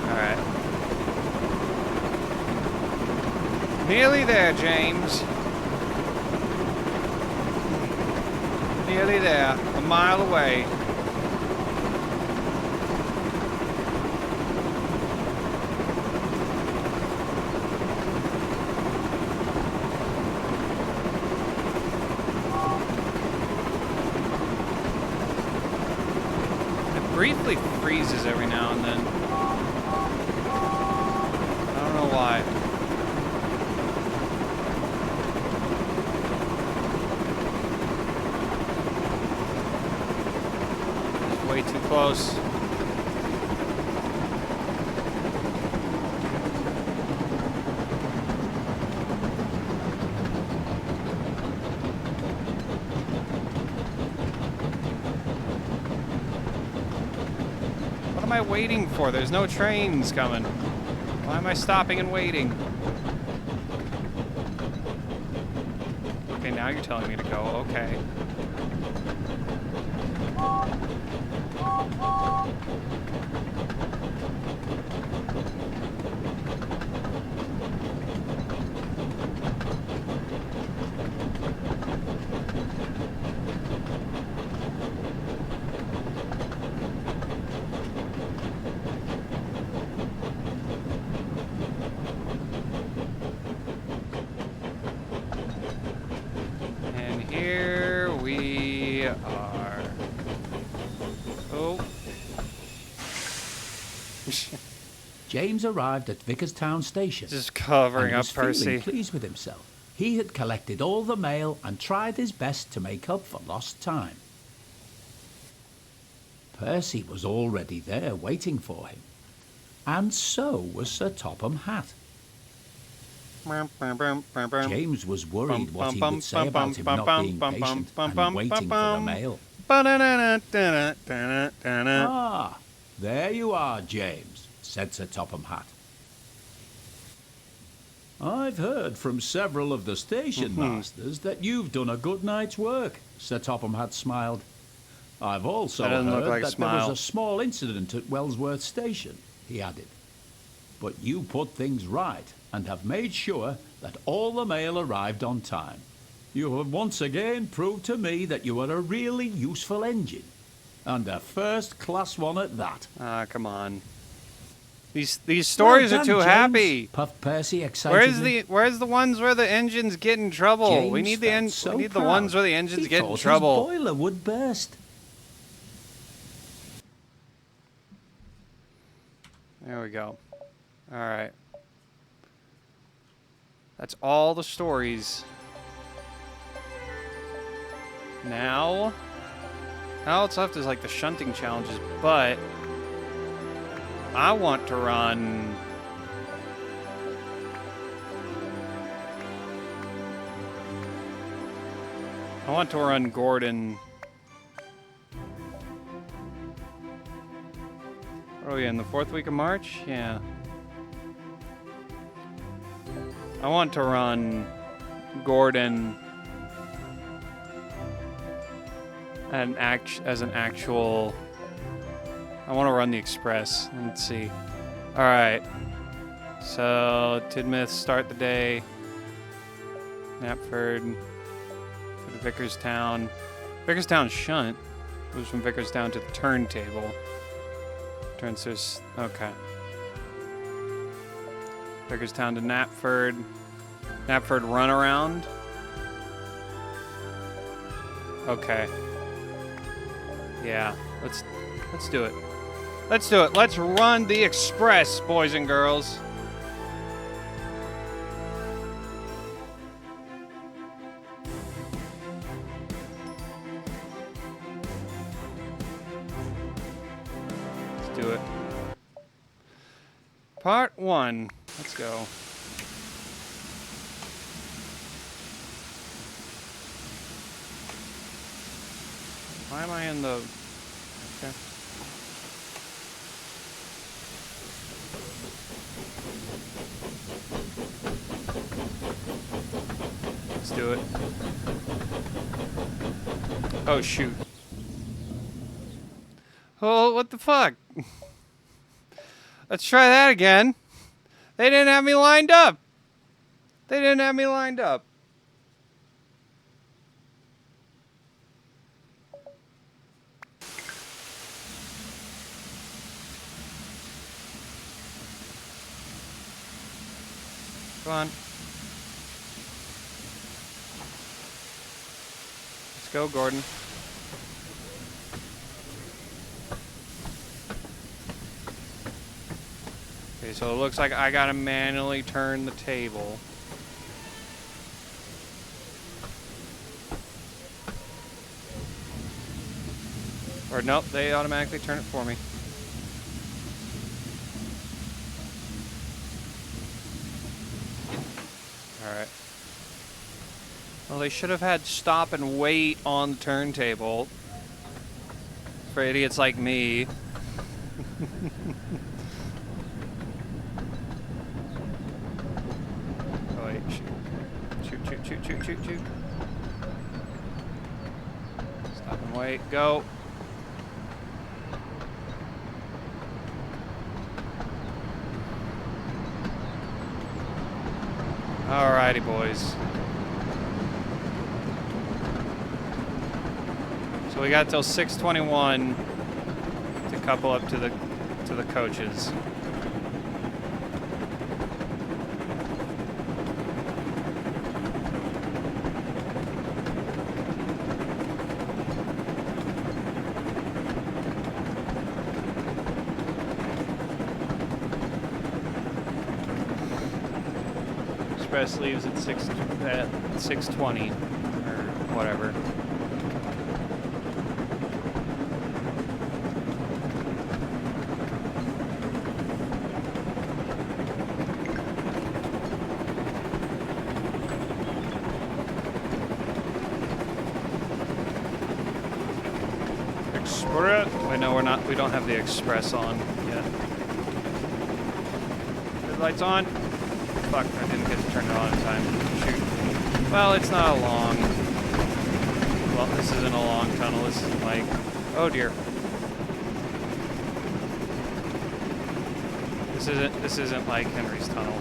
Alright. Nearly there, James. Nearly there. A mile away. Briefly freezes every now and then. I don't know why. It's way too close. What am I waiting for? There's no trains coming. Why am I stopping and waiting? Okay, now you're telling me to go. Okay. And here we are. Oh. James arrived at Vickerstown Station. Just covering and up was feeling Percy. pleased with himself. He had collected all the mail and tried his best to make up for lost time. Percy was already there waiting for him. And so was Sir Topham Hatt. James was worried what he would say about him not being patient and waiting for the mail. Ah, there you are, James, said Sir Topham Hatt. I've heard from several of the station masters that you've done a good night's work, Sir Topham Hatt smiled. I've also That doesn't heard look like a that there was smile. a small incident at Wellsworth Station, he added. But you put things right and have made sure that all the mail arrived on time. You have once again proved to me that you are a really useful engine, and a first-class one at that. Ah, come on. These stories Well are done, too James, happy. puffed Percy excitedly. Where's the ones where the engines get in trouble? We James need felt so we need the proud. ones where the engines He get in thought trouble. His boiler would burst. There we go. All right. That's all the stories. Now what's left is like the shunting challenges, but I want to run Gordon. What are we in the 4th week of March? Yeah. I want to run Gordon as an actual. I want to run the Express. Let's see. All right. So Tidmouth, start the day. Knapford for the Vickerstown. Vickerstown shunt moves from Vickerstown to the turntable. Turns this. Okay. Vickerstown to Knapford. Knapford runaround. Okay. Yeah, let's do it. Let's do it. Let's run the Express, boys and girls. Let's do it. Part 1. Let's go. Why am I in the... Okay. do it. Oh, shoot. Oh, what the fuck? Let's try that again. They didn't have me lined up. They didn't have me lined up. Come on. Let's go, Gordon. Okay, so it looks like I gotta manually turn the table. Or nope, they automatically turn it for me. Alright. Well, they should have had stop and wait on the turntable. For idiots like me. Oh wait, shoot. Shoot. Stop and wait, go. Alrighty, boys. So we got till 6:21 to couple up to the coaches. Express leaves at 6:20 or whatever. Express. Wait, no, we're not. We don't have the express on yet. Headlights on. Fuck, I didn't get to turn it on in time. Shoot. Well, it's not a long... Well, this isn't a long tunnel. This is like... Oh, dear. This isn't like Henry's tunnel.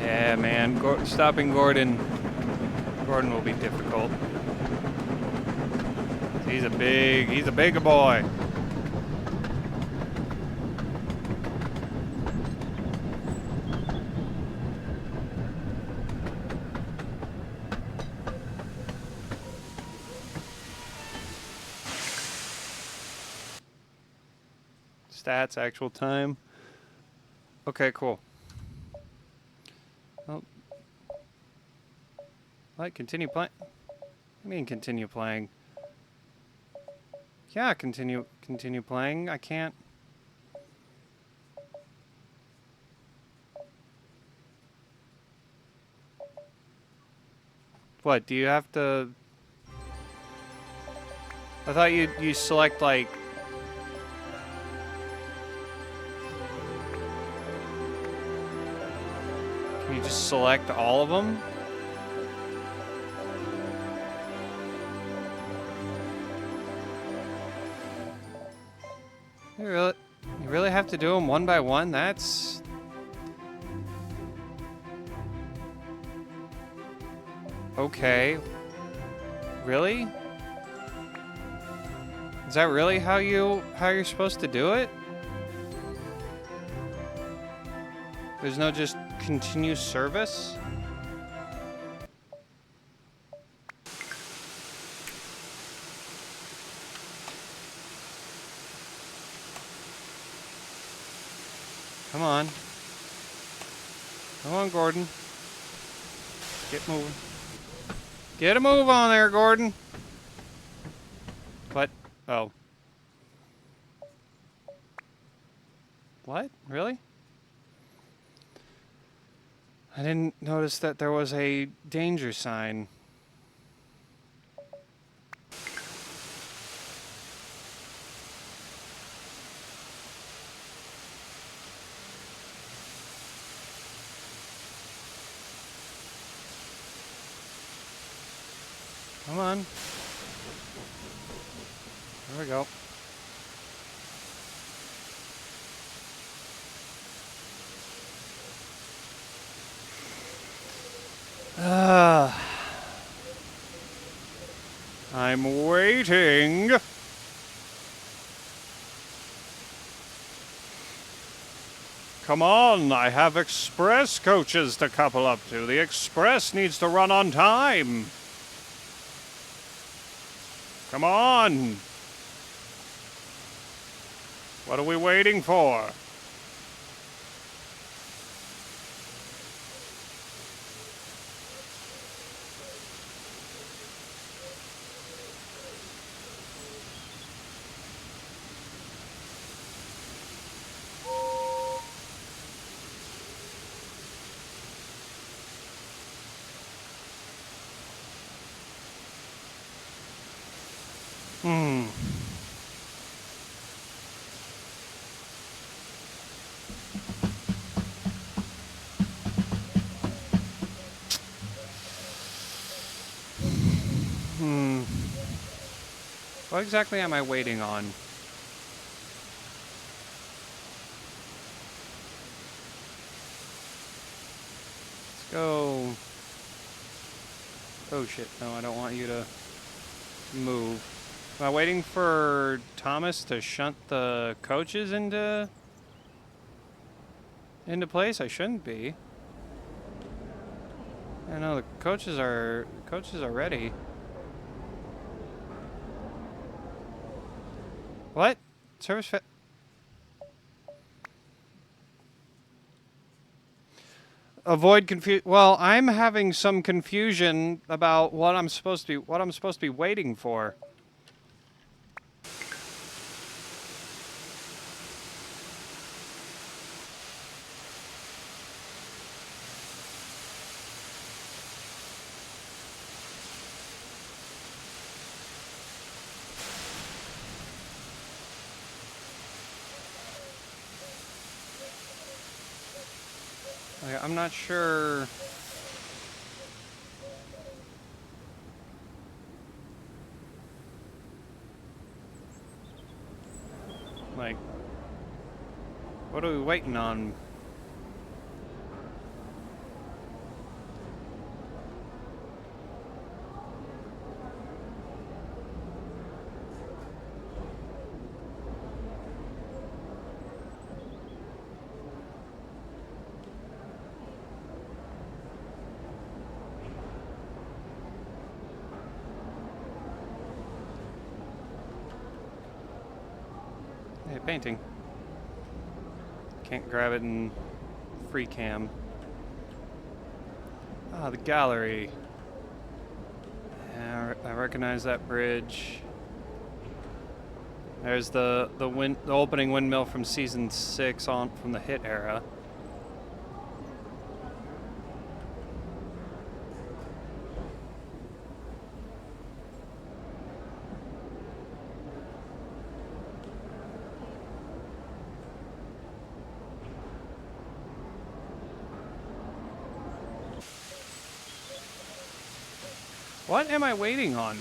Yeah, man. Stopping Gordon will be difficult. He's a big boy. Stats, actual time. Okay, cool. Oh. What? Continue playing? I mean continue playing. Yeah, continue playing. I can't. What, do you have to... I thought you select like... Can you just select all of them? You really have to do them one by one? That's... Okay. Really? Is that really how you're supposed to do it? There's no just continue service? Come on. Come on, Gordon. Get moving. Get a move on there, Gordon. What? Oh. What? Really? I didn't notice that there was a danger sign. Come on. There we go. I'm waiting. Come on, I have express coaches to couple up to. The express needs to run on time. Come on. What are we waiting for? What exactly am I waiting on? Let's go. Oh shit, no, I don't want you to move. Am I waiting for Thomas to shunt the coaches into place? I shouldn't be. I know the coaches are ready. What? Service avoid confusion. Well, I'm having some confusion about what I'm supposed to be waiting for. I'm not sure. Like, what are we waiting on? Hey, painting. Can't grab it in free cam. Ah, the gallery. Yeah, I recognize that bridge. There's the opening windmill from season 6 on from the Hit era. What am I waiting on?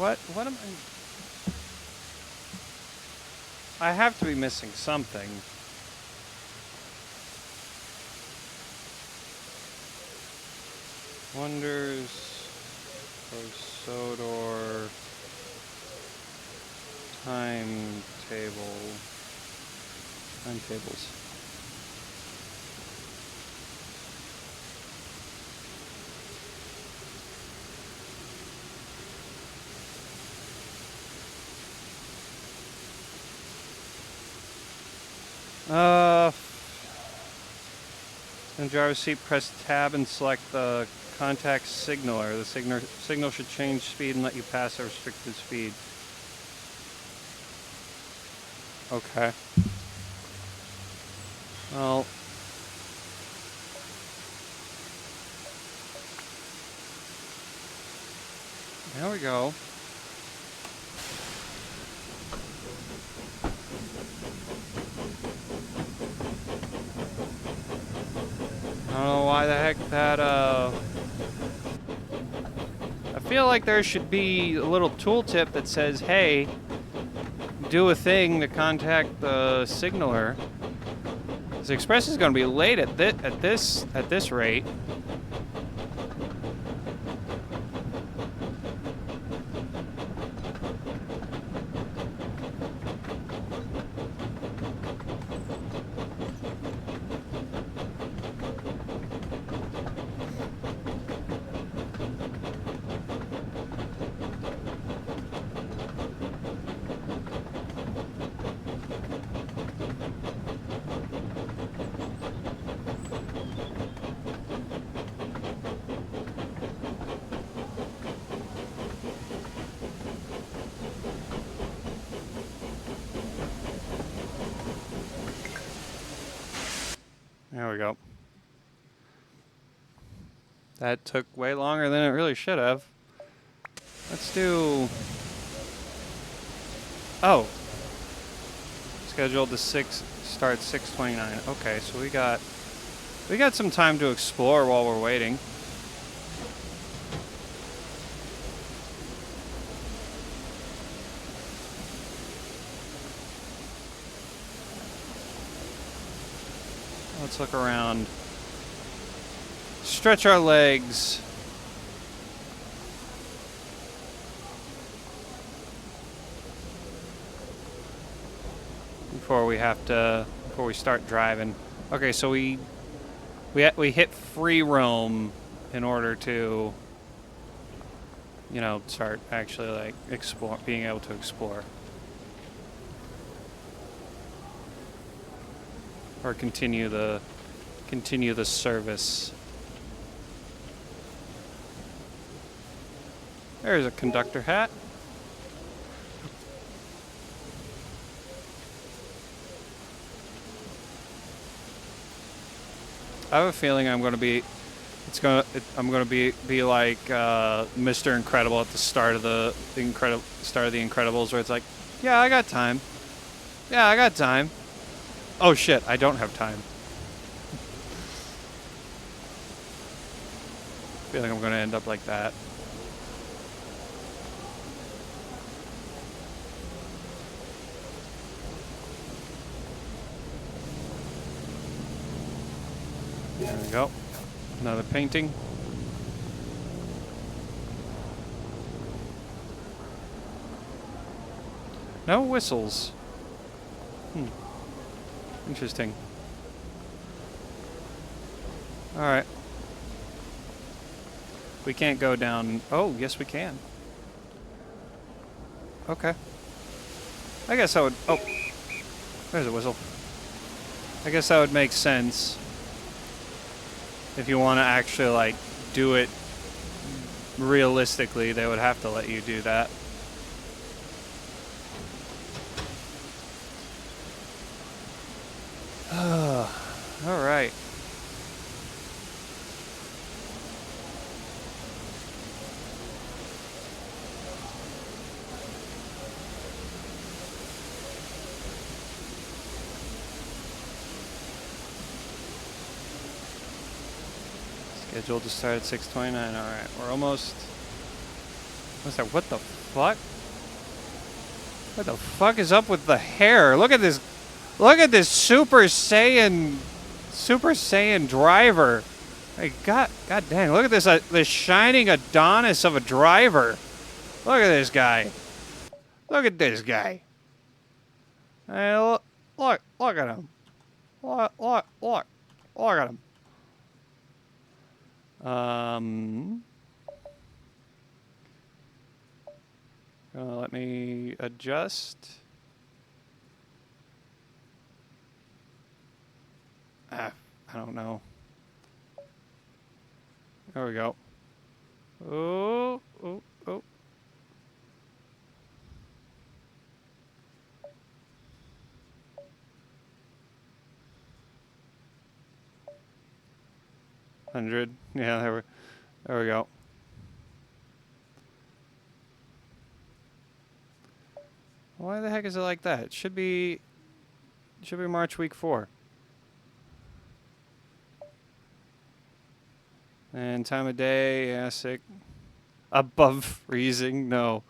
What am I have to be missing something. Wonders for Sodor. Timetable. Timetables. In the driver's seat, press tab and select the contact signaler. The signal should change speed and let you pass a restricted speed. Okay. Well. There we go. I don't know why the heck that, I feel like there should be a little tooltip that says, hey, do a thing to contact the signaler. This express is going to be late at this rate. There we go. That took way longer than it really should have. Let's do... Oh. Scheduled to start 6:29. Okay, so we got some time to explore while we're waiting. Let's look around. Stretch our legs. Before we start driving. Okay, so we hit free roam in order to, you know, start actually like being able to explore. Or continue the service. There's a conductor hat. I have a feeling I'm going to be like Mr. Incredible at the start of the Incredibles, where it's like, yeah, I got time. Yeah, I got time. Oh shit, I don't have time. I feel like I'm going to end up like that. There we go. Another painting. No whistles. Interesting. Alright. We can't go down... Oh, yes we can. Okay. I guess I would... Oh. There's a whistle. I guess that would make sense. If you want to actually, like, do it realistically, they would have to let you do that. All right. Scheduled to start at 6:29. All right, we're almost. What's that? What the fuck? What the fuck is up with the hair? Look at this. Look at this Super Saiyan driver. Hey, God dang! Look at this this shining Adonis of a driver. Look at this guy. Look at this guy. Hey, look at him. Look at him. Let me adjust. I don't know. There we go. Oh. 100. Yeah, there we go. Why the heck is it like that? It should be March week 4. And time of day, yeah, sick. Above freezing, no.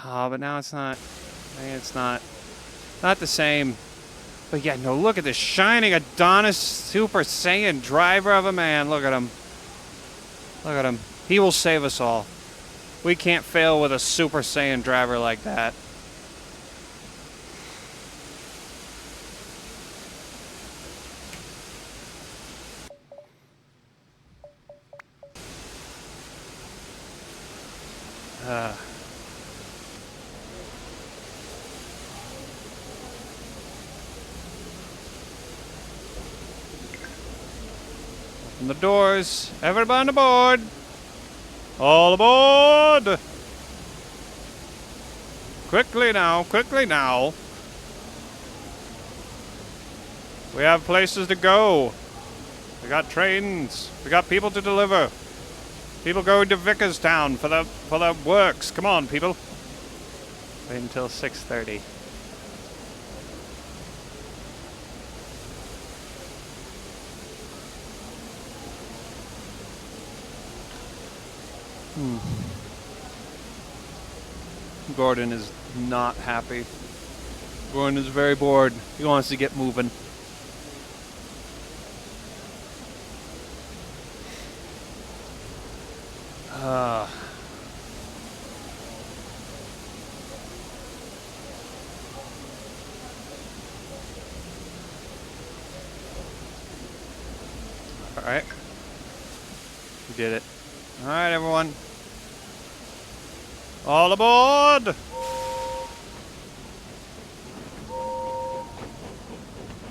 Oh, but now it's not. It's not the same. But yeah, no, look at this shining Adonis Super Saiyan driver of a man. Look at him. Look at him. He will save us all. We can't fail with a Super Saiyan driver like that. Open the doors. Everybody on the board. All aboard! Quickly now, quickly now. We have places to go. We got trains. We got people to deliver. People going to Vickerstown for the works. Come on, people. Wait until 6:30. Gordon is not happy. Gordon is very bored. He wants to get moving. All right. We did it. All right, everyone. All aboard!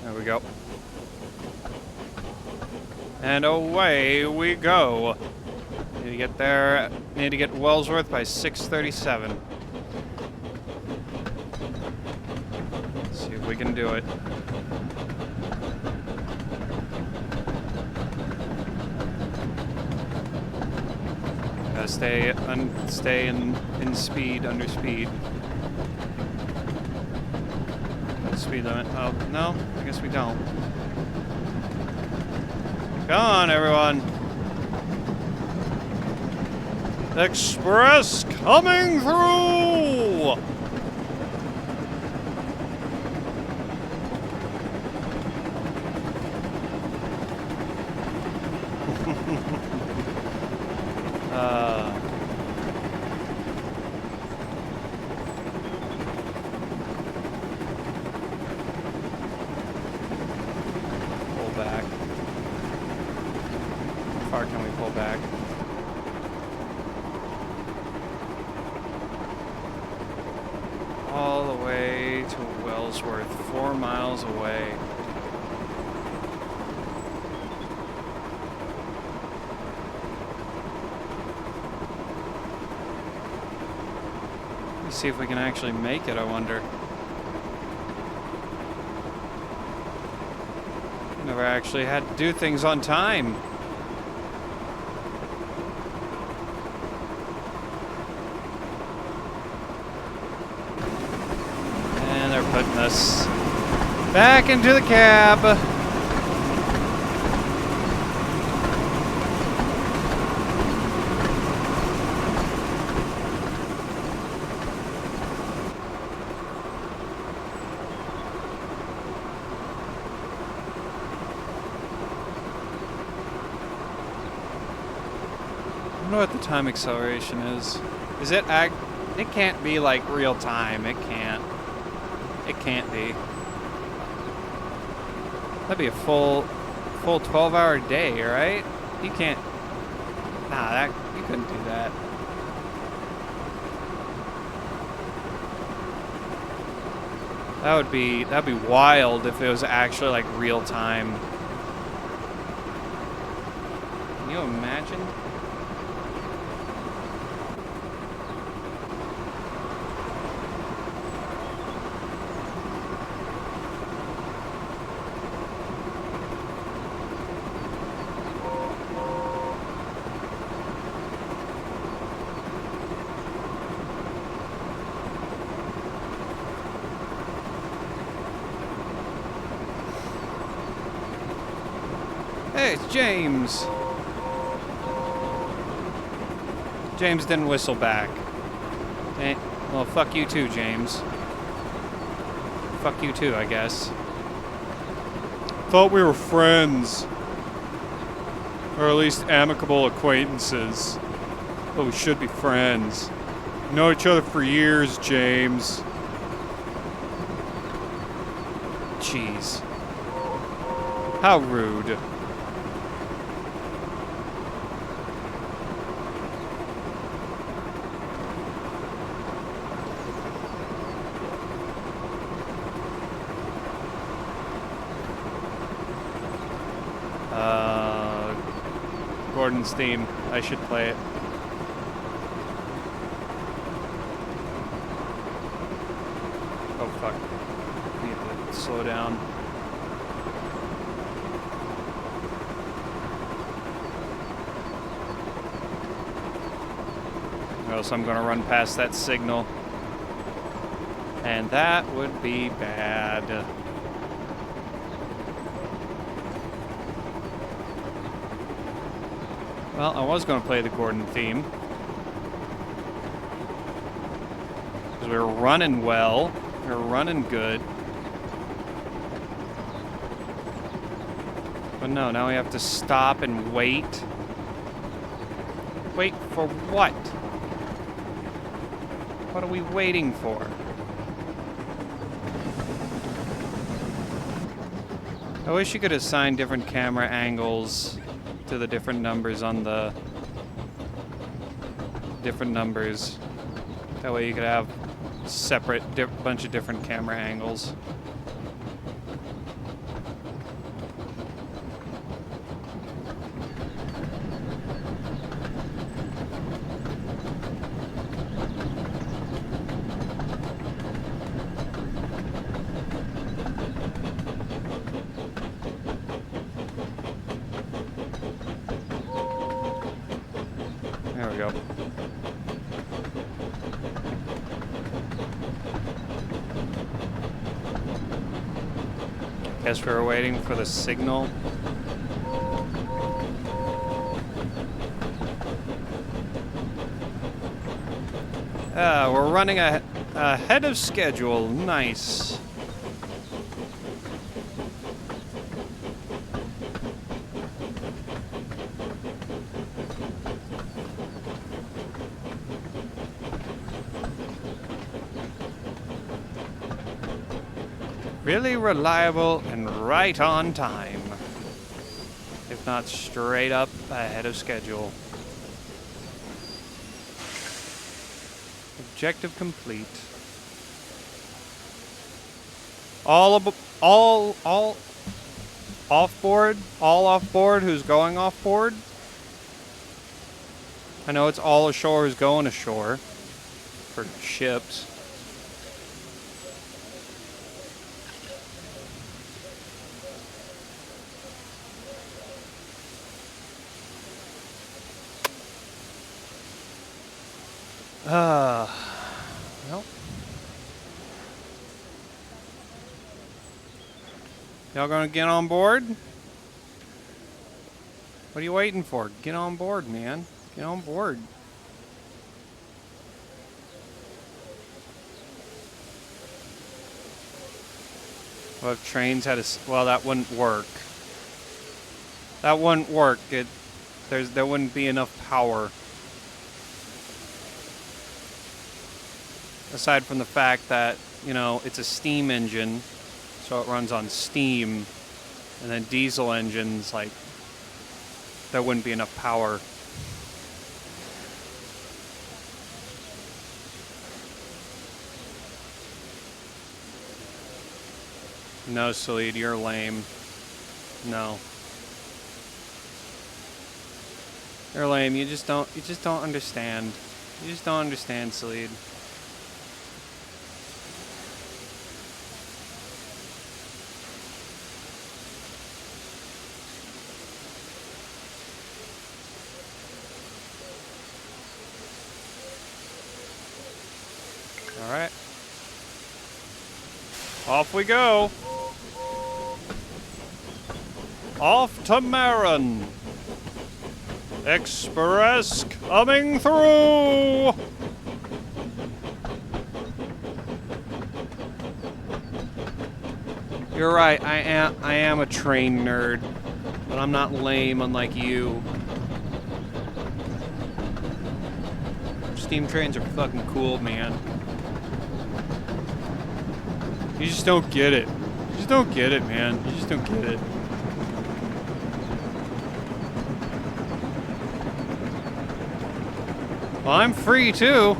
There we go. And away we go. Need to get there. Need to get Wellsworth by 6:37. Let's see if we can do it. Gotta stay in speed, under speed. Speed limit. Oh, no, I guess we don't. Come on, everyone. Express coming through! Pull back. How far can we pull back? All the way to Wellsworth, 4 miles away. Let's see if we can actually make it, I wonder. Never actually had to do things on time. And they're putting us back into the cab. I don't know what the time acceleration is. Is it It can't be like real time. It can't. It can't be. That'd be a full 12-hour day, right? You can't. Nah, you couldn't do that. That'd be wild if it was actually like real time. Can you imagine? Hey, it's James. James didn't whistle back. Eh, well, fuck you too, James. Fuck you too, I guess. Thought we were friends. Or at least amicable acquaintances. But we should be friends. Know each other for years, James. Jeez. How rude. Gordon's theme. I should play it. Oh fuck. I need to slow down. Or else I'm gonna run past that signal. And that would be bad. Well, I was going to play the Gordon theme. Because we were running well. We were running good. But no, now we have to stop and wait. Wait for what? What are we waiting for? I wish you could assign different camera angles to the different numbers on the different numbers. That way you could have separate bunch of different camera angles. There we go. Guess we were waiting for the signal. We're running ahead of schedule. Nice. Really reliable and right on time. If not straight up ahead of schedule. Objective complete. All off board? All off board who's going off board? I know it's all ashore who's going ashore. For ships. Well. Y'all gonna get on board? What are you waiting for? Get on board, man. Get on board. Well, if trains had a... Well, that wouldn't work. That wouldn't work. There wouldn't be enough power. Aside from the fact that, you know, it's a steam engine, so it runs on steam, and then diesel engines, like, there wouldn't be enough power. No, Salid, you're lame. No. You're lame. You just don't understand. You just don't understand, Salid. All right. Off we go. Off to Marin. Express coming through. You're right. I am a train nerd, but I'm not lame unlike you. Steam trains are fucking cool, man. You just don't get it. You just don't get it, man. You just don't get it. Well, I'm free too.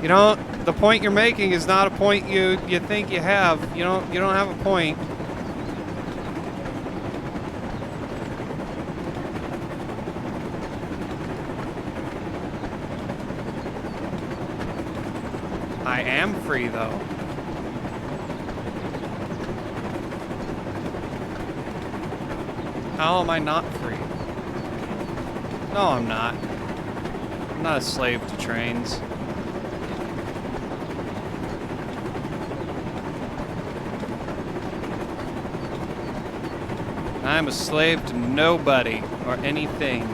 You know, the point you're making is not a point you think you have. You don't have a point. I am free though. How am I not free? No, I'm not. I'm not a slave to trains. I'm a slave to nobody or anything.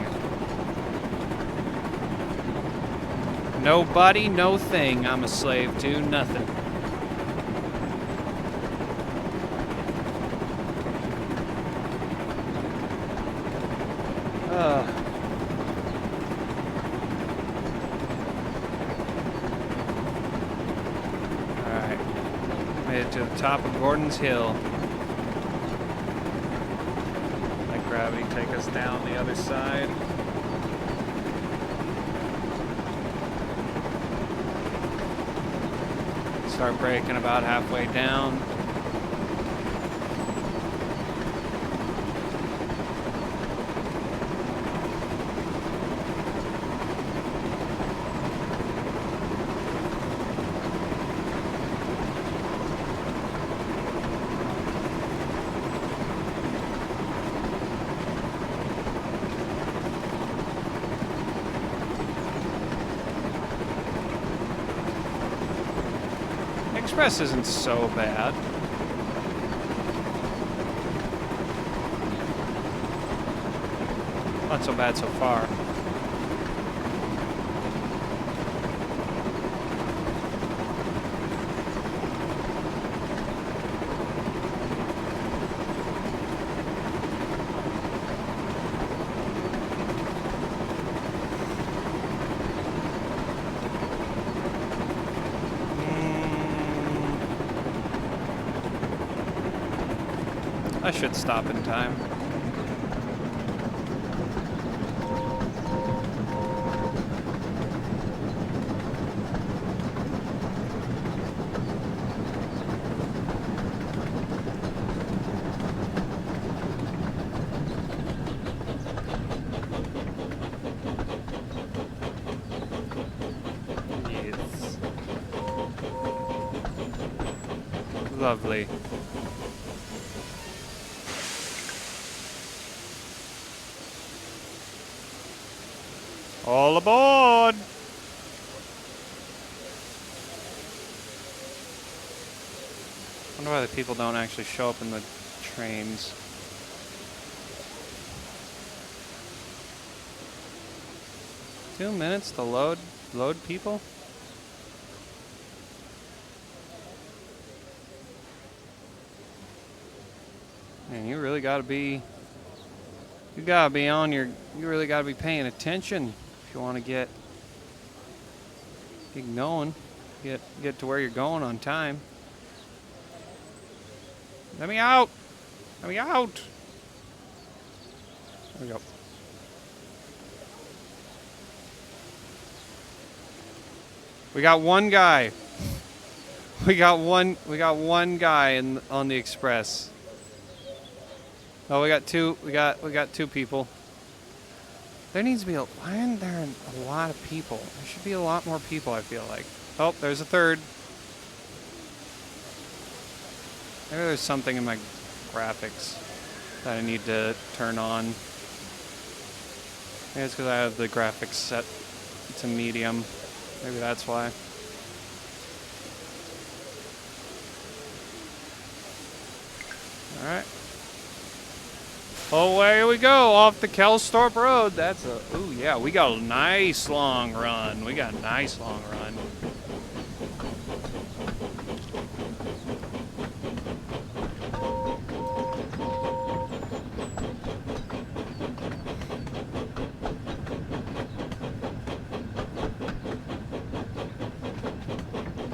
Nobody, no thing I'm a slave to, nothing. Alright. Made it to the top of Gordon's Hill. Let gravity take us down the other side. Start braking about halfway down. Express isn't so bad. Not so bad so far. I should stop in time. Yes. Lovely. All aboard! I wonder why the people don't actually show up in the trains. Two minutes to load people? Man, you really gotta be on your, you really gotta be paying attention if you want to get going. get to where you're going on time. Let me out! Let me out! There we go. We got one guy. We got one guy on the express. Oh, we got two. We got two people. There needs to be why aren't there a lot of people? There should be a lot more people, I feel like. Oh, there's a third. Maybe there's something in my graphics that I need to turn on. Maybe it's because I have the graphics set to medium. Maybe that's why. Alright. Oh, here we go, off the Kelstorp Road. That's a, ooh, yeah, we got a nice long run. We got a nice long run.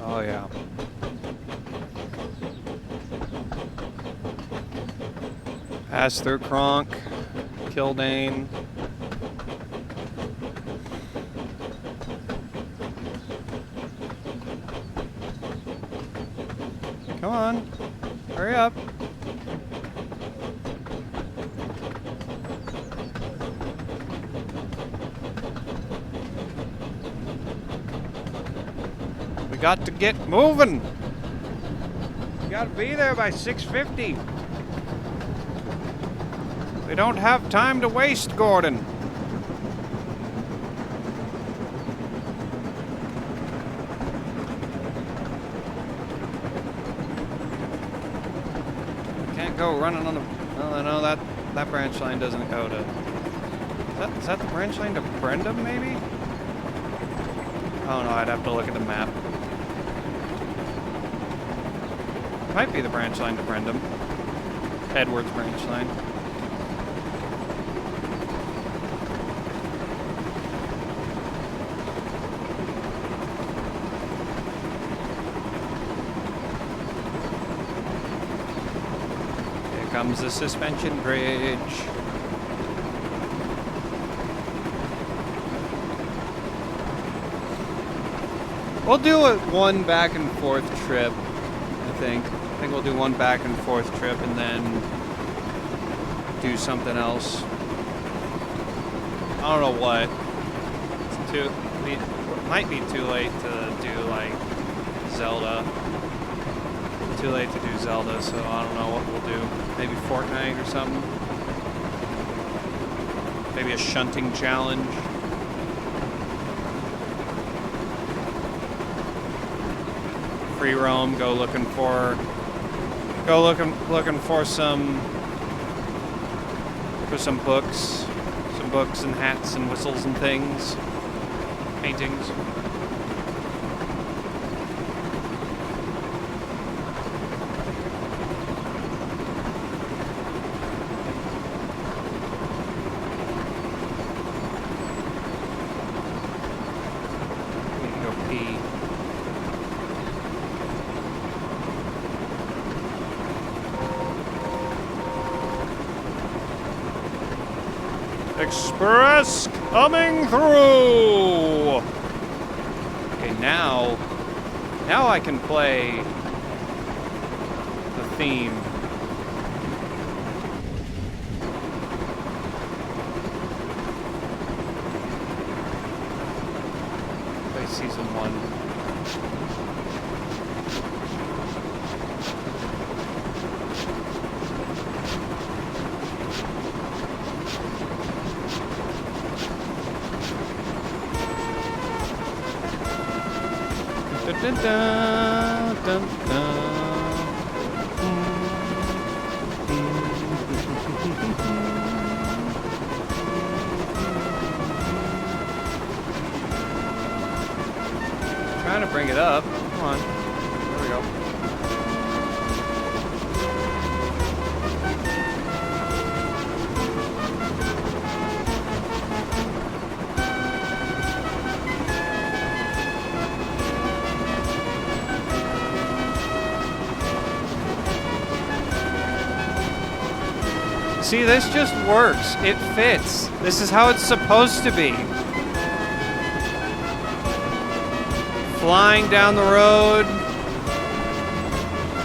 Oh, yeah. Pass through Kronk, Kildane. Come on, hurry up. We got to get moving. We got to be there by 6:50. We don't have time to waste, Gordon. Can't go running on the... Oh, no, that branch line doesn't go to... Is that the branch line to Brendam, maybe? Oh, no, I'd have to look at the map. Might be the branch line to Brendam. Edwards branch line. Comes the suspension bridge. We'll do one back and forth trip, I think. I think we'll do one back and forth trip and then do something else. I don't know what. It might be too late to do like Zelda. Too late to do Zelda, so I don't know what we'll do. Maybe Fortnite or something. Maybe a shunting challenge. Free roam, go looking for some books and hats and whistles and things. Paintings. Express coming through. Okay, now I can play the theme. Play season 1. Dun, dun, dun, dun. Trying to bring it up. Come on. There we go. See, this just works. It fits. This is how it's supposed to be. Flying down the road.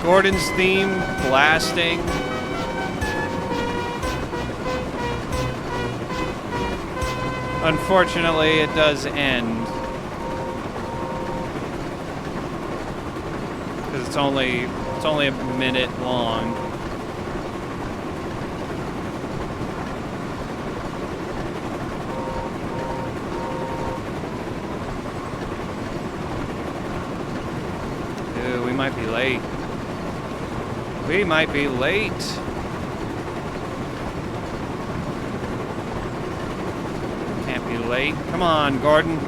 Gordon's theme blasting. Unfortunately, it does end. Because it's only a minute long. Dude, we might be late. We might be late. Can't be late. Come on, Gordon.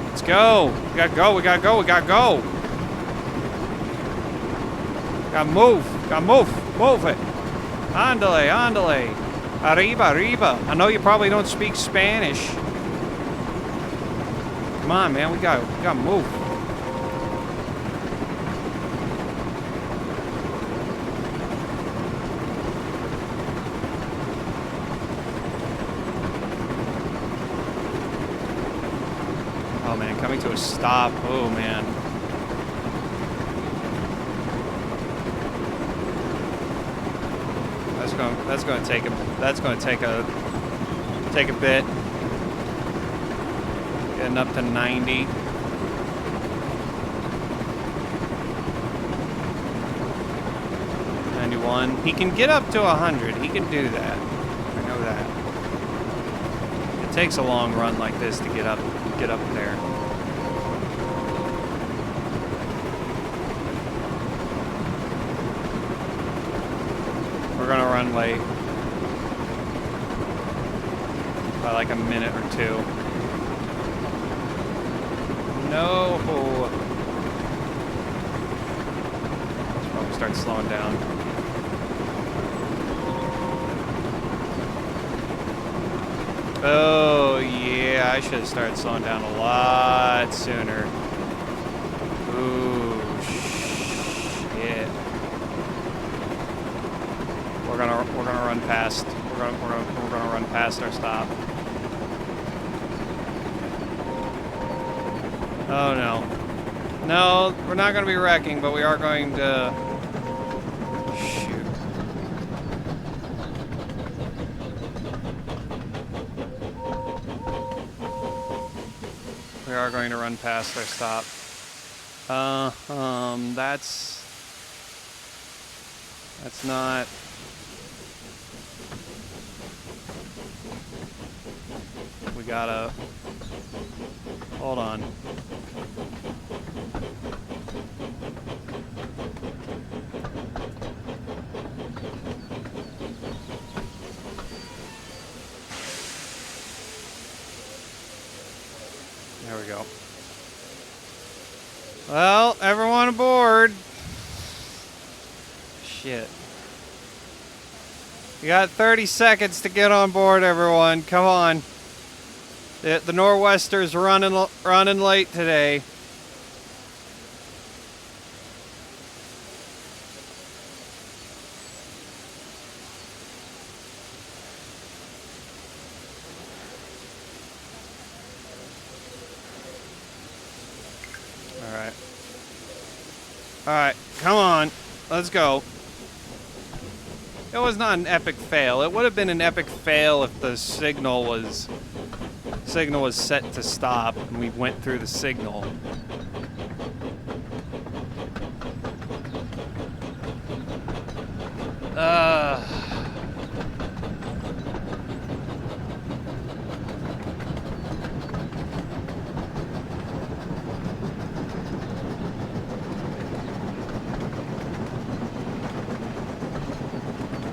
Let's go. We gotta go. We gotta go. We gotta go. Gotta move. Gotta move. Move it. Andale, andale. Arriba, arriba. I know you probably don't speak Spanish. Come on, man. We gotta move. Oh man, coming to a stop. Oh man. That's going to take a bit. Getting up to 90. He can get up to 100. He can do that. I know that. It takes a long run like this to get up there. We're gonna run late by like a minute or two. No. Let's probably start slowing down. Oh, yeah, I should have started slowing down a lot sooner. Ooh, shit. We're gonna run past. We're gonna run past our stop. Oh no. No, we're not gonna be wrecking, but we are going to shoot. We are going to run past our stop. That's not. We gotta. Hold on. There we go. Well, everyone aboard. Shit. You got 30 seconds to get on board, everyone. Come on. The Nor'Wester's running late today. All right, come on. Let's go. It was not an epic fail. It would have been an epic fail if the signal was set to stop and we went through the signal.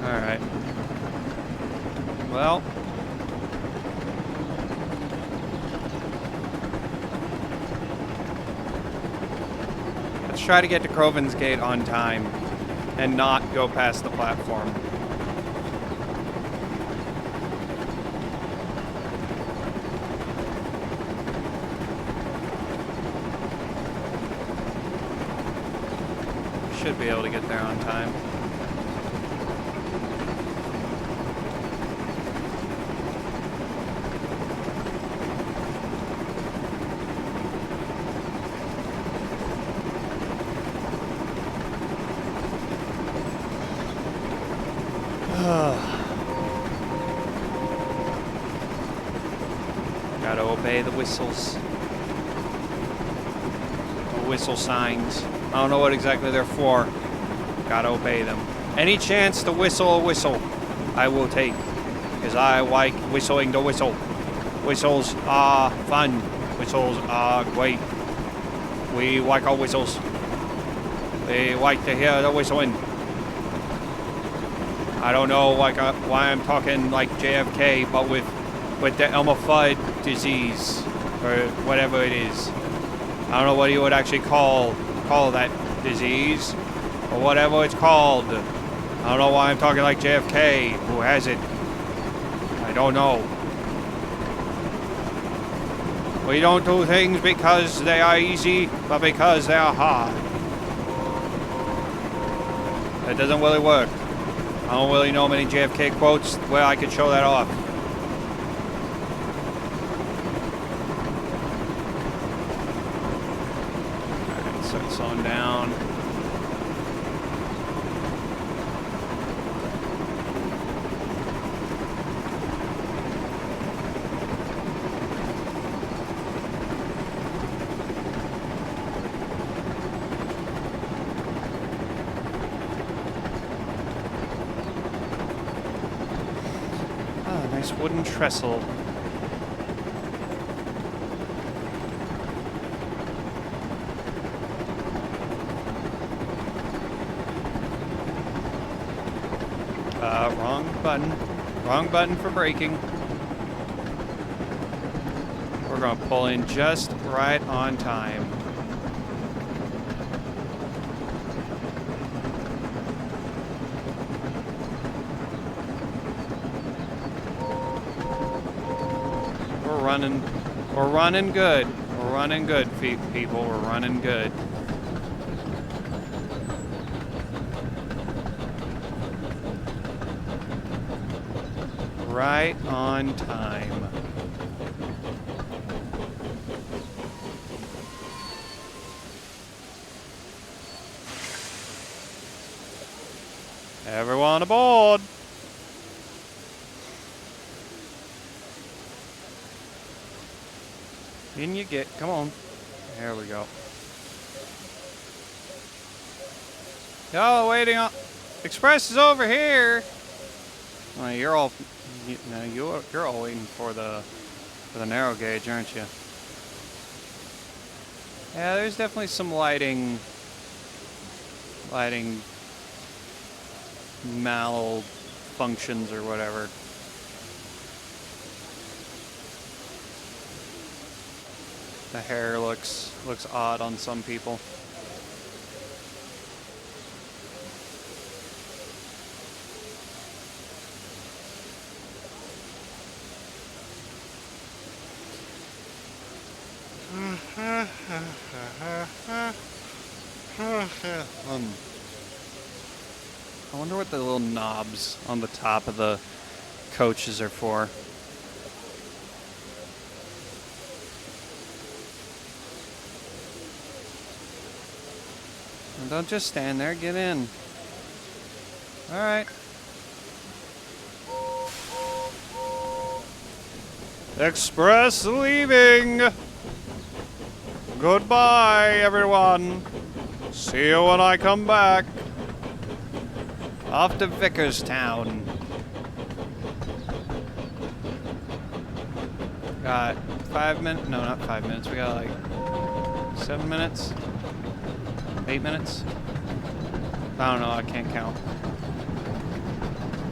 All right. Well. Let's try to get to Crovan's Gate on time and not go past the platform. Should be able to get there on time. Gotta obey the whistles. The whistle signs. I don't know what exactly they're for. Gotta obey them. Any chance to whistle a whistle, I will take. Because I like whistling the whistle. Whistles are fun. Whistles are great. We like our whistles. We like to hear the whistling. I don't know why I'm talking like JFK, but with the Elmer Fudd disease, or whatever it is. I don't know what you would actually call that disease, or whatever it's called. I don't know why I'm talking like JFK, who has it. I don't know. We don't do things because they are easy, but because they are hard. That doesn't really work. I don't really know many JFK quotes where I could show that off. Alright, start slowing down. Nice wooden trestle. Wrong button. Wrong button for braking. We're gonna pull in just right on time. We're running good. We're running good, people. We're running good. Right on time. Everyone aboard. In you get. Come on. There we go. Oh, waiting on. Express is over here. Well, you're all waiting for the narrow gauge, aren't you? Yeah, there's definitely some lighting malfunctions or whatever. The hair looks odd on some people. I wonder what the little knobs on the top of the coaches are for. And don't just stand there, get in. All right. Express leaving. Goodbye, everyone. See you when I come back. Off to Vickerstown. Got 5 minutes. No, not 5 minutes. We got like 7 minutes. 8 minutes? I don't know, I can't count.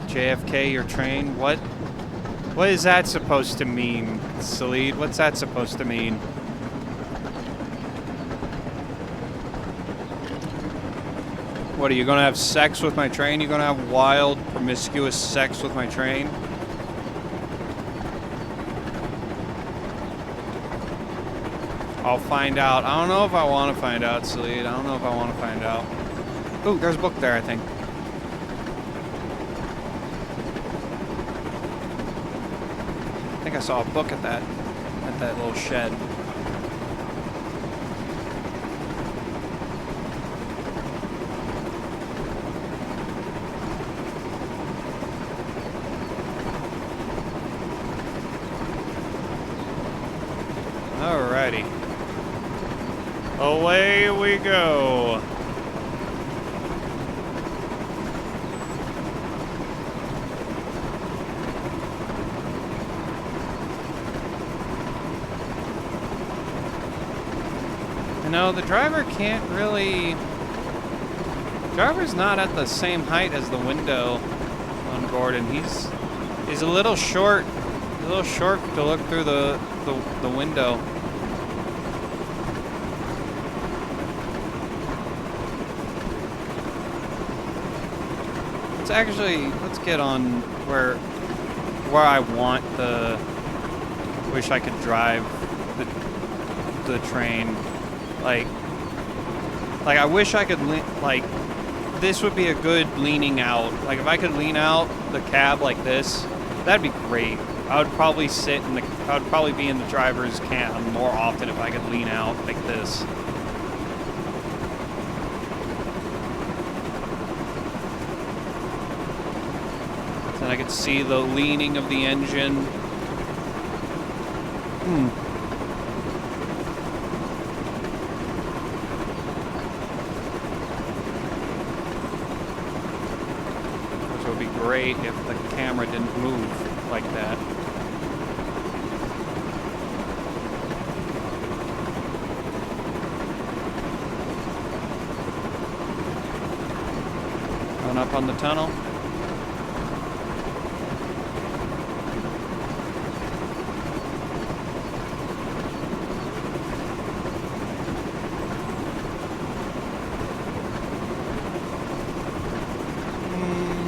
JFK, your train? What? What is that supposed to mean, Salid? What's that supposed to mean? What, are you gonna have sex with my train? You gonna have wild, promiscuous sex with my train? I'll find out. I don't know if I want to find out, Salid. I don't know if I want to find out. Ooh, there's a book there, I think. I think I saw a book at that little shed. Alrighty. Away we go. You know, the driver can't really... Driver's not at the same height as the window on Gordon. He's a little short. A little short to look through the window. Let's get on where I want the... Wish I could drive the train. Like I wish I could, like, this would be a good leaning out. Like, if I could lean out the cab like this, that'd be great. I would probably I would probably be in the driver's cab more often if I could lean out like this. Then I could see the leaning of the engine. Which would be great if the camera didn't move like that. Going up on the tunnel.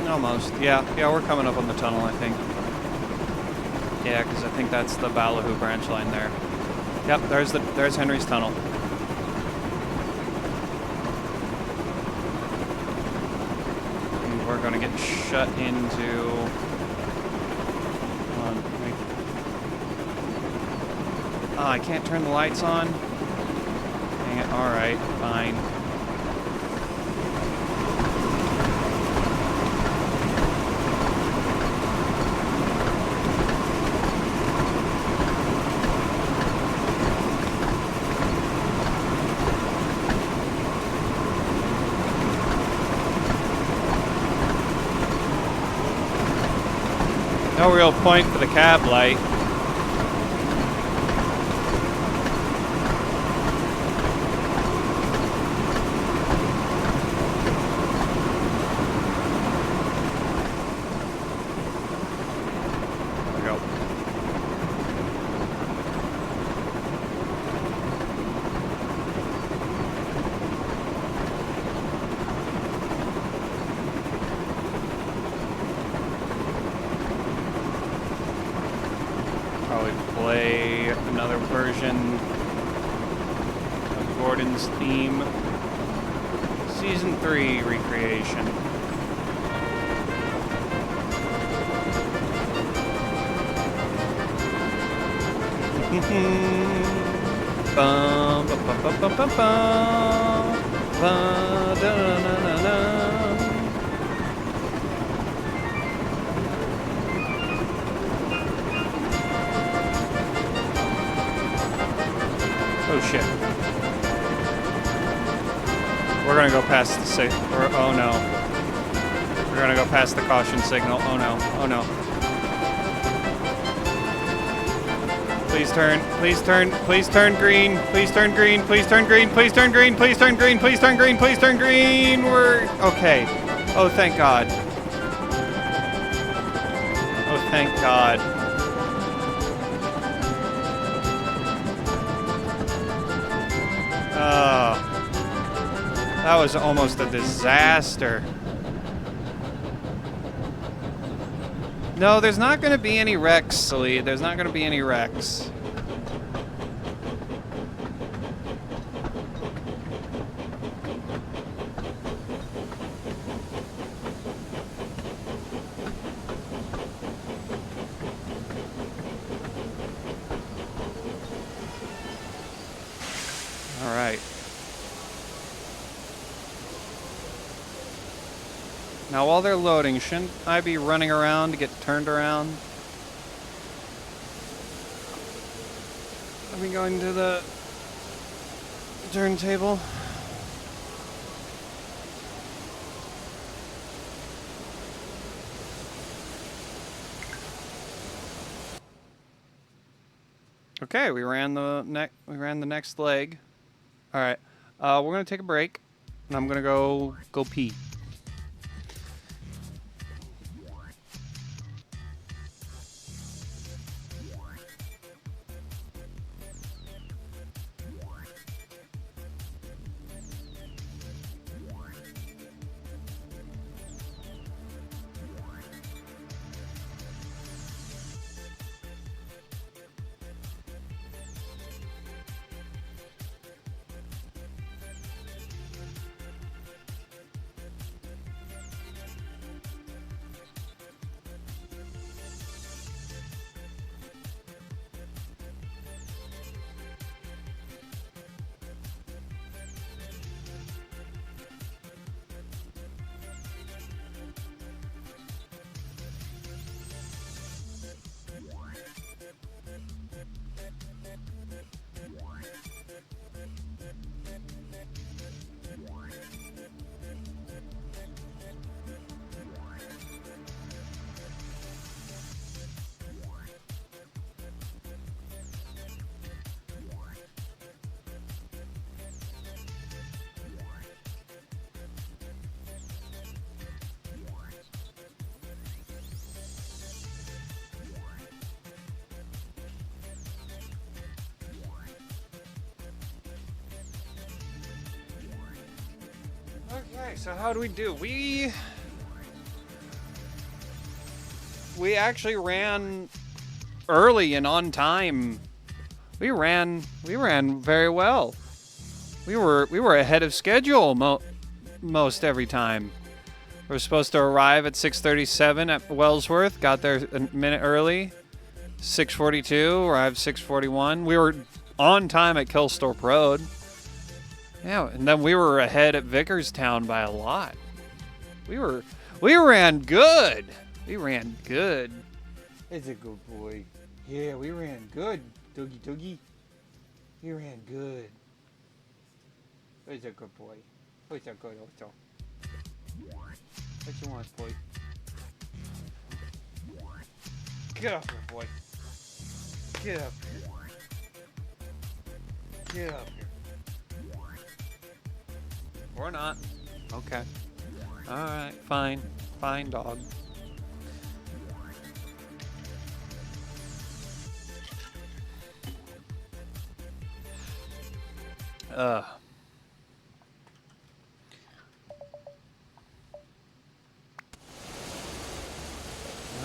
Almost. Yeah, we're coming up on the tunnel, I think. Yeah, because I think that's the Ballyhoo branch line there. Yep, there's Henry's tunnel. And we're gonna get shut into... Hold on, wait. Oh, I can't turn the lights on? Dang it, alright, fine. No real point for the cab light. There we go. Probably play another version of Gordon's theme. Season 3 recreation. Bum, bum, bum, bum, bum, bum, bum. Ba, da, da, da, da. Oh shit. We're gonna go past the oh no. We're gonna go past the caution signal. Oh no. Oh no. Please turn. Please turn. Please turn green. Please turn green. Please turn green. Please turn green. Please turn green. Please turn green. Please turn green. We're okay. Oh, thank God. Oh, thank God. That was almost a disaster. No, there's not going to be any wrecks, Salid. There's not going to be any wrecks. All right. Now, while they're loading, shouldn't I be running around to get turned around? Are we going to the turntable? Okay, we ran the next leg. All right, we're gonna take a break, and I'm gonna go pee. Okay, so how do we do? We actually ran early and on time. We ran very well. We were ahead of schedule most every time. We were supposed to arrive at 6:37 at Wellsworth. Got there a minute early. 6:42, arrived 6:41. We were on time at Killstorp Road. Yeah, and then we were ahead at Vickerstown by a lot. We ran good. We ran good. It's a good boy. Yeah, we ran good. Doogie. We ran good. It's a good boy. It's a good also. What you want, boy? Get up here, boy. Get up here. Get up here. Or not. Okay. Alright, fine. Fine, dog.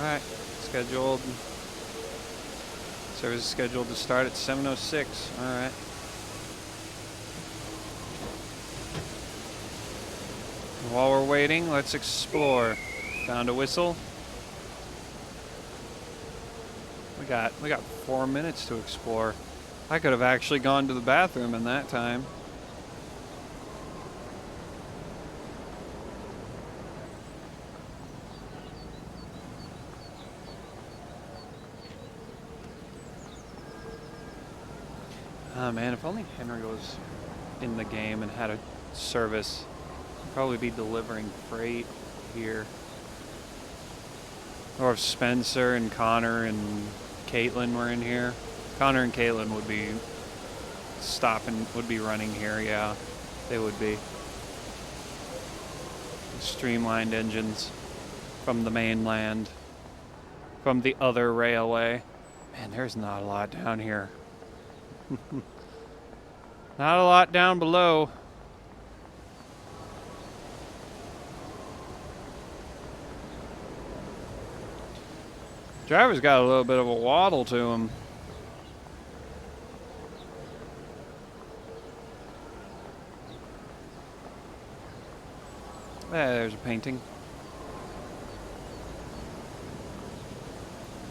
Alright, scheduled. Service is scheduled to start at 7:06. Alright. While we're waiting, let's explore. Found a whistle. We got 4 minutes to explore. I could have actually gone to the bathroom in that time. Ah, man, if only Henry was in the game and had a service. He'd probably be delivering freight here. Or if Spencer and Connor and Caitlin were in here. Connor and Caitlin would be running here, yeah. They would be. Streamlined engines from the mainland. From the other railway. Man, there's not a lot down here. Not a lot down below. Driver's got a little bit of a waddle to him. There's a painting.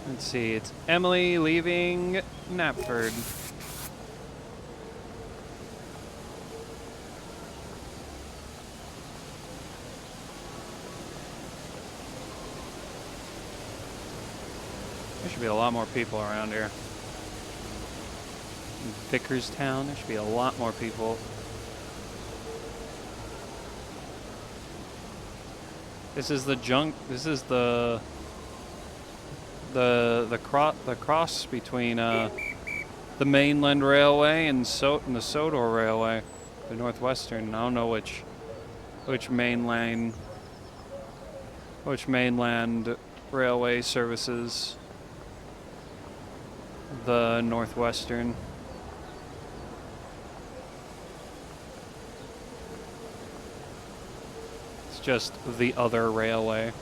Let's see, it's Emily leaving Knapford. There should be a lot more people around here. Vickerstown. There should be a lot more people. This is the junk. This is the cross between the mainland railway and the Sodor railway, the Northwestern. I don't know which mainland railway services the Northwestern. It's just the other railway.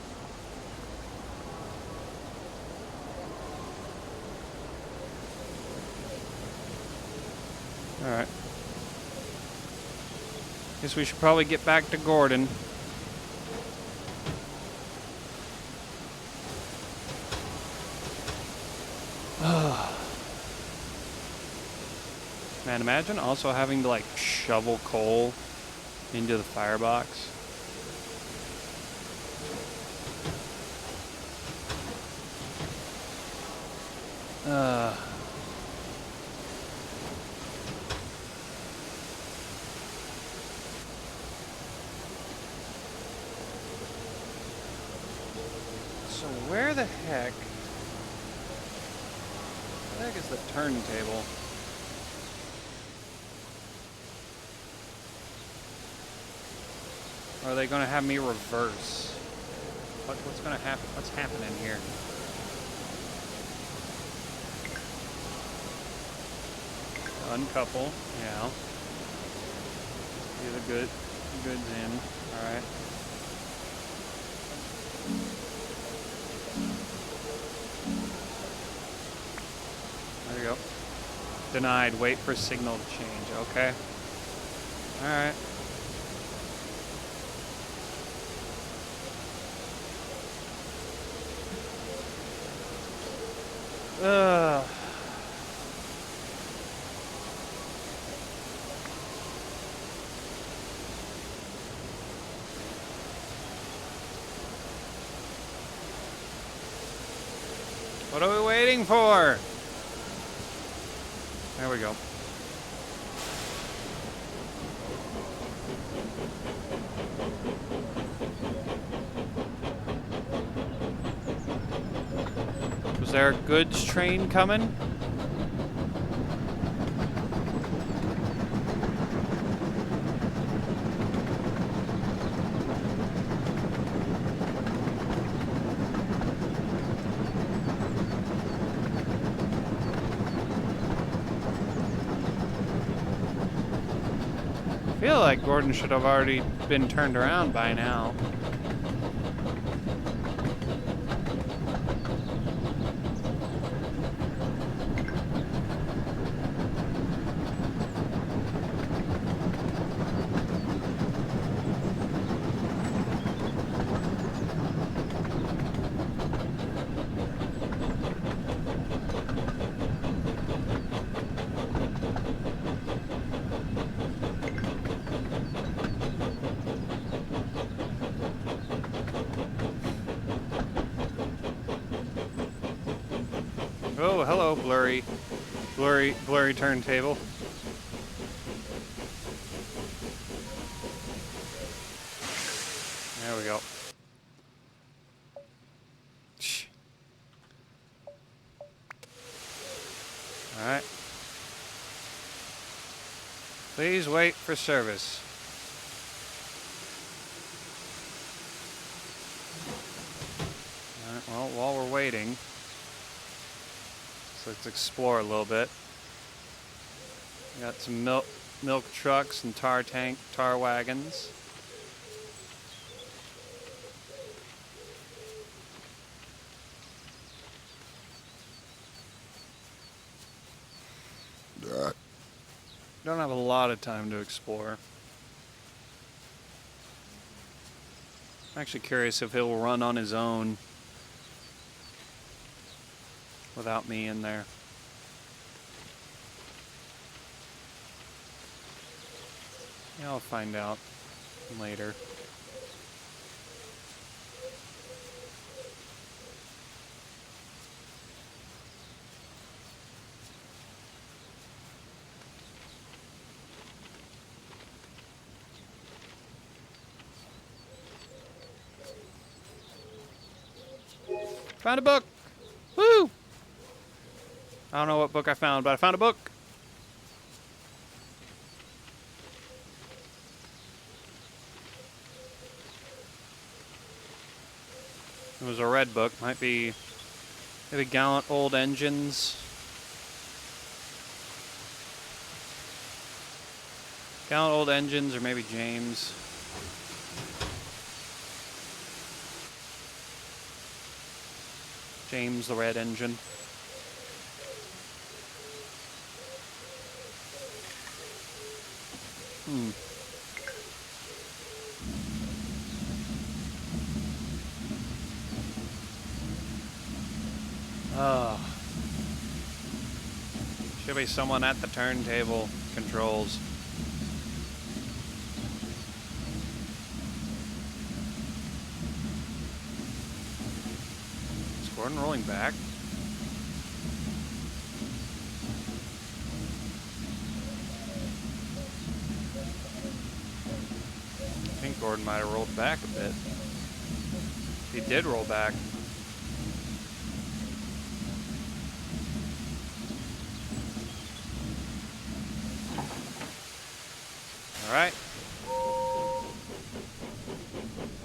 Alright. Guess we should probably get back to Gordon. Man, imagine also having to like shovel coal into the firebox. So where the heck is the turntable? Or are they going to have me reverse? What's going to happen? What's happening here? Uncouple, yeah. Get the goods in. All right. There you go. Denied. Wait for signal to change. Okay. All right. What are we waiting for? There we go. Was there a goods train coming? I feel like Gordon should have already been turned around by now. Oh, hello, blurry turntable. There we go. All right. Please wait for service. All right, well, while we're waiting, let's explore a little bit. We got some milk trucks and tar wagons. Don't have a lot of time to explore. I'm actually curious if he'll run on his own without me in there. Yeah, I'll find out later. Found a book. Woo! I don't know what book I found, but I found a book. It was a red book. Might be maybe Gallant Old Engines. Gallant Old Engines, or maybe James. James the Red Engine. Should be someone at the turntable controls. Is Gordon rolling back? I think Gordon might have rolled back a bit. He did roll back. All right.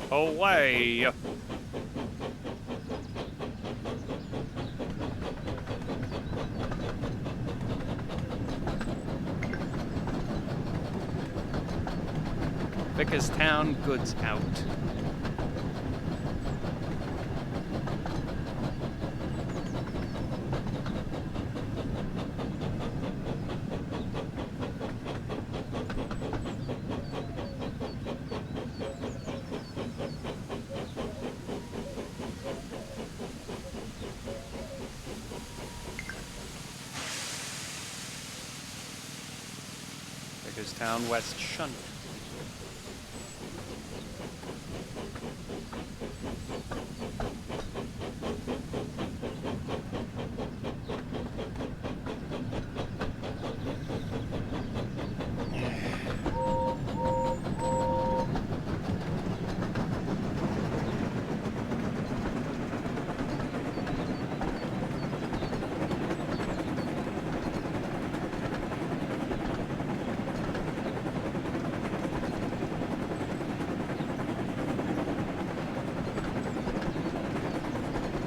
Away. Vickerstown goods out. Vickerstown West Shunt.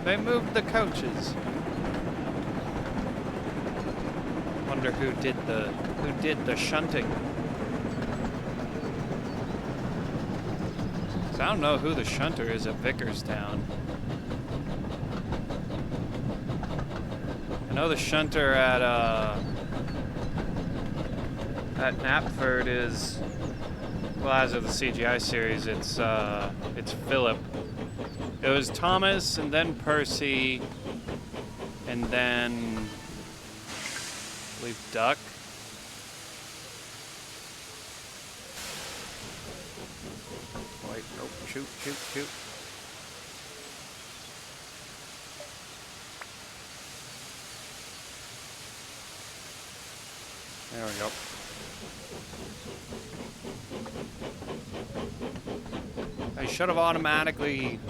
They moved the coaches. Wonder who did the shunting. 'Cause I don't know who the shunter is at Vickerstown. I know the shunter at Knapford is, well, as of the CGI series, it's Philip. It was Thomas, and then Percy, and then I believe Duck. Wait, nope, shoot. There we go. I should have automatically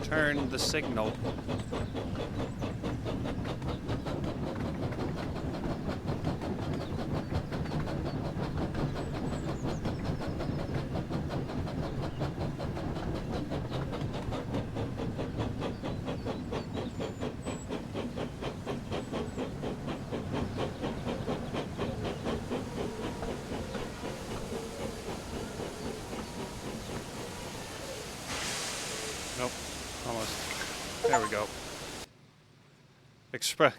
turned the signal. Nope, almost. There we go.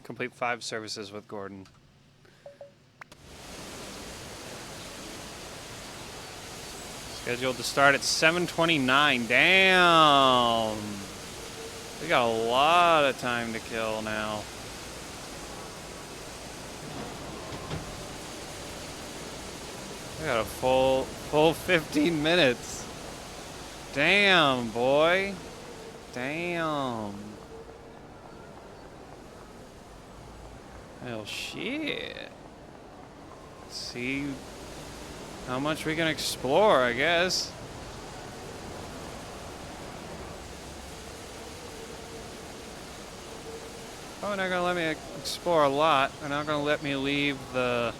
Complete 5 services with Gordon. Scheduled to start at 7:29. Damn! We got a lot of time to kill now. We got a full 15 minutes. Damn, boy. Damn. Well, shit. Let's see how much we can explore, I guess. Probably not gonna let me explore a lot. They're not gonna let me leave the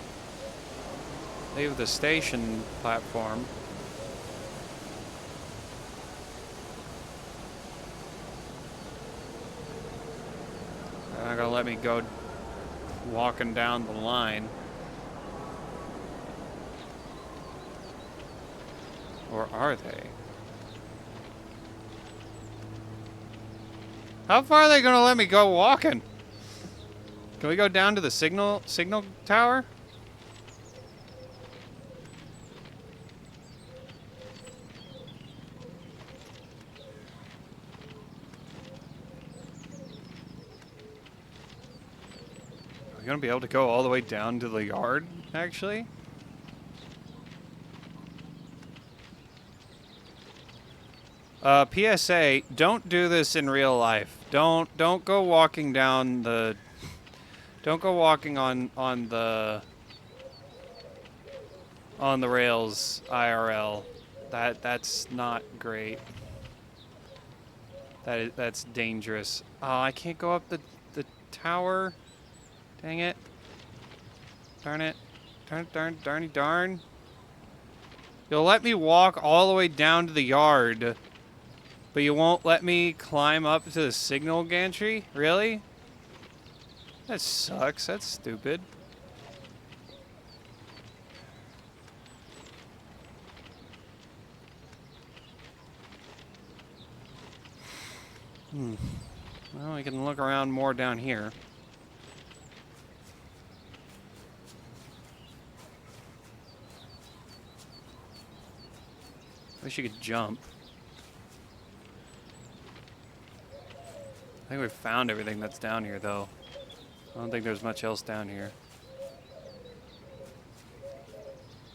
station platform. They're not gonna let me go walking down the line. Or are they? How far are they gonna let me go walking? Can we go down to the signal tower? Are we gonna be able to go all the way down to the yard, actually? PSA, don't do this in real life. Don't go walking down the... Don't go walking on the rails IRL. That's not great. That's dangerous. Oh, I can't go up the tower. Dang it. Darn it. Darn. You'll let me walk all the way down to the yard, but you won't let me climb up to the signal gantry? Really? That sucks. That's stupid. Well, we can look around more down here. Wish you could jump. I think we've found everything that's down here, though. I don't think there's much else down here.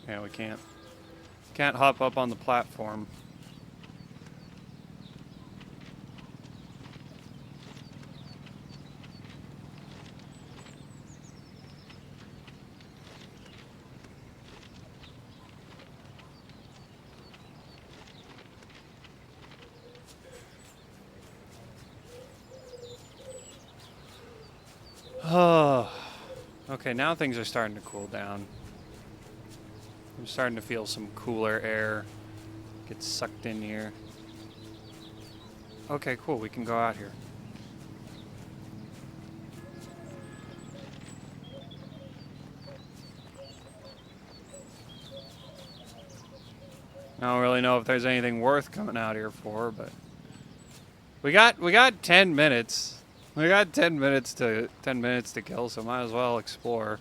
Yeah, we can't hop up on the platform. Oh, okay, now things are starting to cool down. I'm starting to feel some cooler air get sucked in here. Okay, cool, we can go out here. I don't really know if there's anything worth coming out here for, but we got 10 minutes. We got 10 minutes to kill, so might as well explore.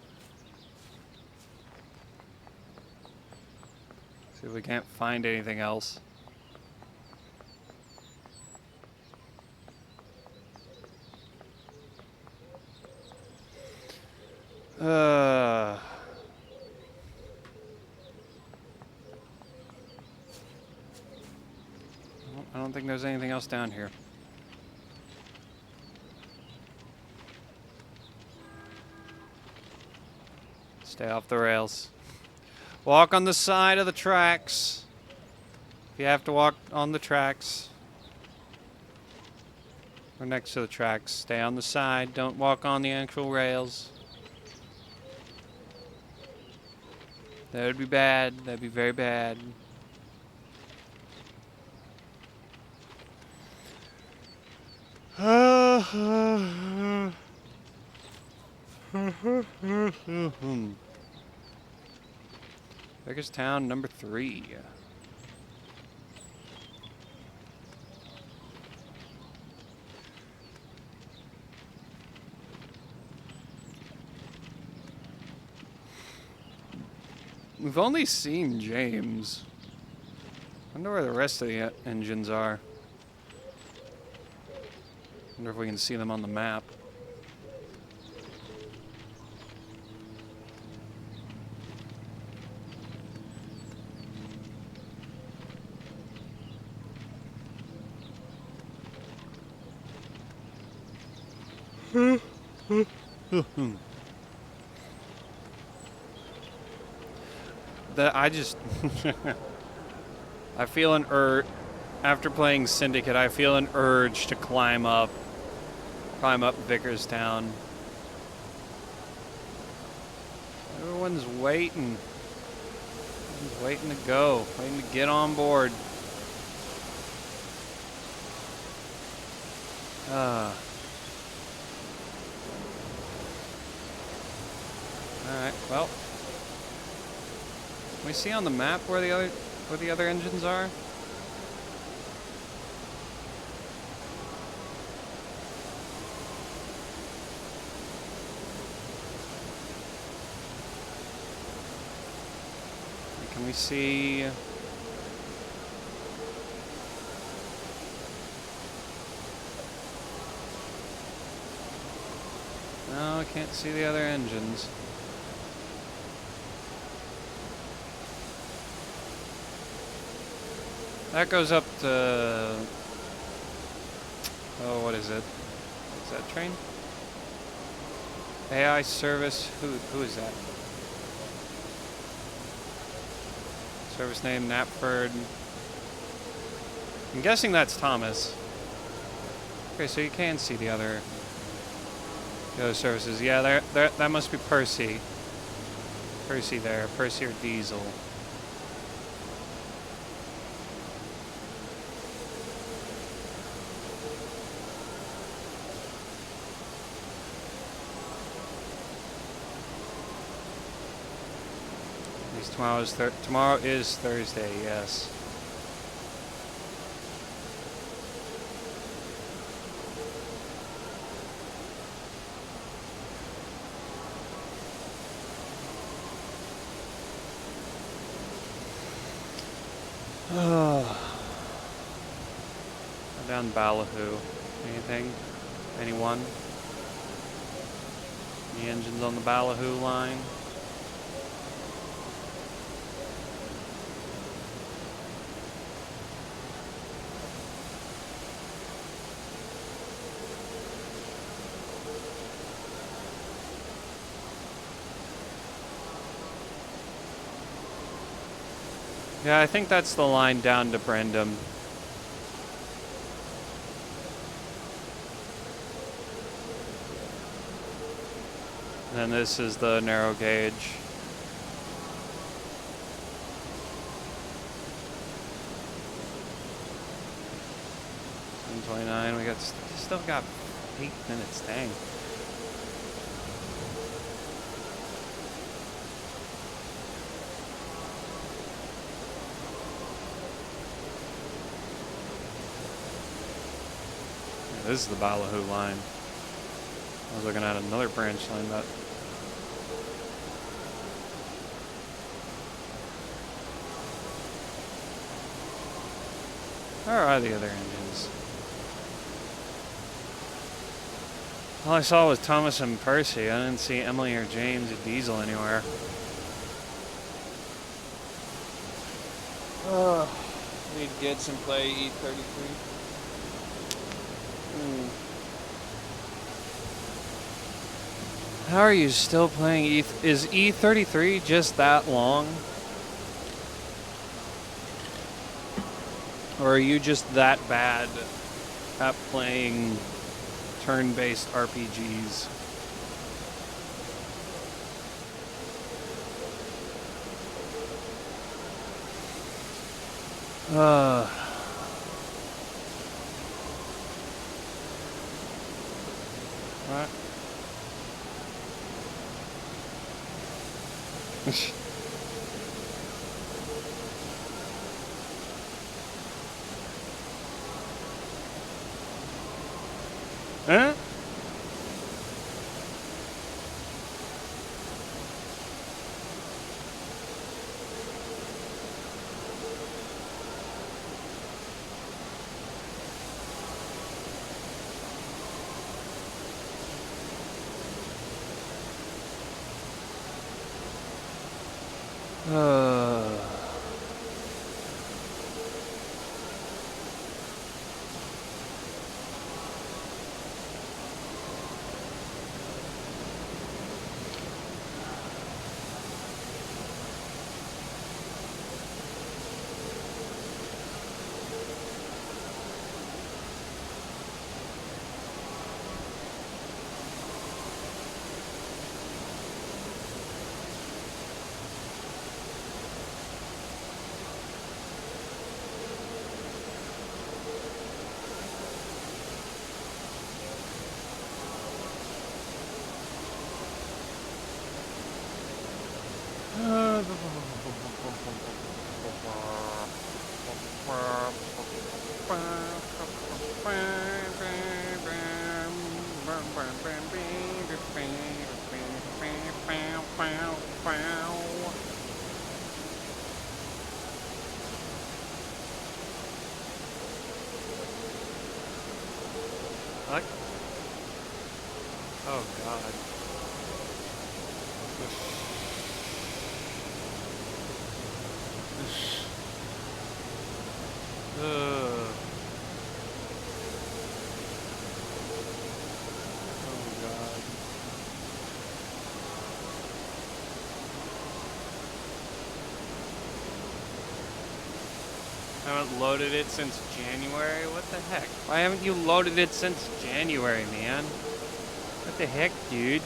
See if we can't find anything else. I don't think there's anything else down here. Stay off the rails. Walk on the side of the tracks. If you have to walk on the tracks. Or next to the tracks. Stay on the side. Don't walk on the actual rails. That would be bad. That'd be very bad. Biggest town number 3. We've only seen James. I wonder where the rest of the engines are. Wonder if we can see them on the map. I just I feel an urge after playing Syndicate. I feel an urge to climb up climb up Vickerstown. Everyone's waiting. Everyone's waiting to go, waiting to get on board. Alright, well. Can we see on the map where the other engines are? Can we see? No, I can't see the other engines. That goes up to... Oh, what is it? Is that train? AI service. Who is that? Service name Knapford. I'm guessing that's Thomas. Okay, so you can see the other services. Yeah, that must be Percy. Percy there. Percy or Diesel. Tomorrow is Thursday, yes. Down Ballyhoo. Anything? Anyone? Any engines on the Ballyhoo line? Yeah, I think that's the line down to Brendam. And then this is the narrow gauge. 7:29. We still got 8 minutes. Dang. This is the Ballyhoo line. I was looking at another branch line, but where are the other engines? All I saw was Thomas and Percy. I didn't see Emily or James or Diesel anywhere. Need to get some play E33. How are you still playing is E33 just that long? Or are you just that bad at playing turn-based RPGs? What? Huh? What? Oh God. Ugh. Oh God. I haven't loaded it since January? What the heck? Why haven't you loaded it since January, man? What the heck, dude?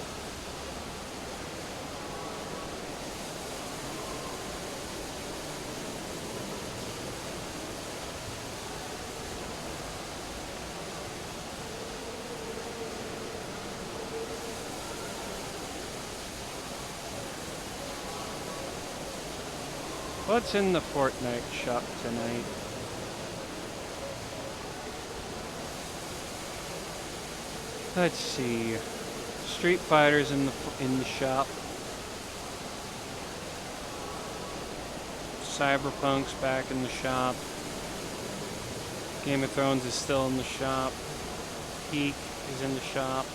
What's in the Fortnite shop tonight? Let's see. Street Fighter's in the shop. Cyberpunk's back in the shop. Game of Thrones is still in the shop. Peak is in the shop.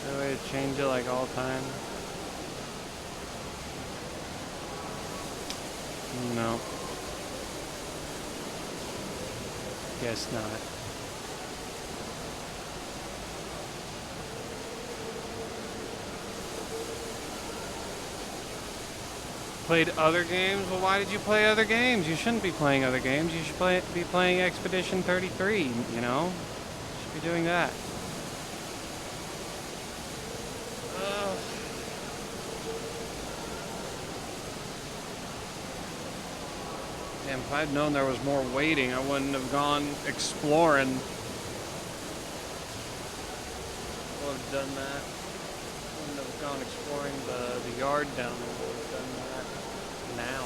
No way to change it like all time? No. Guess not. Played other games? Well, why did you play other games? You shouldn't be playing other games. You should be playing Expedition 33, you know? You should be doing that. Damn, if I'd known there was more waiting, I wouldn't have gone exploring. Would have done that. Wouldn't have gone exploring the yard down there. Would have done that now.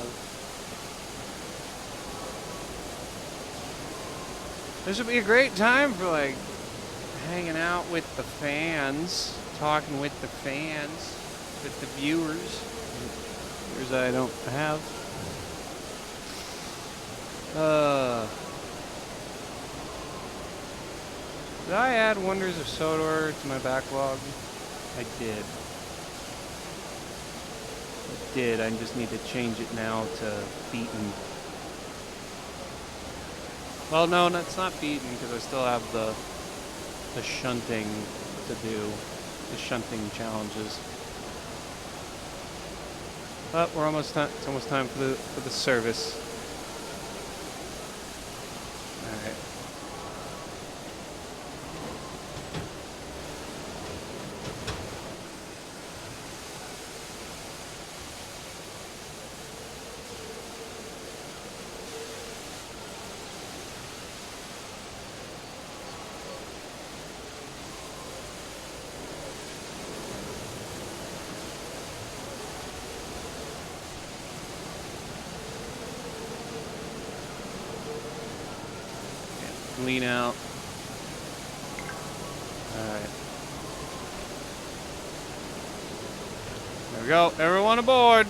This would be a great time for like hanging out with the fans, talking with the fans, with the viewers. Viewers I don't have. Did I add Wonders of Sodor to my backlog? I did. I just need to change it now to Beaten. Well, no, that's not Beaten because I still have the shunting to do, the shunting challenges. But we're almost time. It's almost time for the service. All right. Lean out. Alright. There we go. Everyone aboard.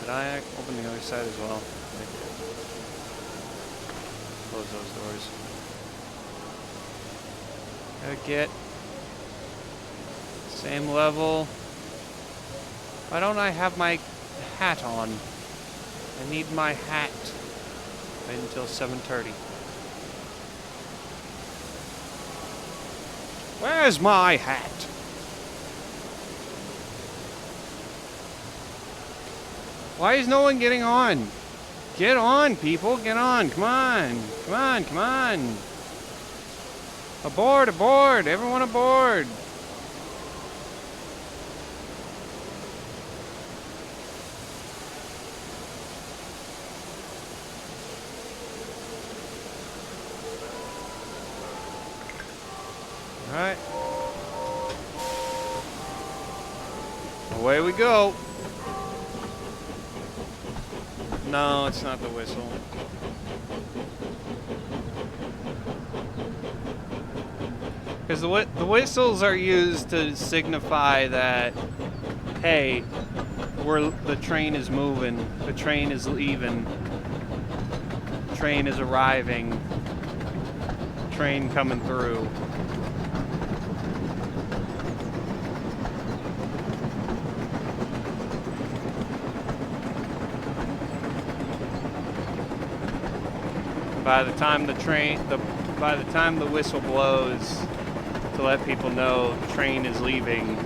Did I open the other side as well? I did. Close those doors. Gotta get same level. Why don't I have my hat on? I need my hat. Wait until 7:30. Where's my hat? Why is no one getting on? Get on, people. Get on. Come on. Come on. Come on. Aboard. Aboard. Everyone aboard. Alright. Away we go. No, it's not the whistle. Because the whistles are used to signify that, hey, the train is moving, the train is leaving, train is arriving, train coming through. By the time the whistle blows to let people know the train is leaving,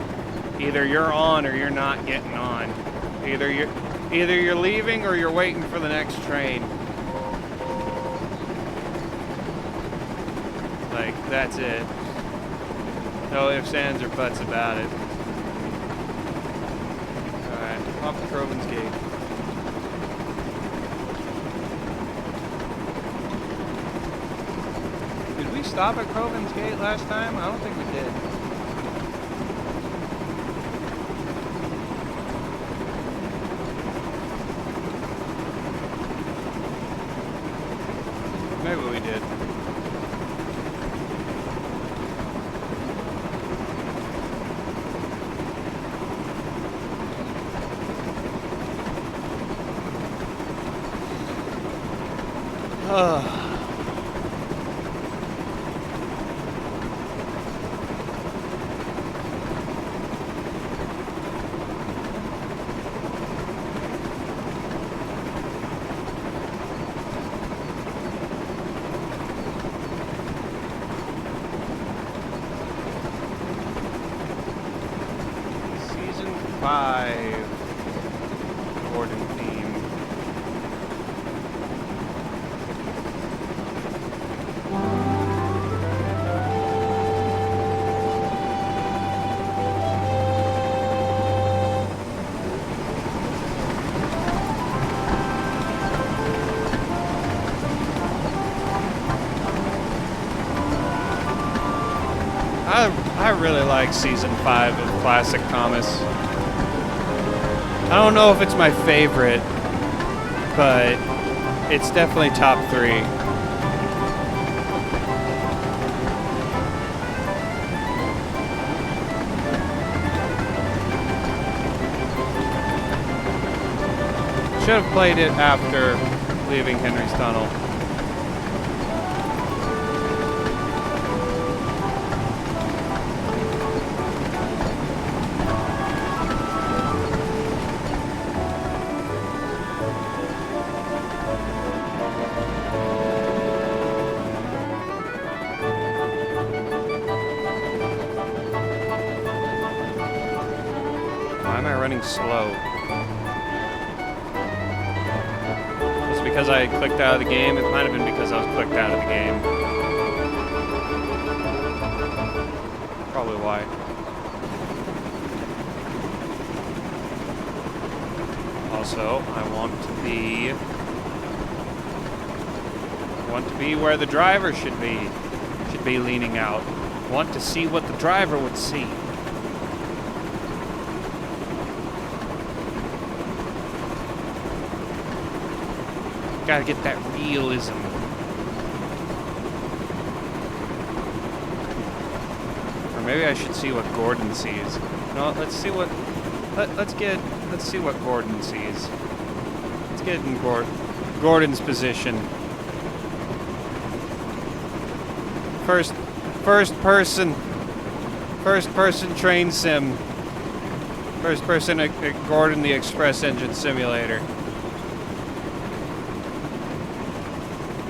either you're on or you're not getting on. Either you're leaving or you're waiting for the next train. Like, that's it. No ifs, ands, or buts about it. Alright, off to Crovan's Gate. Did we stop at Crovan's Gate last time? I don't think we did. Maybe we did. Season 5 Gordon theme. I really like Season 5 of Classic Thomas. I don't know if it's my favorite, but it's definitely top 3. Should have played it after leaving Henry's Tunnel. Why am I running slow? Just because I clicked out of the game? It might have been because I was clicked out of the game. Probably why. Also, I want to be where the driver should be. Should be leaning out. Want to see what the driver would see. Gotta get that realism. Or maybe I should see what Gordon sees. No, let's see what Gordon sees. Let's get in Gordon's position. First person train sim. First person at Gordon the Express Engine Simulator.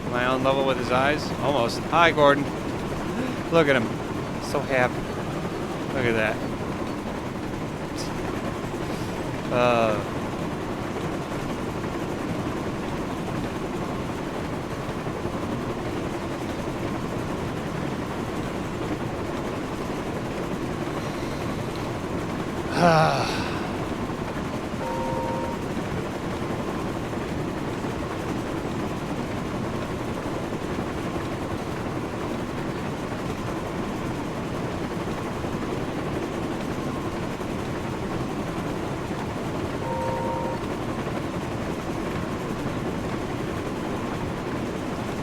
Am I on level with his eyes? Almost. Hi, Gordon. Look at him. So happy. Look at that.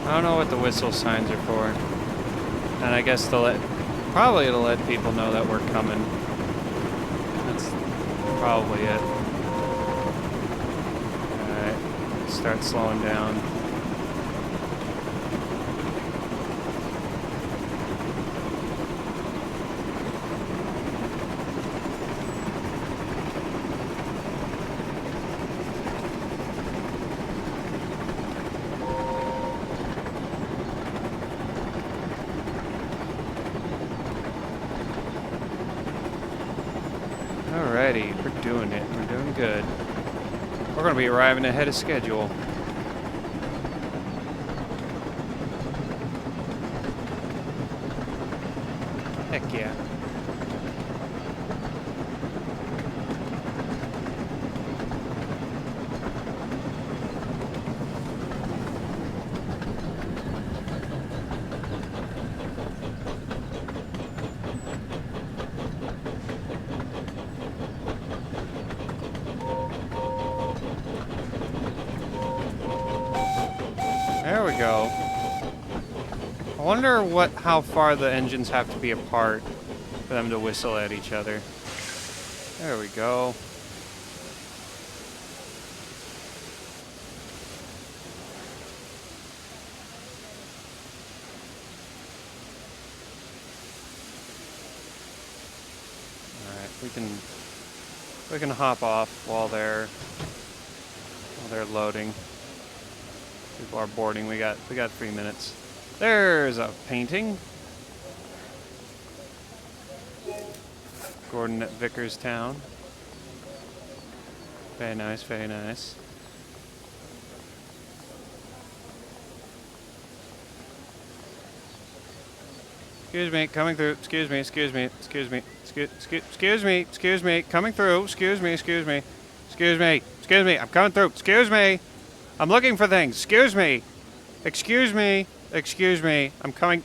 I don't know what the whistle signs are for. And I guess probably it'll let people know that we're coming. That's probably it. Alright, start slowing down. Alrighty, we're doing it. We're doing good. We're going to be arriving ahead of schedule. Heck yeah. There we go. I wonder how far the engines have to be apart for them to whistle at each other. There we go. Alright, we can hop off while they're loading. People are boarding. We got 3 minutes. There's a painting. Gordon at Vickerstown. Very nice, very nice. Excuse me, coming through. Excuse me, excuse me, excuse me, excuse me, excuse me, coming through. Excuse me, excuse me, excuse me, excuse me, I'm coming through. Excuse me. I'm looking for things. Excuse me. Excuse me. Excuse me. I'm coming.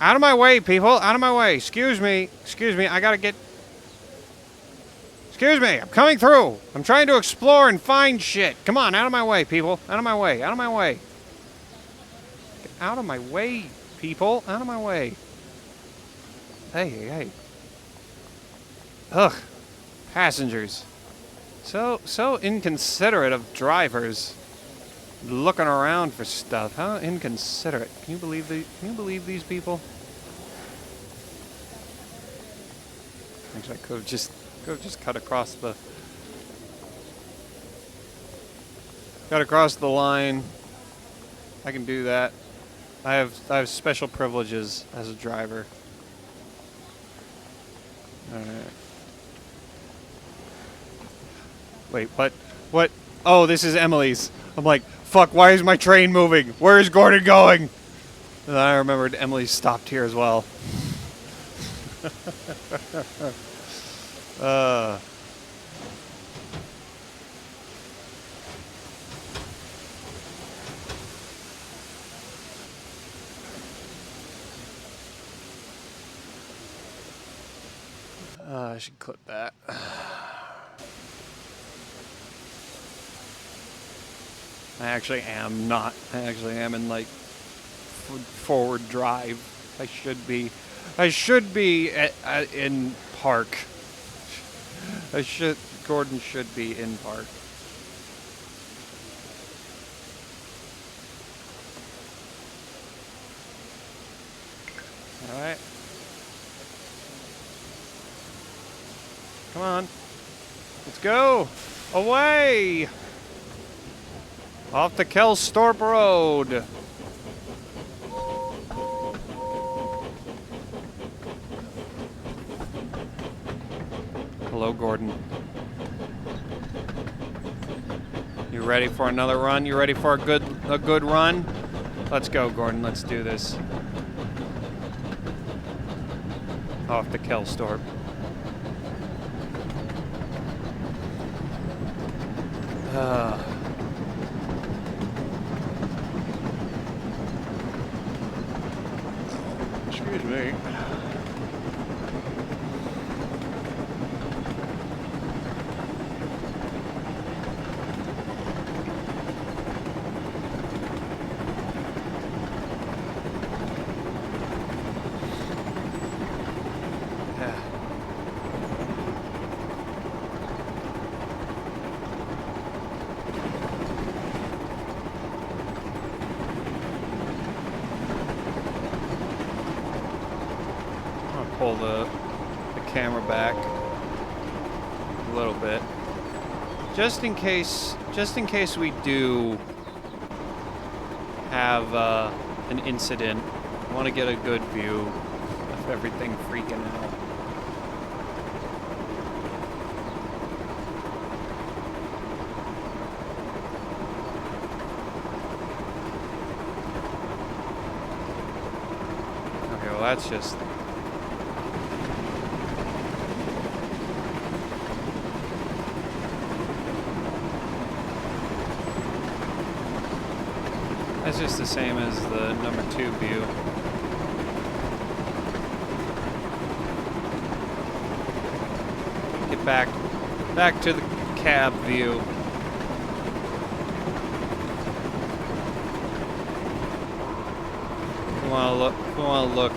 Out of my way, people. Out of my way. Excuse me. Excuse me. I gotta get. Excuse me. I'm coming through. I'm trying to explore and find shit. Come on. Out of my way, people. Out of my way. Out of my way. Get out of my way, people. Out of my way. Hey, hey, hey. Ugh. Passengers. So inconsiderate of drivers. Looking around for stuff. How inconsiderate. Can you believe these people? Actually, I could have just cut across the line. I can do that. I have special privileges as a driver. All right. Wait, what? What? Oh, this is Emily's. I'm like, fuck, why is my train moving? Where is Gordon going? And then I remembered Emily stopped here as well. I should clip that. I actually am not. I actually am in like forward drive. I should be in park. Gordon should be in park. All right. Come on. Let's go. Away. Off the Kelstorp Road. Hello, Gordon. You ready for another run? You ready for a good run? Let's go, Gordon. Let's do this. Off the Kelstorp. Excuse me. pull the camera back a little bit, just in case we do have an incident. I want to get a good view of everything freaking out. Okay, well that's just... That's just the same as the number 2 view. Get back to the cab view. We want to look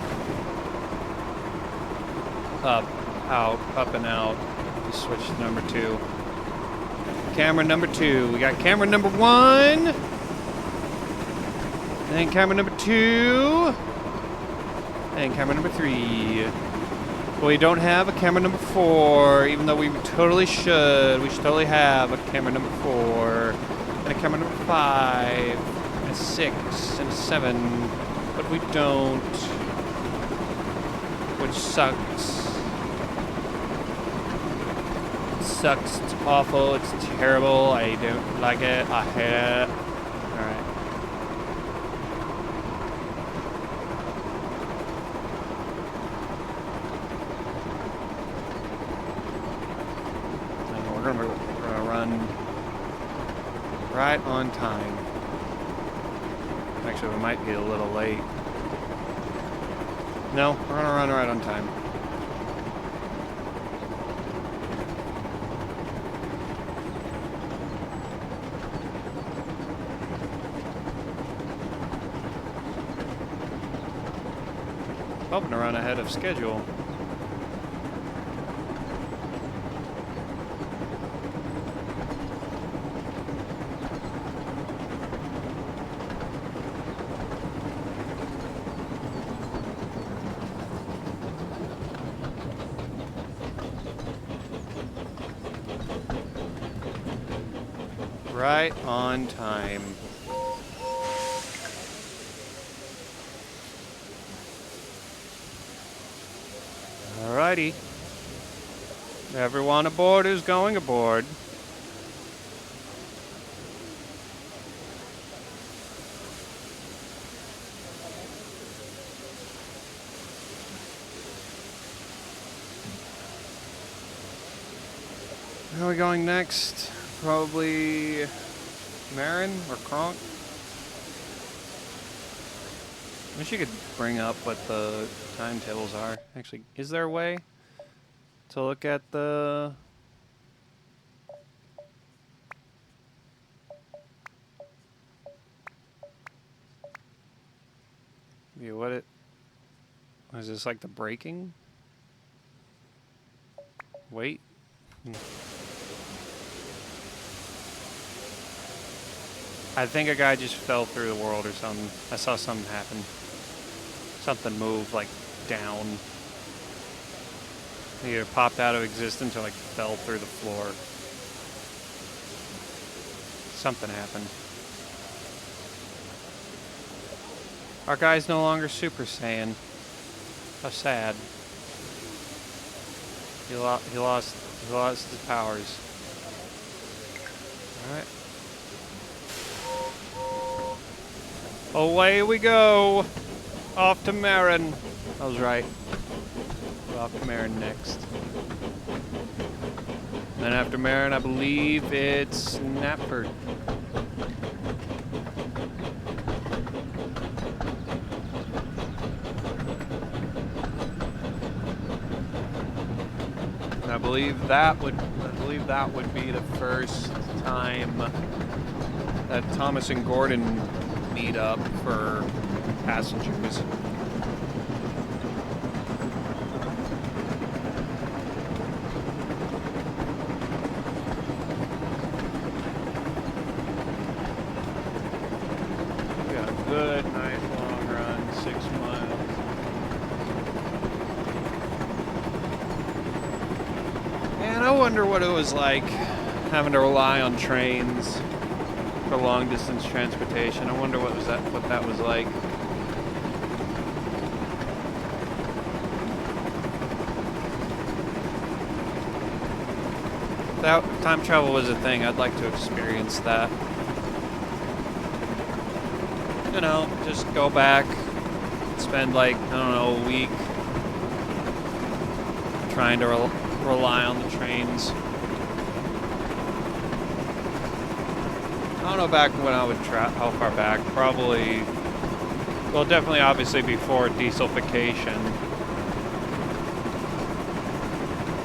up, out, up and out. Just switch to number 2. Camera number 2. We got camera number 1. And camera number 2. And camera number 3. But we don't have a camera number 4, even though we totally should. We should totally have a camera number 4. And a camera number 5. And a 6. And a 7. But we don't. Which sucks. It sucks. It's awful. It's terrible. I don't like it. I hate it. Alright. We're gonna run right on time. Actually, we might be a little late. No, we're gonna run right on time. Hoping to run ahead of schedule. Right on time. Alrighty. Everyone aboard who's going aboard. Where are we going next? Probably Marin or Kronk. I wish you could bring up what the timetables are. Actually, is there a way to look at the... Yeah, what it... Is this like the braking? Wait. I think a guy just fell through the world or something. I saw something happen. Something moved, like, down. It either popped out of existence or, like, fell through the floor. Something happened. Our guy's no longer Super Saiyan. How sad. He lost his powers. Alright. Away we go! Off to Marin. I was right. We're off to Marin next. Then after Marin, I believe it's Knapford. I believe that would be the first time that Thomas and Gordon meet up for passengers. We got a good, nice long run, 6 miles. I wonder what it was like having to rely on trains for long distance transportation. I wonder what that was like. If time travel was a thing, I'd like to experience that. You know, just go back, spend like, I don't know, a week trying to rely on the trains. I don't know back when I would how far back. Probably, well, definitely obviously before dieselification.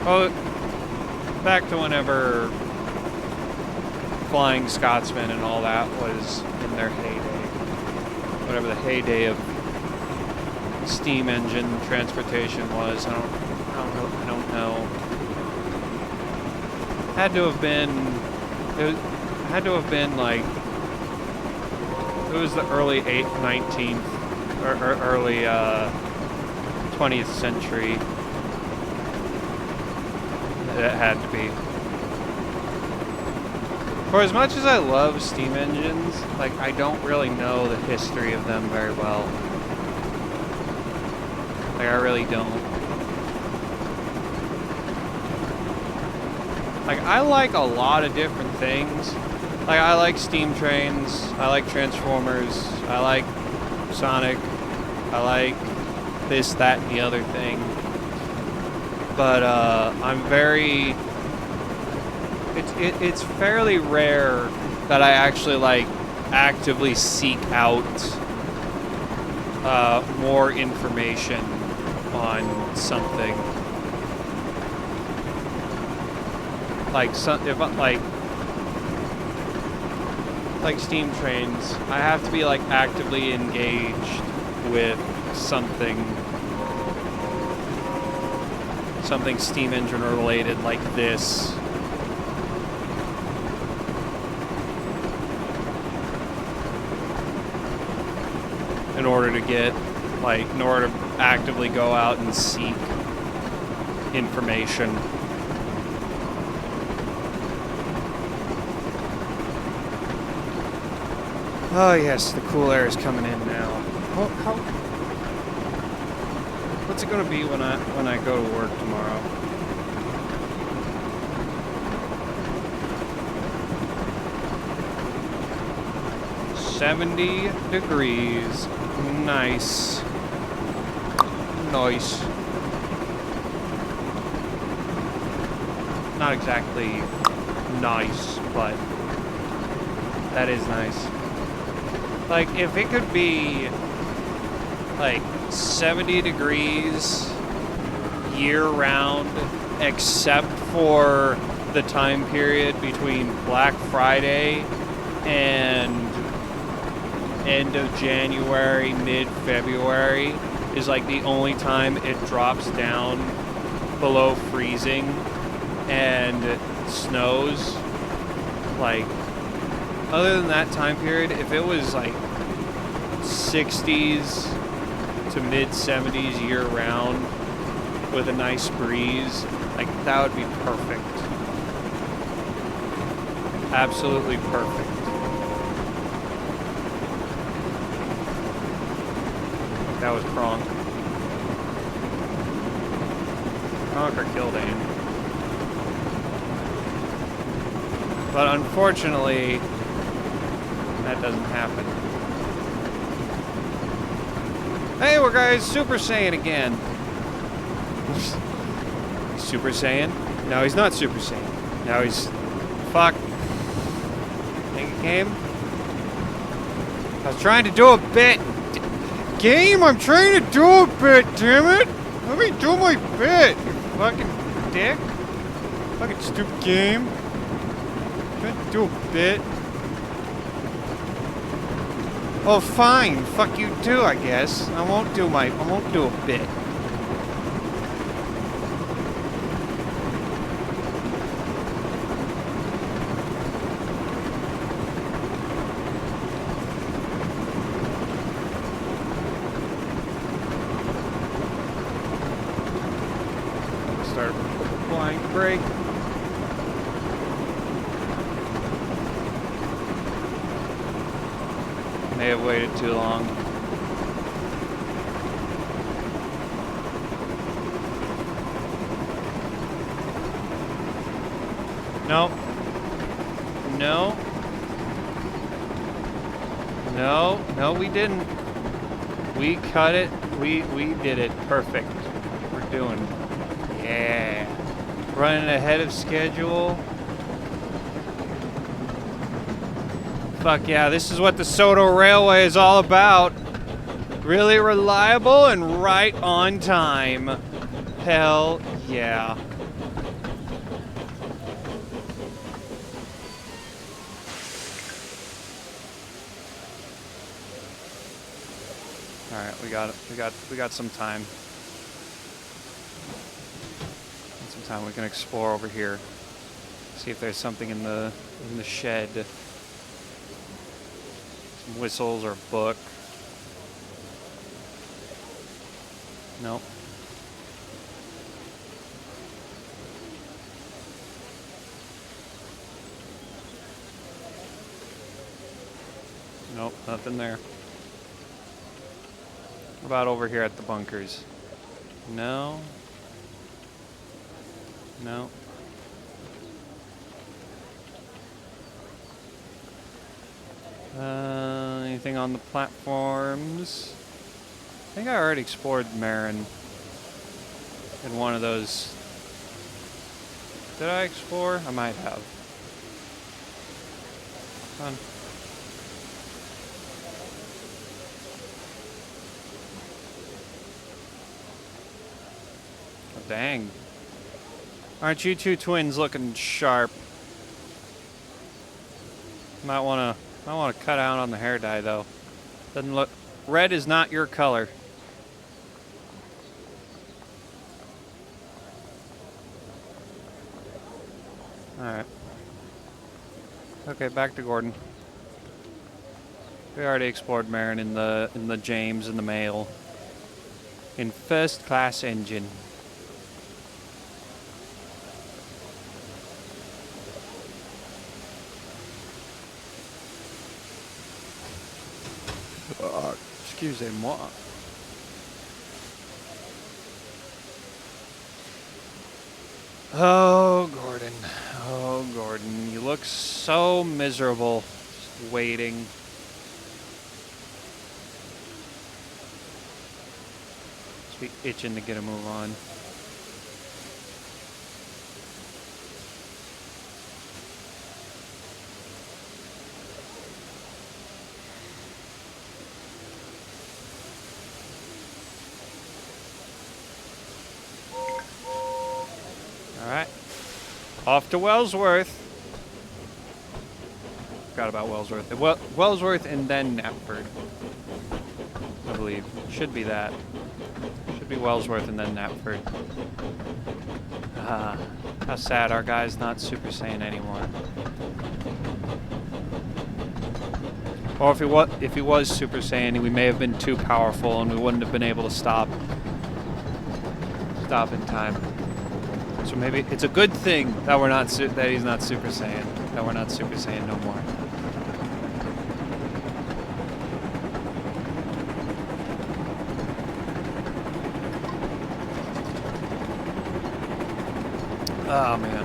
Oh, back to whenever Flying Scotsman and all that was in their heyday. Whatever the heyday of steam engine transportation was. I don't know. Had to have been like, it was the early 19th or early 20th century. It had to be. For as much as I love steam engines, like, I don't really know the history of them very well. Like, I really don't. Like, I like a lot of different things. Like, I like steam trains, I like Transformers, I like Sonic, I like this, that, and the other thing. But I'm very... It's fairly rare that I actually, like, actively seek out more information on something. Like, like steam trains, I have to be, like, actively engaged with something steam engine related like this. In order to actively go out and seek information. Oh yes, the cool air is coming in now. What's it gonna be when I go to work tomorrow? "70 degrees. Nice. Nice. Not exactly nice, but that is nice. Like, if it could be like 70 degrees year-round, except for the time period between Black Friday and end of January, mid-February, is like the only time it drops down below freezing and snows. Like, other than that time period, if it was like 60s to mid-70s year-round with a nice breeze, like, that would be perfect. Absolutely perfect. That was Kronk. Kronk or Kildane. But unfortunately, that doesn't happen. Hey, we're guys Super Saiyan again. Super Saiyan? No, he's not Super Saiyan. No, he's... Fuck. Think it came? I was trying to do a bit. Game, I'm trying to do a bit, damn it! Let me do my bit, you fucking dick. Fucking stupid game. I'm trying to do a bit. Oh, fine. Fuck you too, I guess. I won't do a bit. Start applying brake. May have waited too long. No. No. No. No, we didn't. We cut it. We did it. Perfect. We're doing. Yeah. Running ahead of schedule. Fuck yeah, this is what the Soto Railway is all about. Really reliable and right on time. Hell yeah. All right, we got it. We got some time. Some time we can explore over here. See if there's something in the shed. Some whistles or a book. Nope. Nope, nothing there. What about over here at the bunkers? No. No. Anything on the platforms? I think I already explored Marin in one of those. Did I explore? I might have. Come on. Oh, dang. Aren't you two twins looking sharp? Might wanna cut out on the hair dye though. Doesn't look. Red is not your color. All right. Okay, back to Gordon. We already explored Marin in the James and the Mail. In first class engine. Excusez-moi. Oh, Gordon. Oh, Gordon. You look so miserable just waiting. Just be itching to get a move on. Off to Wellsworth. Forgot about Wellsworth. Wellsworth and then Knapford. I believe. Should be that. Should be Wellsworth and then Knapford. How sad our guy's not Super Saiyan anymore. Or if he was Super Saiyan, we may have been too powerful and we wouldn't have been able to stop in time. So maybe it's a good thing that that he's not Super Saiyan. That we're not Super Saiyan no more. Oh man.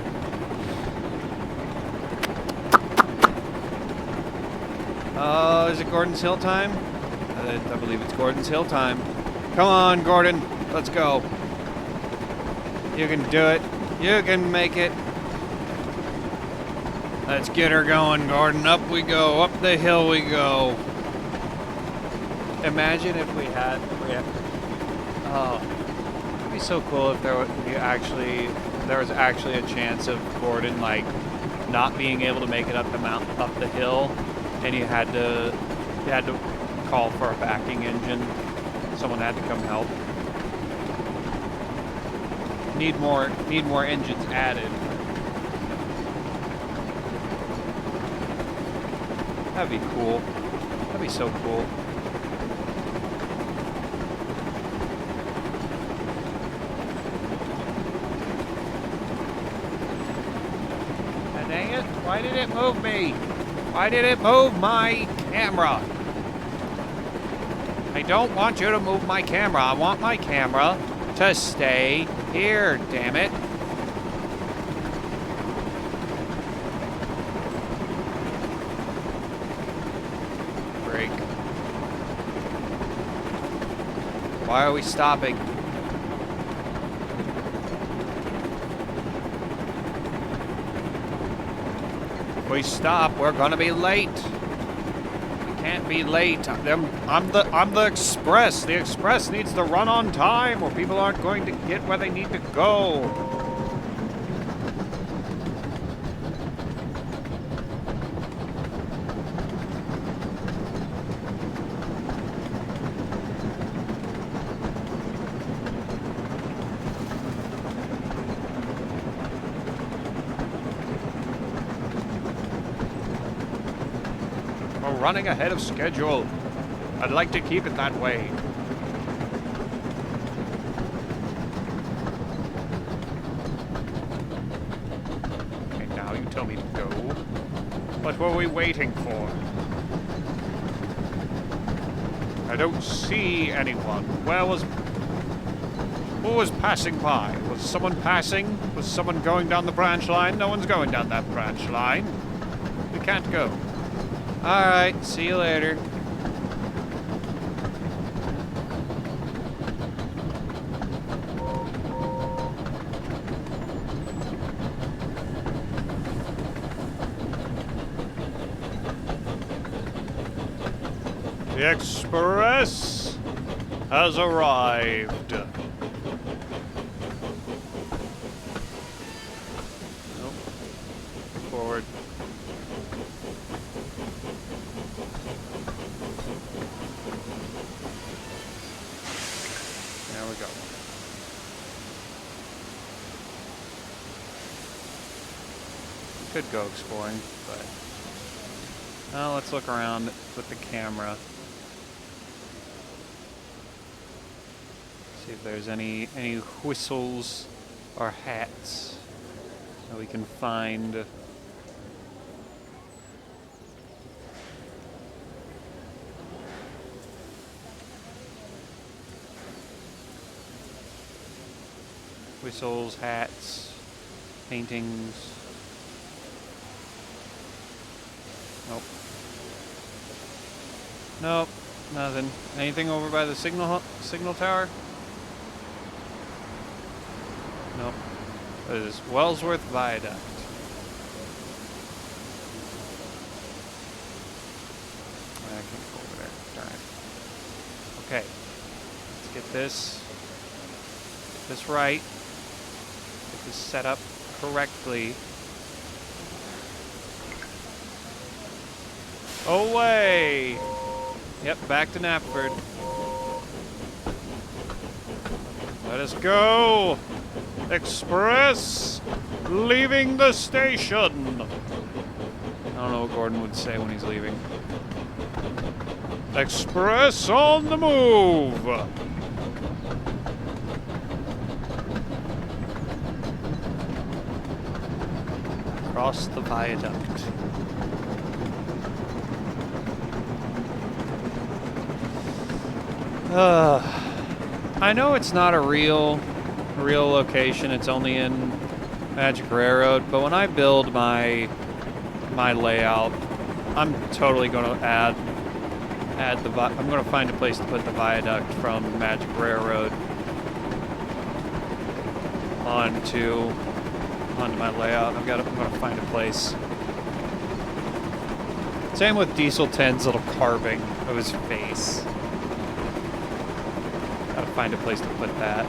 Oh, is it Gordon's Hill time? I believe it's Gordon's Hill time. Come on, Gordon. Let's go. You can do it. You can make it. Let's get her going, Gordon. Up we go. Up the hill we go. Imagine if we had oh, it'd be so cool if there was actually a chance of Gordon like not being able to make it up the hill, and you had to call for a backing engine. Someone had to come help. Need more engines added. That'd be cool. That'd be so cool. Ah, dang it! Why did it move me? Why did it move my camera? I don't want you to move my camera. I want my camera to stay here, damn it. Break. Why are we stopping? If we stop, we're gonna be late. Can't be late. I'm the express. The express needs to run on time or people aren't going to get where they need to go. Running ahead of schedule. I'd like to keep it that way. Okay, now you tell me to go. What were we waiting for? I don't see anyone. Who was passing by? Was someone passing? Was someone going down the branch line? No one's going down that branch line. We can't go. Alright, see you later. The express has arrived. Nope. Forward. There we go. Could go exploring, but well, let's look around with the camera. See if there's any whistles or hats that we can find. Whistles, hats, paintings. Nope. Nope, nothing. Anything over by the signal tower? Nope. It is Wellsworth Viaduct. I can't go over there. Darn it. Okay. Let's get this. Get this right. Get this set up correctly. Away! Yep, back to Knapford. Let us go! Express leaving the station! I don't know what Gordon would say when he's leaving. Express on the move! Across the viaduct. I know it's not a real location. It's only in Magic Railroad, but when I build my layout, I'm totally going to add I'm going to find a place to put the viaduct from Magic Railroad onto my layout. I'm going to find a place. Same with Diesel 10's little carving of his face. Gotta find a place to put that.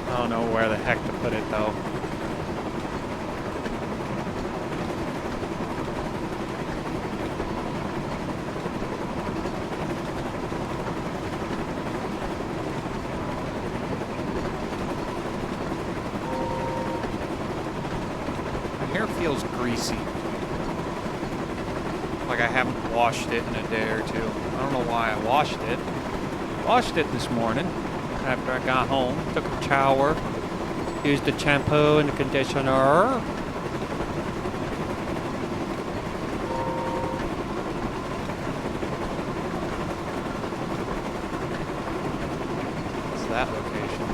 I don't know where the heck to put it though. My hair feels greasy. Like I haven't washed it in a day or two. I don't know why I washed it. Washed it this morning after I got home. Took a shower. Used the shampoo and the conditioner. that location.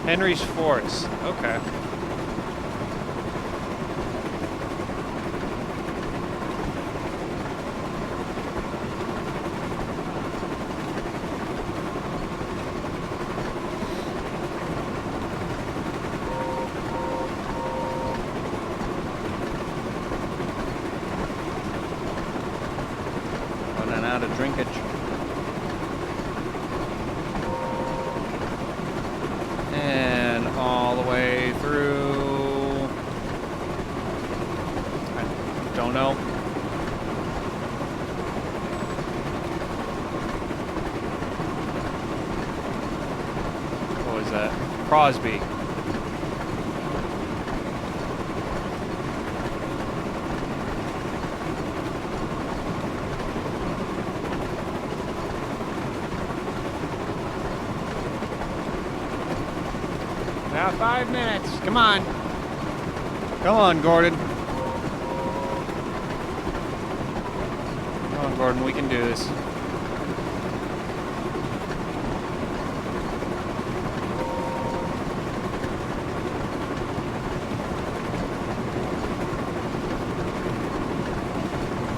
Henry's Forts. Okay. Running out of drinkage. And all the way through. I don't know. What was that? Crosby. Now 5 minutes. Come on. Come on, Gordon. Come on, Gordon. We can do this.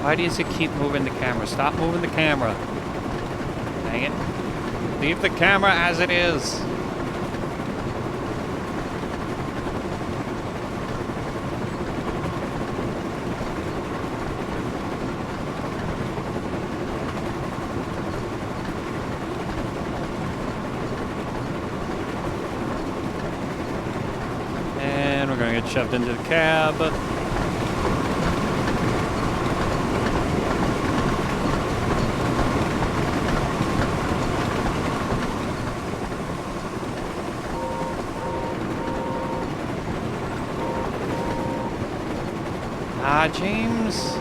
Why does it keep moving the camera? Stop moving the camera. Dang it. Leave the camera as it is. And we're going to get shoved into the cab. James,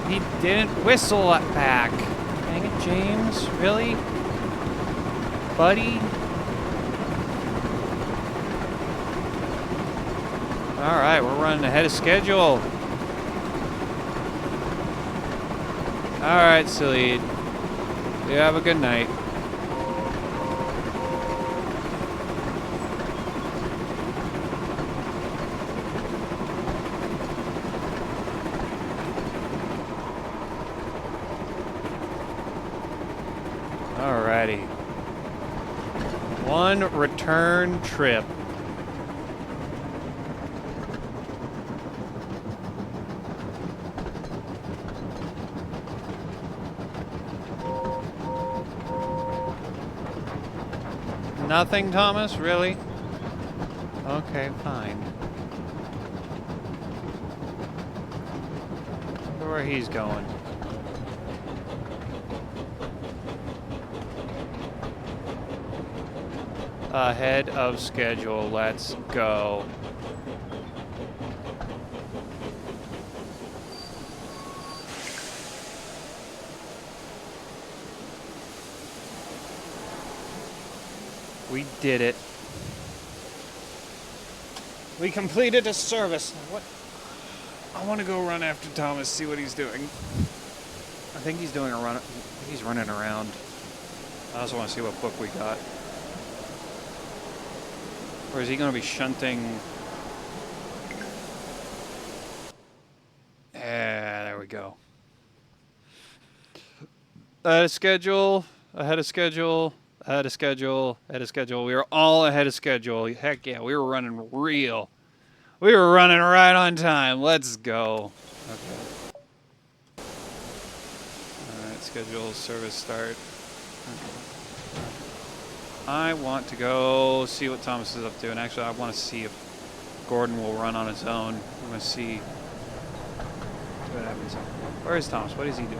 he didn't whistle it back. Dang it, James, really? Buddy? Alright, we're running ahead of schedule. Alright, silly. You have a good night. Alrighty. One return trip. Nothing, Thomas? Really? Okay, fine. Wonder where he's going. Ahead of schedule. Let's go. We did it. We completed a service. What? I want to go run after Thomas, see what he's doing. I think he's doing a run. I think he's running around. I also want to see what book we got. Or is he going to be shunting? Yeah, there we go. Ahead of schedule, ahead of schedule, ahead of schedule, ahead of schedule. We were all ahead of schedule. Heck yeah, we were running real. We were running right on time. Let's go. Okay. Alright, schedule, service start. Okay. I want to go see what Thomas is up to, and actually I want to see if Gordon will run on his own. I'm going to see what happens. Where is Thomas? What is he doing?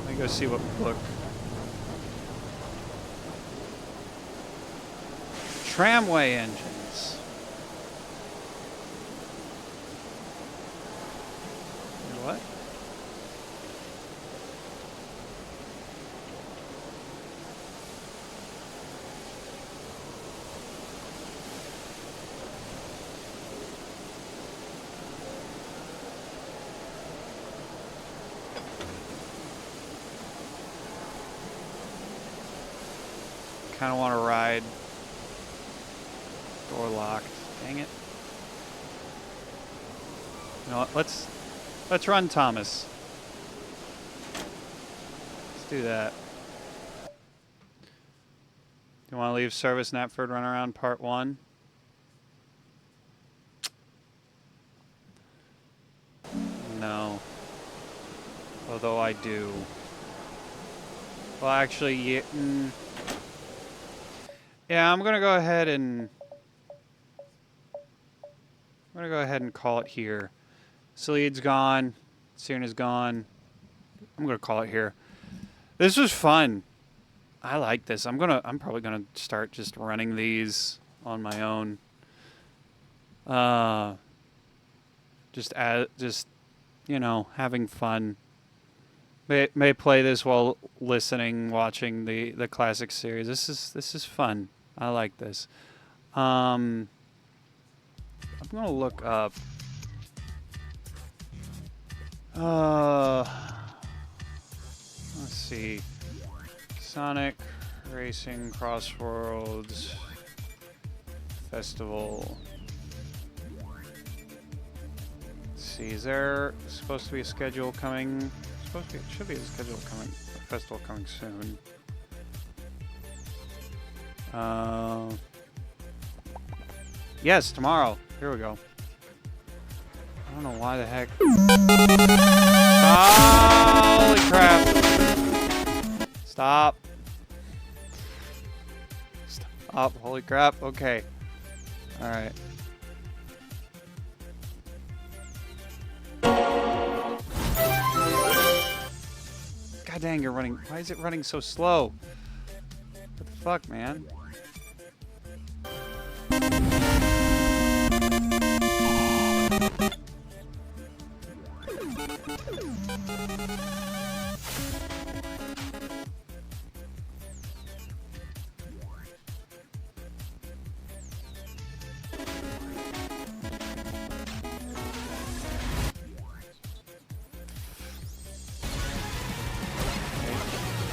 Let me go see what book. Tramway engines. What? kind of want to ride. Door locked. Dang it. You know what? Let's run Thomas. Let's do that. You want to leave Service Knapford Run Around Part 1? No. Although I do. Well, actually, yeah, I'm gonna go ahead and call it here. Splendid's gone. Sierna's gone. I'm gonna call it here. This was fun. I like this. I'm probably gonna start just running these on my own. Just you know, having fun. May play this while watching the classic series. This is fun. I like this. I'm gonna look up. Let's see. Sonic Racing Crossworlds Festival. Let's see. Is there supposed to be a schedule coming? Should be a schedule coming. A festival coming soon. Yes, tomorrow. Here we go. I don't know why the heck. Holy crap! Stop. Stop. Holy crap. Okay. All right. God dang, you're running. Why is it running so slow? What the fuck, man?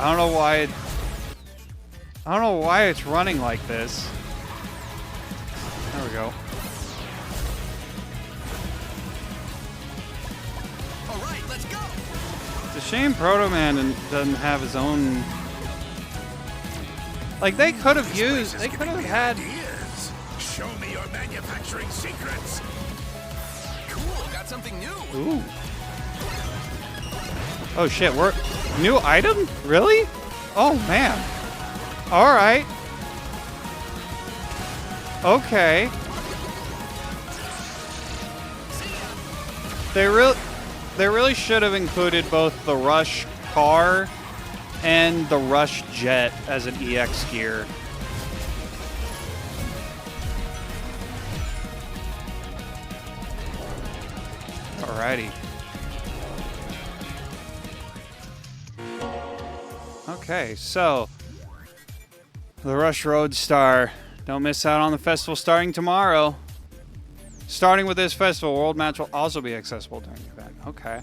I don't know why it's running like this. There we go. All right, let's go. It's a shame Proto Man doesn't have his own. Like they could have used. They could have had. Ideas. Show me your manufacturing secrets. Cool, got something new. Ooh. Oh shit, we're new item? Really? Oh man. All right. Okay. They really should have included both the Rush car and the Rush jet as an EX gear. Alrighty. Okay, so the Rush Roadstar. Don't miss out on the festival starting tomorrow. Starting with this festival, World Match will also be accessible during the event. Okay.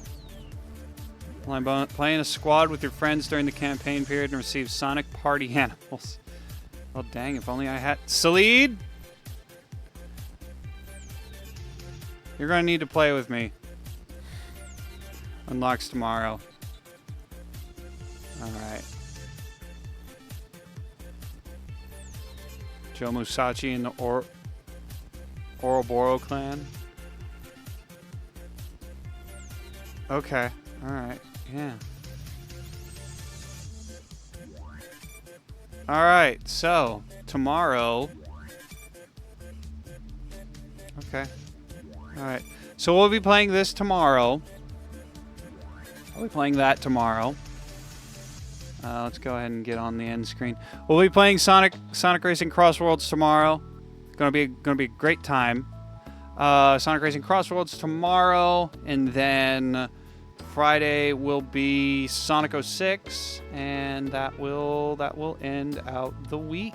Playing a squad with your friends during the campaign period and receive Sonic Party Animals. Well, dang, if only I had... Splendid! You're going to need to play with me. Unlocks tomorrow. Alright. Joe Musashi and the Ouroboros clan. Okay. Alright. Yeah. Alright, so tomorrow. Okay. Alright. So we'll be playing this tomorrow. I'll be playing that tomorrow. Let's go ahead and get on the end screen. We'll be playing Sonic Racing Crossworlds tomorrow. Gonna be a great time. Sonic Racing Crossworlds tomorrow, and then Friday will be Sonic 06, and that will end out the week.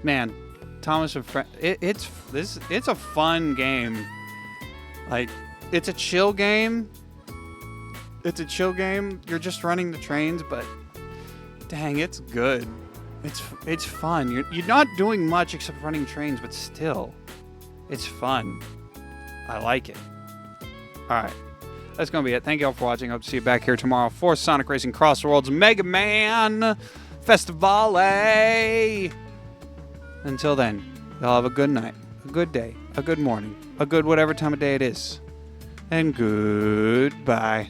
Man, Thomas and Friends. It's a fun game. Like, it's a chill game. It's a chill game. You're just running the trains, but Dang, it's good. It's fun. You're not doing much except running trains, but still, it's fun. I like it. All right. That's going to be it. Thank you all for watching. Hope to see you back here tomorrow for Sonic Racing Cross Worlds Mega Man Festivale. Until then, y'all have a good night, a good day, a good morning, a good whatever time of day it is. And goodbye.